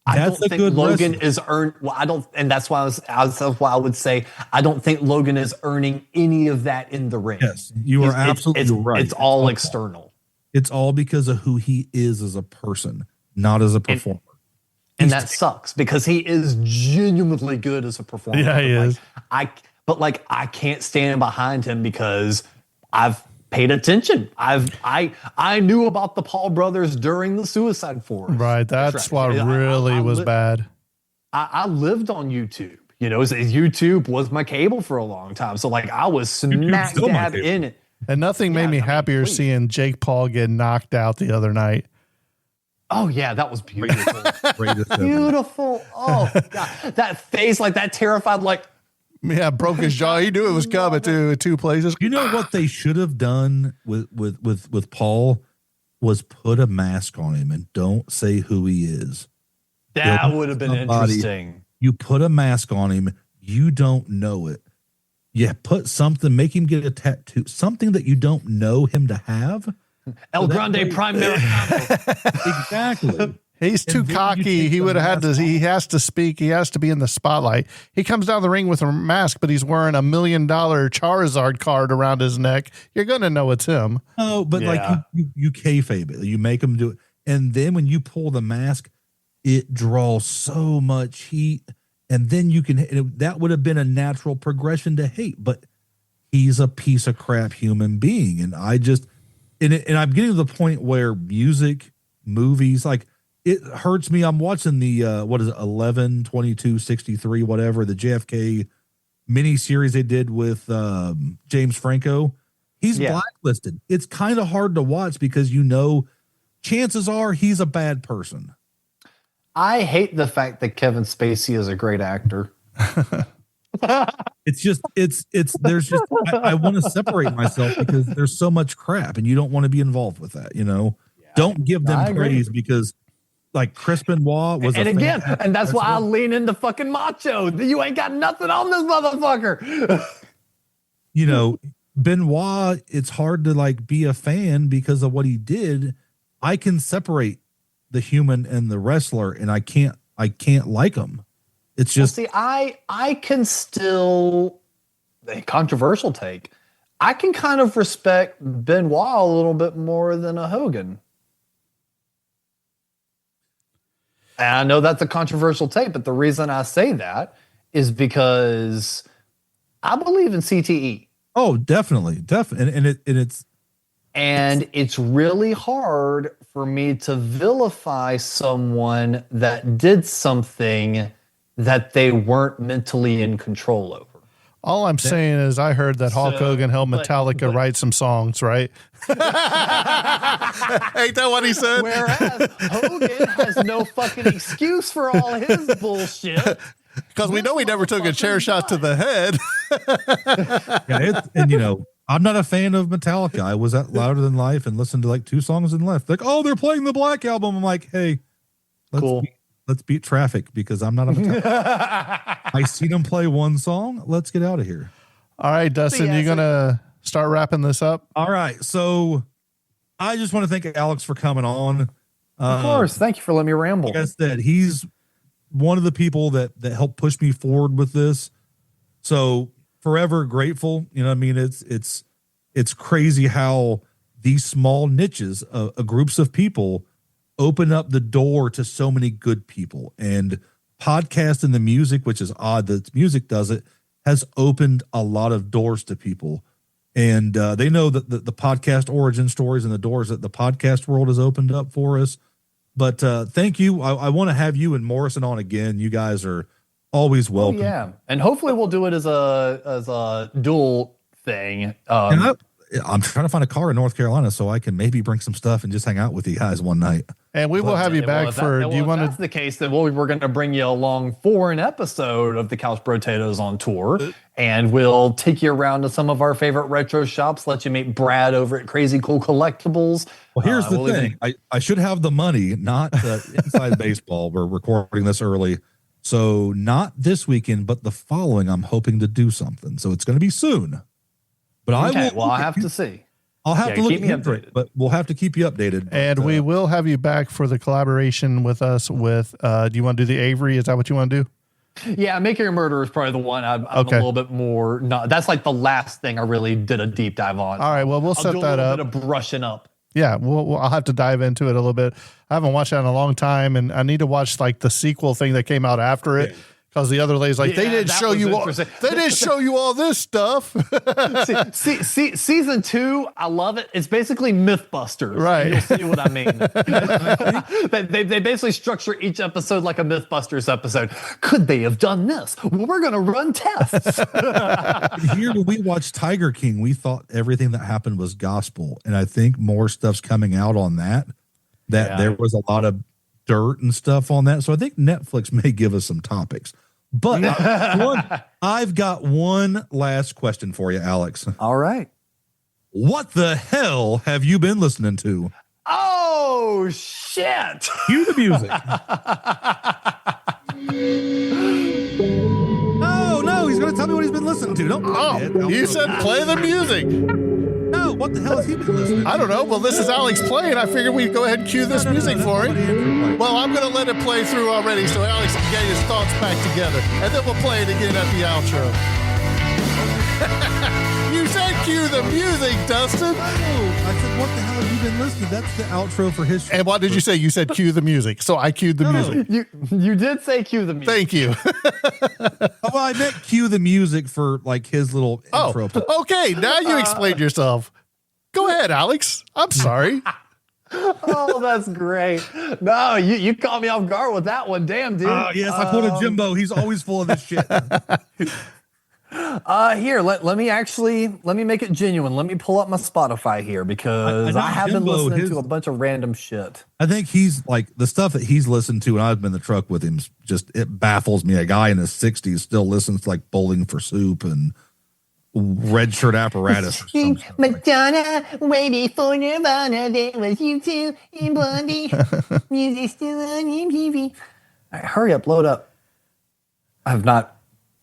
I That's don't a think good Logan wrestler. is earned. Well, I don't, and that's why that's why I would say I don't think Logan is earning any of that in the ring. Yes, you are absolutely right. It's all external, It's all because of who he is as a person, not as a performer. and that sucks because he is genuinely good as a performer. Yeah, he is. I can't stand behind him because I've paid attention. I knew about the Paul brothers during the Suicide Force. Right. That's what really was bad. I lived on YouTube. You know, YouTube was my cable for a long time. So like I was smack still my dab cable. in it. And nothing made me happier seeing Jake Paul get knocked out the other night. Oh yeah, that was beautiful. Greatest ever. Beautiful. Oh God. That face, like that terrified, like Yeah, broke his jaw. He knew it was coming to two places. You know what they should have done with Paul was put a mask on him and don't say who he is. that would have been interesting. You put a mask on him, you don't know it. You put something, make him get a tattoo, something that you don't know him to have. El Grande Prime Americano. Exactly. He's too cocky. He would have had to. He has to speak. He has to be in the spotlight. He comes down the ring with a mask, but he's wearing $1 million Charizard card around his neck. You're gonna know it's him. Oh, but like you kayfabe it. You make him do it, and then when you pull the mask, it draws so much heat, and then you can. That would have been a natural progression to hate, but he's a piece of crap human being, and I just, and I'm getting to the point where music, movies, like. It hurts me. I'm watching the what is it, 11/22/63, whatever, the JFK mini series they did with James Franco. He's blacklisted. It's kind of hard to watch because chances are he's a bad person. I hate the fact that Kevin Spacey is a great actor. It's just there's just I want to separate myself because there's so much crap and you don't want to be involved with that. Don't give them praise because. Like Chris Benoit was, and that's why I lean into fucking macho. You ain't got nothing on this motherfucker. Benoit. It's hard to like be a fan because of what he did. I can separate the human and the wrestler, and I can't like him. It's just I can still a controversial take. I can kind of respect Benoit a little bit more than a Hogan. And I know that's a controversial take, but the reason I say that is because I believe in CTE. Oh, definitely. And it's really hard for me to vilify someone that did something that they weren't mentally in control over. All I'm saying is I heard that Hulk Hogan helped Metallica write some songs, right? Ain't that what he said? Whereas Hogan has no fucking excuse for all his bullshit. Because we know he never took a chair shot to the head. I'm not a fan of Metallica. I was at Louder Than Life and listened to like 2 songs and left. Like, oh, they're playing the Black Album. I'm like, hey, let's beat traffic because I'm not a Metallica. I seen them play 1 song. Let's get out of here. All right, Dustin, you going to start wrapping this up? All right. So I just want to thank Alex for coming on. Of course. Thank you for letting me ramble. Like I said, he's one of the people that helped push me forward with this. So forever grateful. You know what I mean? It's crazy how these small niches, groups of people open up the door to so many good people. And podcast and the music, which is odd that music does it, has opened a lot of doors to people. And they know that the podcast origin stories and the doors that the podcast world has opened up for us. But thank you. I want to have you and Morrison on again. You guys are always welcome. Oh, yeah. And hopefully we'll do it as a dual thing. I'm trying to find a car in North Carolina so I can maybe bring some stuff and just hang out with you guys one night. And we will have you back for. Do you want to? If that's the case, then we're going to bring you along for an episode of the Couch Potatoes on tour, and we'll take you around to some of our favorite retro shops. Let you meet Brad over at Crazy Cool Collectibles. Well, here's the thing: I should have the money, not inside baseball. We're recording this early, so not this weekend, but the following. I'm hoping to do something, so it's going to be soon. But I have to see. I'll have to look keep at me Hendrick, updated. but we'll have to keep you updated. And But, we will have you back for the collaboration with us with, do you want to do the Avery? Is that what you want to do? Yeah, Making a Murderer is probably the one I'm Okay. a little bit more. No, that's like the last thing I really did a deep dive on. All right, well, we'll I'll set do a that little up. bit of brushing up. Yeah, I'll have to dive into it a little bit. I haven't watched that in a long time, and I need to watch like the sequel thing that came out after it. Because the other lady's like, Yeah, they didn't that show was you all. interesting. They didn't show you all this stuff. See, season 2, I love it. It's basically Mythbusters. Right. You'll see what I mean. they basically structure each episode like a Mythbusters episode. Could they have done this? Well, we're going to run tests. here, when we watched Tiger King, we thought everything that happened was gospel. And I think more stuff's coming out on that Yeah. there was a lot of dirt and stuff on that. So I think Netflix may give us some topics. But I've got one last question for you, Alex. All right. What the hell have you been listening to? Oh, shit. Cue the music. No, he's going to tell me what he's been listening to. Don't Oh, you said play the music. no. What the hell has he been listening to? I don't know. Well, this is Alex playing. I figured we'd go ahead and cue this music for him. Well, I'm going to let it play through already so Alex can get his thoughts back together. And then we'll play it again at the outro. You said cue the music, Dustin. I said, what the hell have you been listening to? That's the outro for his show. And what did you say? You said cue the music. So I cued the music. You did say cue the music. Thank you. Well, I meant cue the music for like his little intro. Okay. Now you explained yourself. Go ahead, Alex. I'm sorry. Oh, that's great. No, you caught me off guard with that one. Damn, dude. Yes, I pulled a Jimbo. He's always full of this shit. Here, let me make it genuine. Let me pull up my Spotify here because know I have been Jimbo, listening his- to a bunch of random shit. I think he's like the stuff that he's listened to, and I've been in the truck with him. Just it baffles me. A guy in his 60s still listens to like Bowling for Soup and Red Shirt Apparatus. Or something. Madonna, way before Nirvana, there was you two in Blondie. Music still on MTV. All right, hurry up, load up. I have not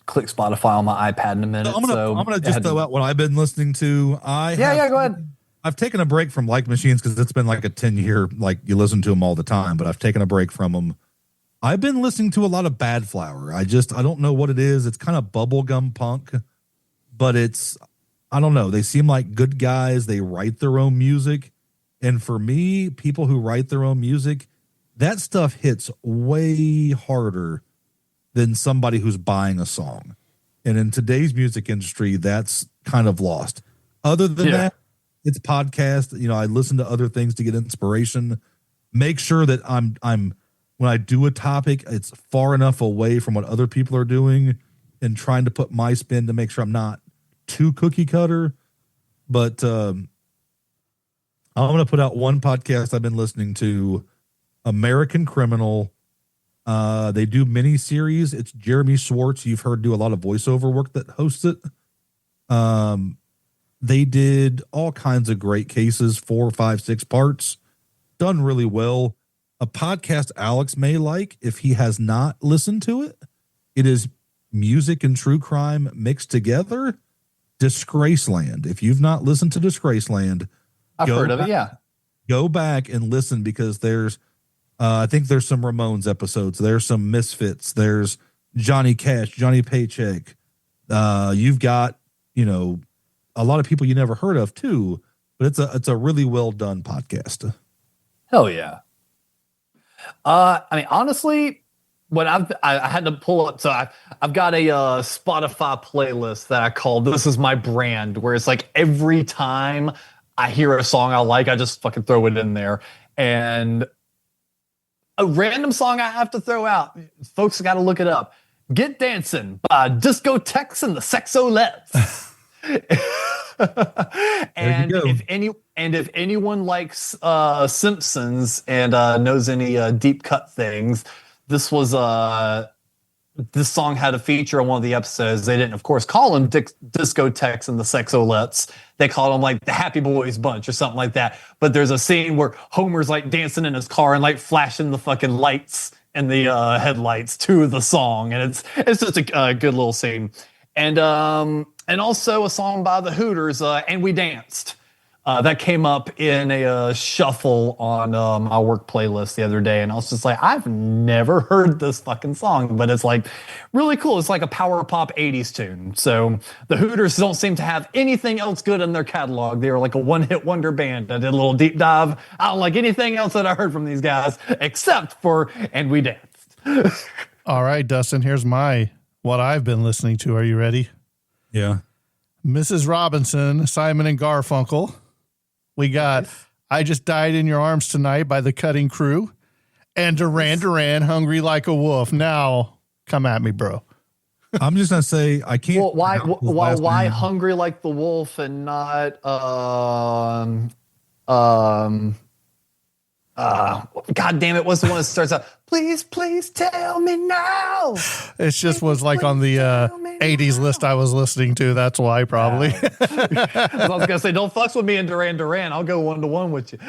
clicked Spotify on my iPad in a minute. I'm gonna just throw out what I've been listening to. Yeah, go ahead. I've taken a break from Like Machines because it's been like a 10-year, like you listen to them all the time, but I've taken a break from them. I've been listening to a lot of Bad Flower. I don't know what it is. It's kind of bubblegum punk, but I don't know. They seem like good guys. They write their own music. And for me, people who write their own music, that stuff hits way harder than somebody who's buying a song. And in today's music industry, that's kind of lost. Other than that, it's podcast. You know, I listen to other things to get inspiration. Make sure that I'm when I do a topic, it's far enough away from what other people are doing and trying to put my spin to make sure I'm not too cookie cutter. But I'm going to put out one podcast I've been listening to, American Criminal. They do mini series. It's Jeremy Schwartz. You've heard do a lot of voiceover work that hosts it. They did all kinds of great cases, 4, 5, 6 parts, done really well. A podcast Alex may like if he has not listened to it. It is music and true crime mixed together. Disgraceland. If you've not listened to Disgraceland, I've heard of it. Yeah. go back and listen because there's I think there's some Ramones episodes. There's some Misfits. There's Johnny Cash, Johnny Paycheck. You've got, a lot of people you never heard of too, but it's a really well done podcast. Hell yeah. I mean, honestly, when I had to pull up, so I've got a Spotify playlist that I call "This Is My Brand," where it's like every time I hear a song I like, I just fucking throw it in there. And a random song I have to throw out, folks got to look it up. "Get Dancing" by Discotheques and the Sexolettes. And if anyone likes Simpsons and knows any deep cut things, this song had a feature on one of the episodes. They didn't, of course, call them Discotheques and the Sexolettes. They called them like the Happy Boys Bunch or something like that. But there's a scene where Homer's like dancing in his car and like flashing the fucking lights and the headlights to the song, and it's just a good little scene. And also a song by the Hooters, "And We Danced." That came up in a shuffle on my work playlist the other day, and I was just like, I've never heard this fucking song, but it's like really cool. It's like a power pop 80s tune. So the Hooters don't seem to have anything else good in their catalog. They were like a one-hit wonder band. I did a little deep dive. I don't like anything else that I heard from these guys except for And We Danced. All right, Dustin, here's what I've been listening to. Are you ready? Yeah. Mrs. Robinson, Simon and Garfunkel. We got I Just Died in Your Arms Tonight by the Cutting Crew, and Duran Duran, Hungry Like a Wolf. Now, come at me, bro. I'm just gonna say I can't. Well, why Hungry Like the Wolf and not God damn it, what's the one that starts out, please, please tell me now. It just was like on the 80s list I was listening to. That's why, probably. I was going to say, don't fucks with me and Duran Duran. I'll go 1-to-1 with you.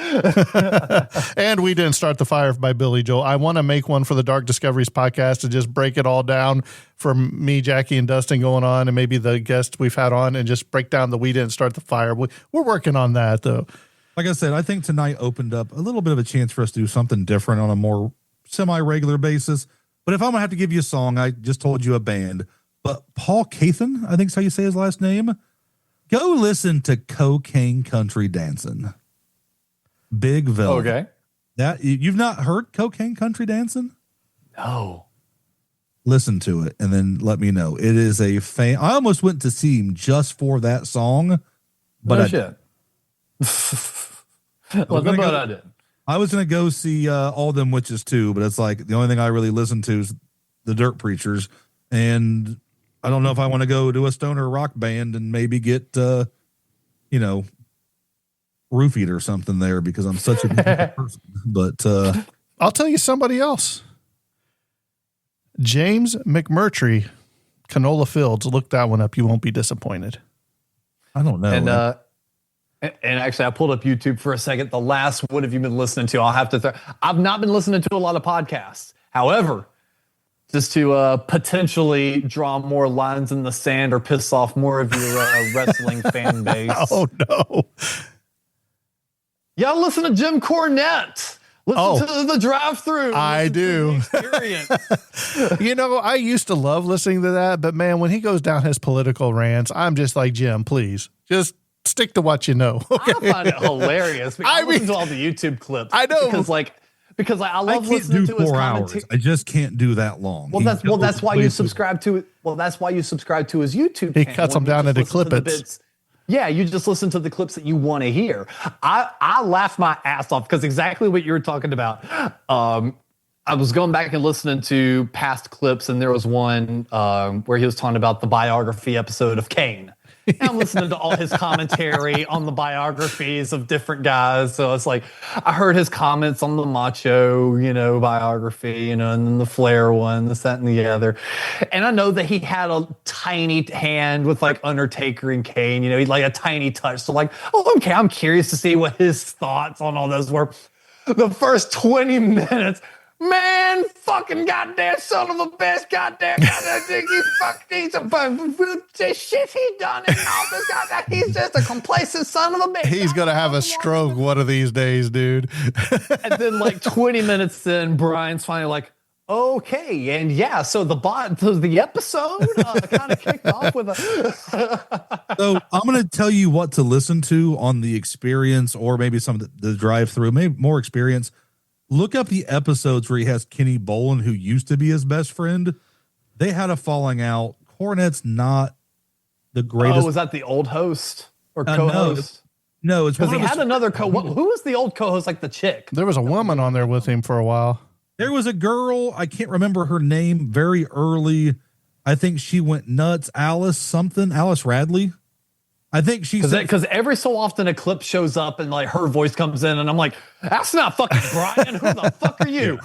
And We Didn't Start the Fire by Billy Joel. I want to make one for the Dark Discoveries podcast to just break it all down from me, Jackie, and Dustin going on, and maybe the guests we've had on, and just break down the We Didn't Start the Fire. We're working on that, though. Like I said, I think tonight opened up a little bit of a chance for us to do something different on a more semi-regular basis. But if I'm going to have to give you a song, I just told you a band. But Paul Cathan, I think is how you say his last name. Go listen to Cocaine Country Dancing. Big Villain. Okay. That you've not heard Cocaine Country Dancing? No. Listen to it and then let me know. It is a fan. I almost went to see him just for that song. But shit. Well, I did. I was going to go see All Them Witches too, but it's like the only thing I really listen to is the Dirt Preachers. And I don't know if I want to go to a stoner rock band and maybe get, roofied or something there because I'm such a good person. But I'll tell you somebody else. James McMurtry, Canola Fields. Look that one up. You won't be disappointed. I don't know. And actually, I pulled up YouTube for a second. The last "What have you been listening to?" I'll have to. I've not been listening to a lot of podcasts. However, just to potentially draw more lines in the sand or piss off more of your wrestling fan base. Oh no! Y'all listen to Jim Cornette. Listen to the drive-through. I do. Experience. I used to love listening to that, but man, when he goes down his political rants, I'm just like, Jim, please, just stick to what you know. Okay? I find it hilarious. I listen to all the YouTube clips. I know because I love can't listening do to his 4 commentary. hours. I just can't do that long. That's why you subscribe to it. Well, that's why you subscribe to his YouTube channel. He cuts them down into clippets. Yeah, you just listen to the clips that you want to hear. I laugh my ass off because exactly what you were talking about. I was going back and listening to past clips, and there was one where he was talking about the biography episode of Kane. And I'm listening to all his commentary on the biographies of different guys. So it's like, I heard his comments on the Macho, biography, and then the Flair one, this, that, and the other. And I know that he had a tiny hand with like Undertaker and Kane, he like a tiny touch. So like, okay, I'm curious to see what his thoughts on all those were. The first 20 minutes, man, fucking goddamn son of a bitch, goddamn he fucking he's the shit he done and all this goddamn, he's just a complacent son of a bitch. He's gonna have a stroke one of these days, dude. And then like 20 minutes in, Brian's finally like, okay, and yeah, so the episode kind of kicked off with a. So I'm going to tell you what to listen to on the Experience, or maybe some of the drive-through, maybe more Experience. Look up the episodes where he has Kenny Bolin, who used to be his best friend. They had a falling out. Cornette's not the greatest. Oh, was that the old host or co-host? No, it's because he had another who was the old co-host, like the chick? There was a woman on there with him for a while. There was a girl, I can't remember her name, very early. I think she went nuts. Alice Radley. I think she's because every so often a clip shows up and like her voice comes in and I'm like, that's not fucking Brian. Who the fuck are you?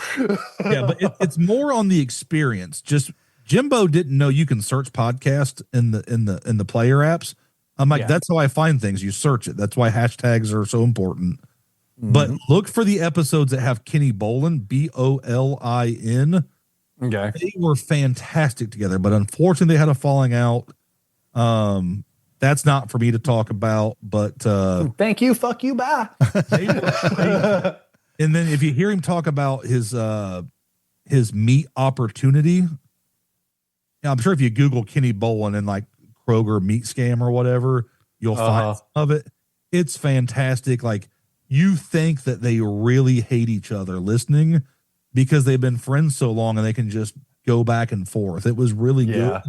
Yeah, but it's more on the Experience. Just Jimbo didn't know you can search podcast in the player apps. I'm like, that's how I find things. You search it. That's why hashtags are so important. But look for the episodes that have Kenny Bolin, Bolin. Okay. They were fantastic together, but unfortunately they had a falling out. that's not for me to talk about. But Thank you. Fuck you. Bye. and then if you hear him talk about his meat opportunity, I'm sure if you Google Kenny Bolin and like Kroger meat scam or whatever, you'll find some of it. It's fantastic. Like, you think that they really hate each other listening because they've been friends so long and they can just go back and forth. It was really good.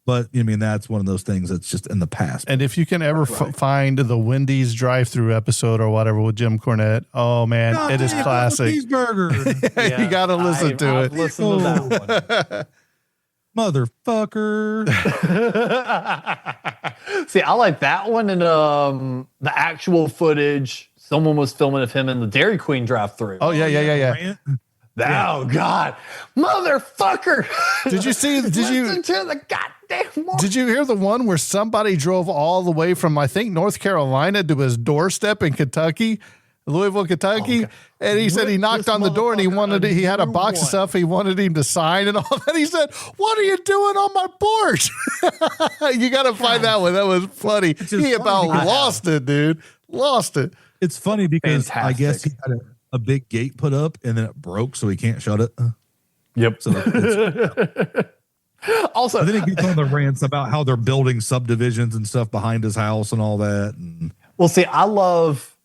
But I mean, that's one of those things that's just in the past. And if you can ever find the Wendy's drive-through episode or whatever with Jim Cornette, oh man, it is classic. Cheeseburger. You got to listen to it. Listen to that one. Motherfucker. See, I like that one. And the actual footage, someone was filming of him in the Dairy Queen drive-through. Oh yeah. Rant. Oh God, motherfucker! Did you see? Listen to the goddamn one. Did you hear the one where somebody drove all the way from, I think, North Carolina to his doorstep in Kentucky, Louisville, Kentucky, and he said he knocked on the door and he had a box of stuff he wanted him to sign and all that. He said, "What are you doing on my porch?" You got to find that one. That was funny. He about lost it, dude. Lost it. It's funny because I Fantastic. guess he had a big gate put up and then it broke, so he can't shut it. Yep. So Also, and then he gets on the rants about how they're building subdivisions and stuff behind his house and all that. And well, see, I love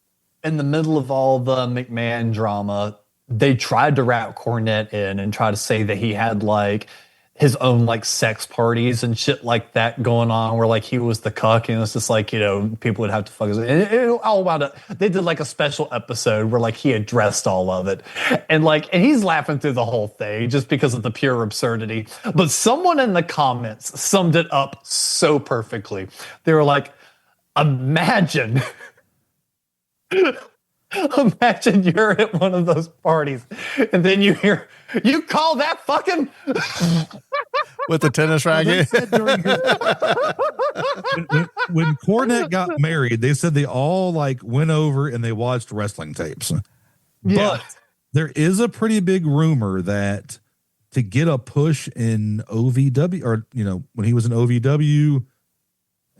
in the middle of all the McMahon drama, they tried to wrap Cornette in and try to say that he had like his own like sex parties and shit like that going on where like he was the cuck and it's just like, you know, people would have to fuck his and it all wound up. They did like a special episode where like he addressed all of it and he's laughing through the whole thing just because of the pure absurdity. But someone in the comments summed it up so perfectly. They were like, imagine you're at one of those parties and then you hear, you call that fucking With the tennis racket. when Cornette got married, they said they all like went over and they watched wrestling tapes. Yeah. But there is a pretty big rumor that to get a push in OVW, or you know, when he was in OVW,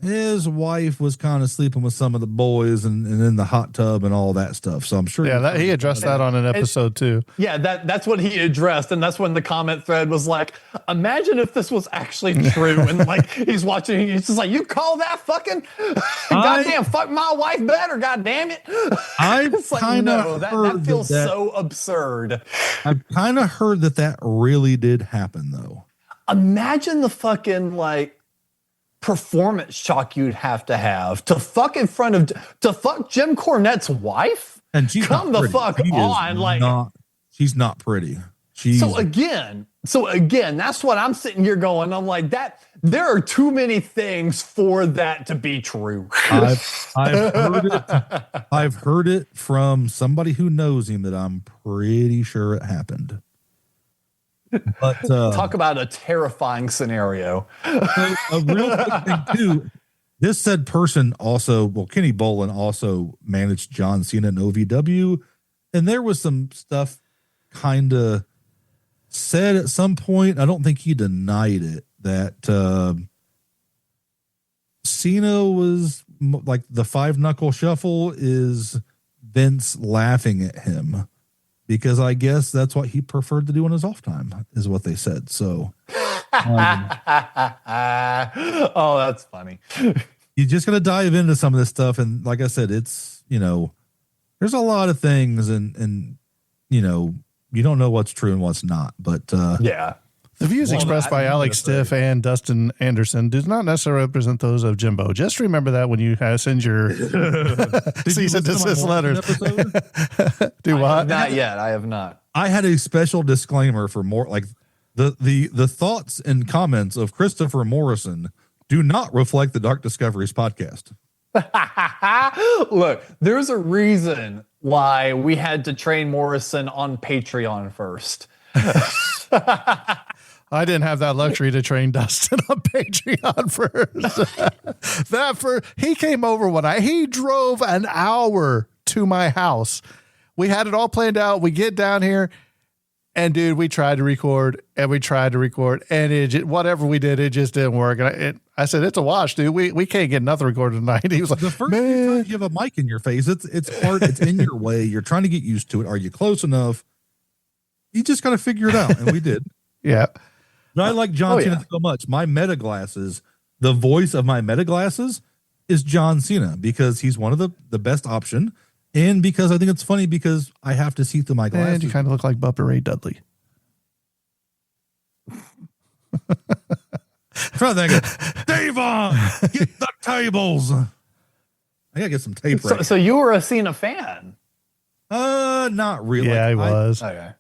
his wife was kind of sleeping with some of the boys and in the hot tub and all that stuff. So I'm sure. Yeah, he addressed that on an episode too. Yeah, that's what he addressed, and that's when the comment thread was like, "Imagine if this was actually true." And like he's watching, he's just like, "You call that fucking goddamn fuck my wife better? Goddamn it!" I've It's like, kind of no, that feels so absurd. I've kind of heard that really did happen though. Imagine the fucking like performance shock you'd have to fuck in front of to fuck Jim Cornette's wife. And she's come not the pretty. fuck She is on, like. She's not pretty. She's So again, that's what I'm sitting here going. I'm like, that there are too many things for that to be true. I've heard it. I've heard it from somebody who knows him that I'm pretty sure it happened. But Talk about a terrifying scenario. a real quick thing too. This said person also, well, Kenny Bolin also managed John Cena in OVW, and there was some stuff kind of said at some point. I don't think he denied it that Cena was like the 5-knuckle shuffle is Vince laughing at him because I guess that's what he preferred to do on his off time, is what they said. So, Oh, that's funny. you just got to dive into some of this stuff. And like I said, it's, you know, there's a lot of things and, you know, you don't know what's true and what's not, but, Yeah. The views expressed by Alex Stiff and Dustin Anderson do not necessarily represent those of Jimbo. Just remember that when you send your cease and desist letters. Do what? Not yet. I have not. I had a special disclaimer for more like the thoughts and comments of Christopher Morrison do not reflect the Dark Discoveries podcast. Look, there's a reason why we had to train Morrison on Patreon first. I didn't have that luxury to train Dustin on Patreon first. He came over he drove an hour to my house. We had it all planned out. We get down here And dude, we tried to record and whatever we did, it just didn't work. And I said, it's a wash, dude. We can't get nothing recorded tonight. He was like, The first few times you have a mic in your face, it's hard. It's in your way. You're trying to get used to it. Are you close enough? You just got to figure it out. And we did. yeah. But I like John Cena so much. My meta glasses, the voice of my meta glasses is John Cena because he's one of the best option. And because I think it's funny because I have to see through my glasses. And you kind of look like Bubba Ray Dudley. Try to think of Davon, get the tables. I gotta get some tape. So you were a Cena fan? Not really. Yeah, he was. Okay.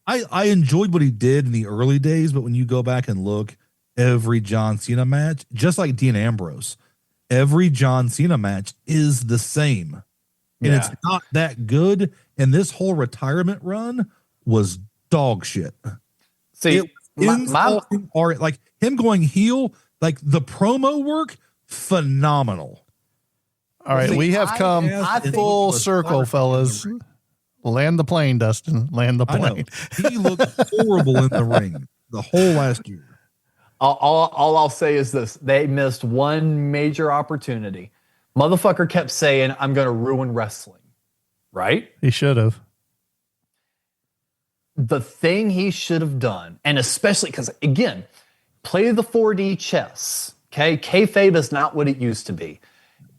I enjoyed what he did in the early days, but when you go back and look, every John Cena match, just like Dean Ambrose, every John Cena match is the same. And it's not that good. And this whole retirement run was dog shit. See, like him going heel, like the promo work, phenomenal. All right, we have come full circle, fellas. Land the plane, Dustin. Land the plane. He looked horrible in the ring the whole last year. All I'll say is this. They missed one major opportunity. Motherfucker kept saying, I'm going to ruin wrestling. Right? He should have. The thing he should have done, and especially because, again, play the 4D chess. Okay? Kayfabe is not what it used to be.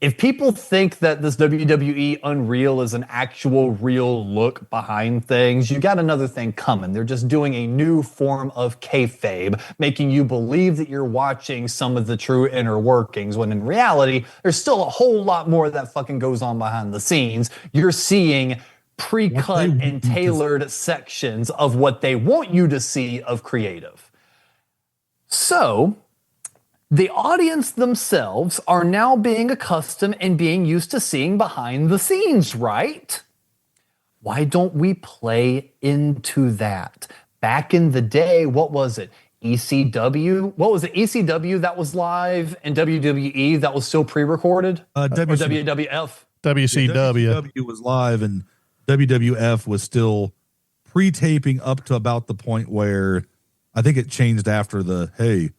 If people think that this WWE Unreal is an actual real look behind things, you got another thing coming. They're just doing a new form of kayfabe, making you believe that you're watching some of the true inner workings, when in reality, there's still a whole lot more that fucking goes on behind the scenes. You're seeing pre-cut and tailored sections of what they want you to see of creative. So the audience themselves are now being accustomed and being used to seeing behind the scenes, right? Why don't we play into that? Back in the day, what was it? ECW? What was it? ECW that was live and WWE that was still pre-recorded? Or WWF? WCW. WCW was live and WWF was still pre-taping up to about the point where I think it changed after the, hey,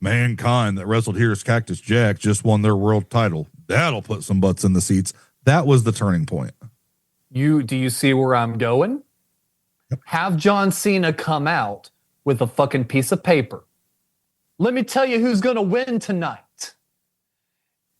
Mankind that wrestled here as Cactus Jack just won their world title. That'll put some butts in the seats. That was the turning point. Do you see where I'm going? Yep. Have John Cena come out with a fucking piece of paper. Let me tell you who's going to win tonight.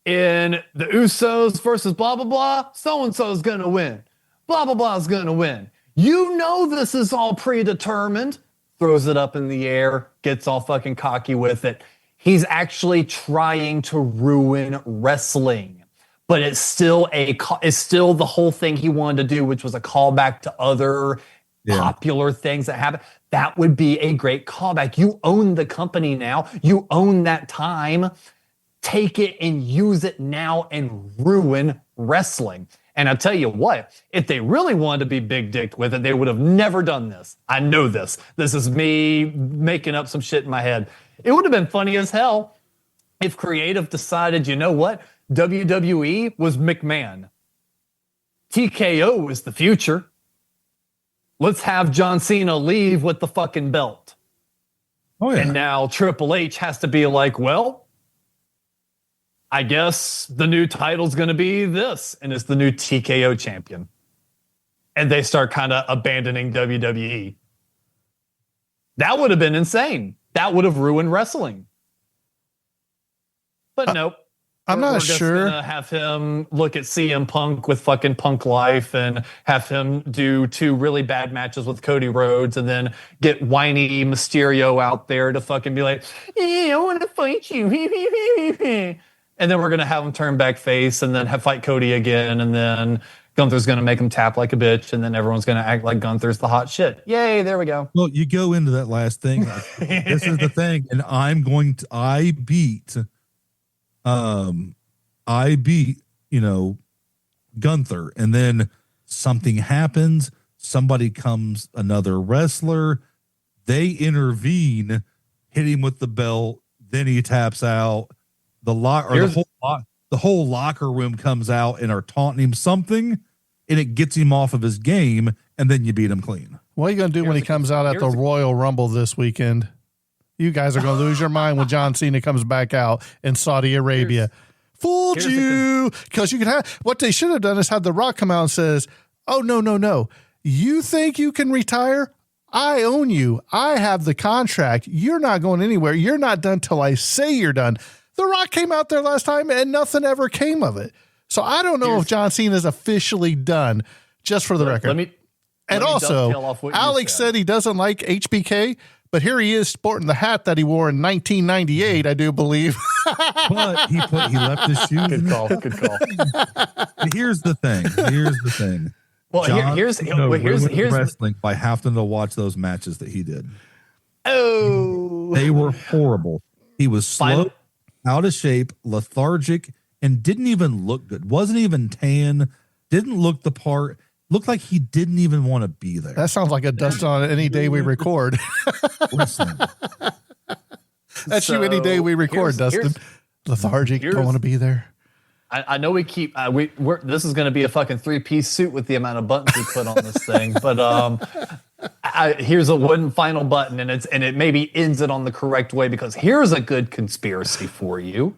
In the Usos versus blah, blah, blah, so-and-so is going to win. Blah, blah, blah is going to win. You know this is all predetermined. Throws it up in the air, gets all fucking cocky with it. He's actually trying to ruin wrestling, but it's still the whole thing he wanted to do, which was a callback to other popular things that happen. That would be a great callback. You own the company now. You own that time. Take it and use it now and ruin wrestling. And I'll tell you what, if they really wanted to be big dicked with it, they would have never done this. I know this. This is me making up some shit in my head. It would have been funny as hell if creative decided, you know what? WWE was McMahon. TKO is the future. Let's have John Cena leave with the fucking belt. Oh, yeah. And now Triple H has to be like, well, I guess the new title's going to be this, and it's the new TKO champion. And they start kind of abandoning WWE. That would have been insane. That would have ruined wrestling. But nope. I'm not sure. We're just gonna have him look at CM Punk with fucking Punk Life and have him do 2 really bad matches with Cody Rhodes and then get whiny Mysterio out there to fucking be like, I want to fight you. And then we're going to have him turn back face and then fight Cody again. And then Gunther's going to make him tap like a bitch. And then everyone's going to act like Gunther's the hot shit. Yay, there we go. Well, you go into that last thing. This is the thing. And I beat, Gunther. And then something happens. Somebody comes, another wrestler. They intervene, hit him with the belt. Then he taps out. The whole locker room comes out and are taunting him something, and it gets him off of his game, and then you beat him clean. What are you going to do when he comes out at the Royal Rumble this weekend? You guys are going to lose your mind when John Cena comes back out in Saudi Arabia. Fooled you. Because you can have, what they should have done is have The Rock come out and says, oh, no. You think you can retire? I own you. I have the contract. You're not going anywhere. You're not done till I say you're done. The Rock came out there last time and nothing ever came of it. So I don't know if John Cena is officially done, just for the record. And also, Alex said he doesn't like HBK, but here he is sporting the hat that he wore in 1998, I do believe. But he left his shoes. Good call. Here's the thing. Well, John here's wrestling by having to watch those matches that he did. Oh, they were horrible. He was slow, out of shape, lethargic, and didn't even look good. Wasn't even tan. Didn't look the part. Looked like he didn't even want to be there. That sounds like a Dustin on any day we record. Listen. That's you any day we record, Dustin. Lethargic, don't want to be there. I know we keep this is going to be a fucking 3-piece suit with the amount of buttons we put on this thing, but here's a one final button, and it maybe ends it on the correct way, because here's a good conspiracy for you.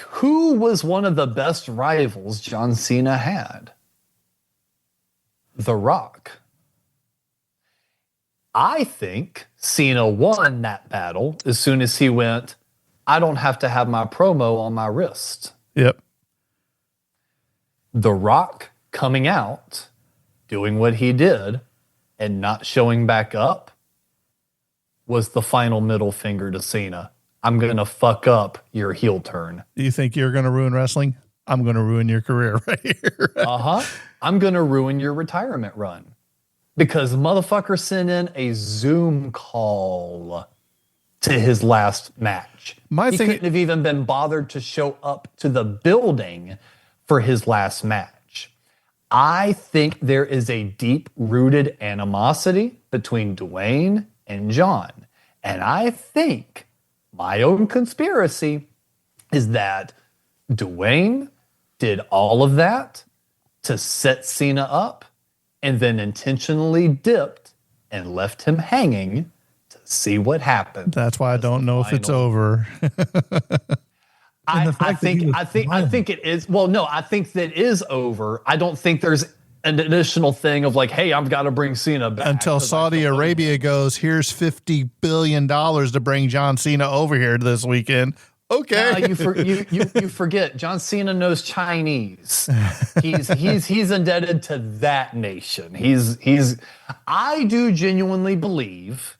Who was one of the best rivals John Cena had? The Rock. I think Cena won that battle as soon as he went, I don't have to have my promo on my wrist. Yep. The Rock coming out, doing what he did, and not showing back up was the final middle finger to Cena. I'm going to fuck up your heel turn. Do you think you're going to ruin wrestling? I'm going to ruin your career right here. I'm going to ruin your retirement run. Because motherfucker sent in a Zoom call to his last match. He couldn't have even been bothered to show up to the building for his last match. I think there is a deep-rooted animosity between Dwayne and John. And I think my own conspiracy is that Dwayne did all of that to set Cena up and then intentionally dipped and left him hanging to see what happened. That's why I don't know if it's over. I think it is. Well, no, I think that is over. I don't think there's an additional thing of like, hey, I've got to bring Cena back. Until Saudi Arabia goes, here's $50 billion to bring John Cena over here this weekend. Okay. You forget John Cena knows Chinese. He's indebted to that nation. I do genuinely believe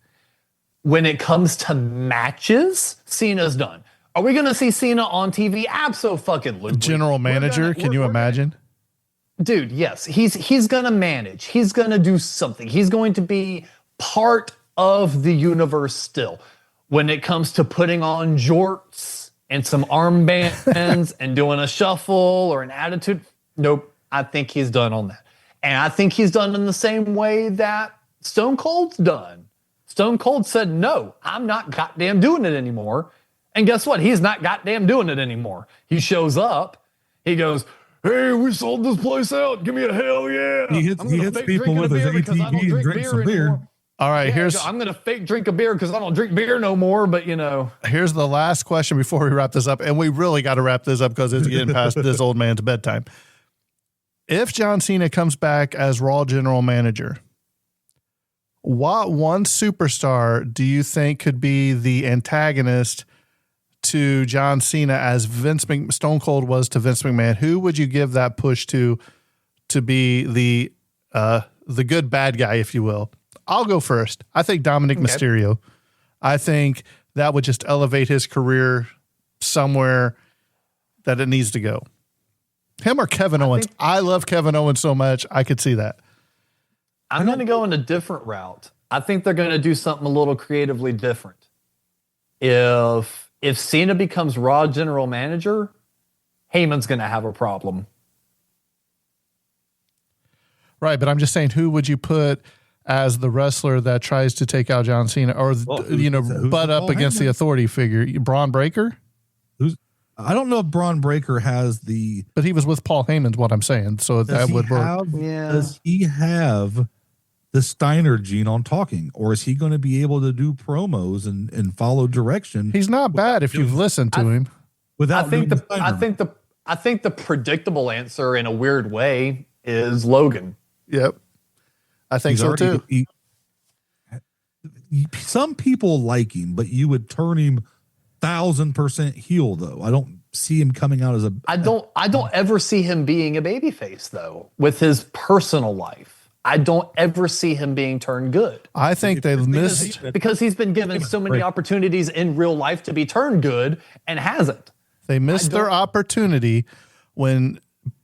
when it comes to matches, Cena's done. Are we going to see Cena on TV? Abso-fucking-lutely. General manager, can you imagine? Dude, yes. He's going to manage. He's going to do something. He's going to be part of the universe still. When it comes to putting on jorts and some armbands and doing a shuffle or an attitude, nope, I think he's done on that. And I think he's done in the same way that Stone Cold's done. Stone Cold said, no, I'm not goddamn doing it anymore. And guess what? He's not goddamn doing it anymore. He shows up. He goes, hey, we sold this place out. Give me a hell yeah. He hits people with his ATV and drinks some beer. All right, I'm going to fake drink a beer because I don't drink beer no more, but you know. Here's the last question before we wrap this up. And we really got to wrap this up because it's getting past this old man's bedtime. If John Cena comes back as Raw general manager, what one superstar do you think could be the antagonist to John Cena as Stone Cold was to Vince McMahon? Who would you give that push to be the good bad guy, if you will? I'll go first. I think Dominic Mysterio. I think that would just elevate his career somewhere that it needs to go. Him or Kevin Owens. I love Kevin Owens so much. I could see that. I'm going to go in a different route. I think they're going to do something a little creatively different. If Cena becomes Raw general manager, Heyman's going to have a problem. Right, but I'm just saying, who would you put as the wrestler that tries to take out John Cena or, butt up against the authority figure? Braun Breaker? I don't know if Braun Breaker has the... But he was with Paul Heyman's what I'm saying, so that would work. Does he have the Steiner gene on talking, or is he going to be able to do promos and follow direction? He's not bad if you've listened to him. Without doing the Steiner. I think the predictable answer in a weird way is Logan. Yep. I think so too. Some people like him, but you would turn him 1,000% heel, though. I don't see him coming out as a. I don't ever see him being a babyface though. With his personal life, I don't ever see him being turned good. I think they've missed Because he's been given so many opportunities in real life to be turned good and hasn't. They missed their opportunity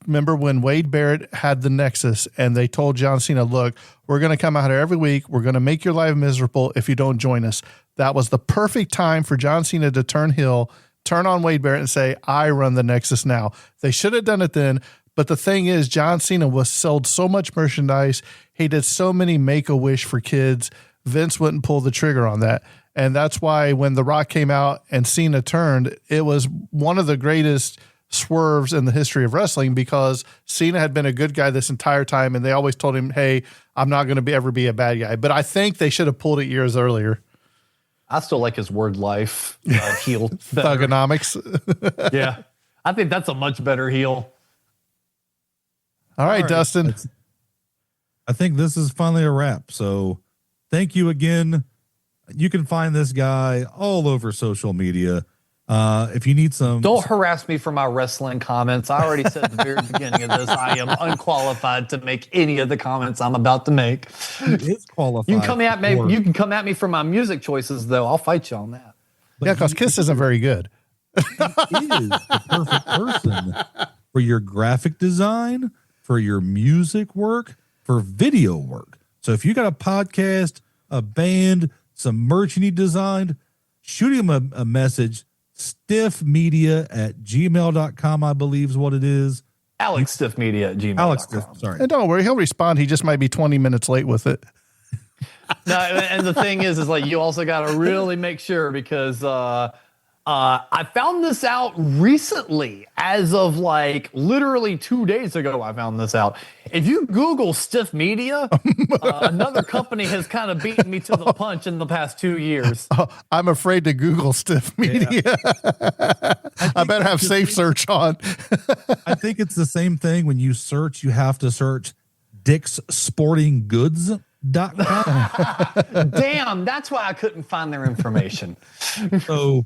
remember when Wade Barrett had the Nexus and they told John Cena, look, we're going to come out here every week. We're going to make your life miserable if you don't join us. That was the perfect time for John Cena to turn heel, turn on Wade Barrett and say, I run the Nexus now. They should have done it then. But the thing is, John Cena was sold so much merchandise. He did so many Make-A-Wish for kids. Vince wouldn't pull the trigger on that. And that's why when The Rock came out and Cena turned, it was one of the greatest swerves in the history of wrestling because Cena had been a good guy this entire time. And they always told him, hey, I'm not going to ever be a bad guy. But I think they should have pulled it years earlier. I still like his word life heel. Thugonomics. Yeah. I think that's a much better heel. All right, Dustin. I think this is finally a wrap. So thank you again. You can find this guy all over social media. If you need some. Don't harass me for my wrestling comments. I already said at the very beginning of this, I am unqualified to make any of the comments I'm about to make. He is qualified. You can come at me. You can come at me for my music choices, though. I'll fight you on that. Yeah, because Kiss isn't very good. He is the perfect person for your graphic design, for your music work, for video work. So if you got a podcast, a band, some merch you need designed, shoot him a message. stiffmedia@gmail.com, I believe is what it is. AlexStiffMedia@gmail.com. Alex Stiff, sorry. And don't worry, he'll respond. He just might be 20 minutes late with it. No, and the thing is like you also got to really make sure because I found this out recently, as of like literally 2 days ago. I found this out. If you Google Stiff Media, another company has kind of beaten me to the punch in the past 2 years. I'm afraid to Google Stiff Media. Yeah. I better have safe search on. I think it's the same thing when you search, you have to search Dick'sSportingGoods.com. Damn, that's why I couldn't find their information. So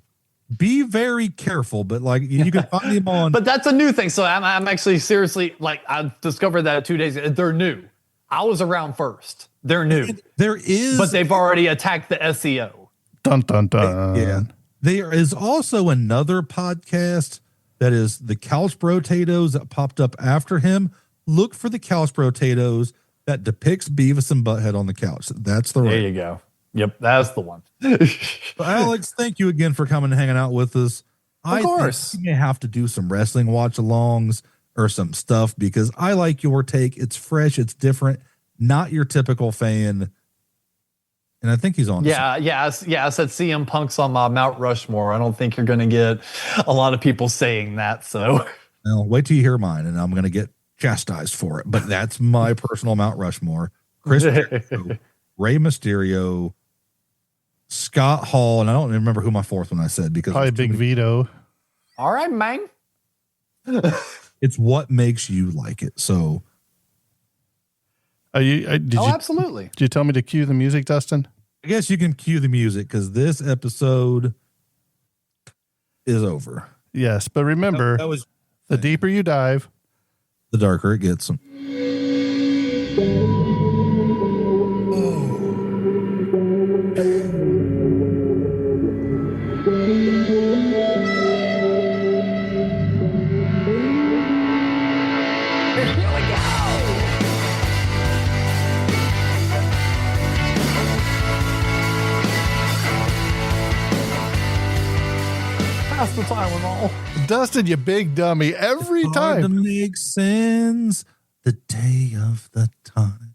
be very careful, but like you can find them on. But that's a new thing. So I'm actually seriously like I discovered that 2 days ago. They're new. I was around first. They're new. There is, but they've already attacked the SEO. Dun dun dun. Yeah. There is also another podcast that is the Couch Potatoes that popped up after him. Look for the Couch Potatoes that depicts Beavis and Butthead on the couch. That's the right. There you go. Yep, that's the one. But Alex, thank you again for coming and hanging out with us. Of course. Think you may have to do some wrestling watch-alongs or some stuff because I like your take. It's fresh. It's different. Not your typical fan. And I think he's on. Yeah. I said CM Punk's on my Mount Rushmore. I don't think you're going to get a lot of people saying that. So, well, wait till you hear mine, and I'm going to get chastised for it. But that's my personal Mount Rushmore. Chris Jericho, Rey Mysterio, Scott Hall, and I don't remember who my fourth one I said because probably Big Vito. All right, man. It's what makes you like it. So, absolutely. Did you tell me to cue the music, Dustin? I guess you can cue the music because this episode is over. Yes, but remember, that was the deeper you dive, the darker it gets. Pass the Tylenol. Dustin, you big dummy, every Hard to time. make sense the day of the time.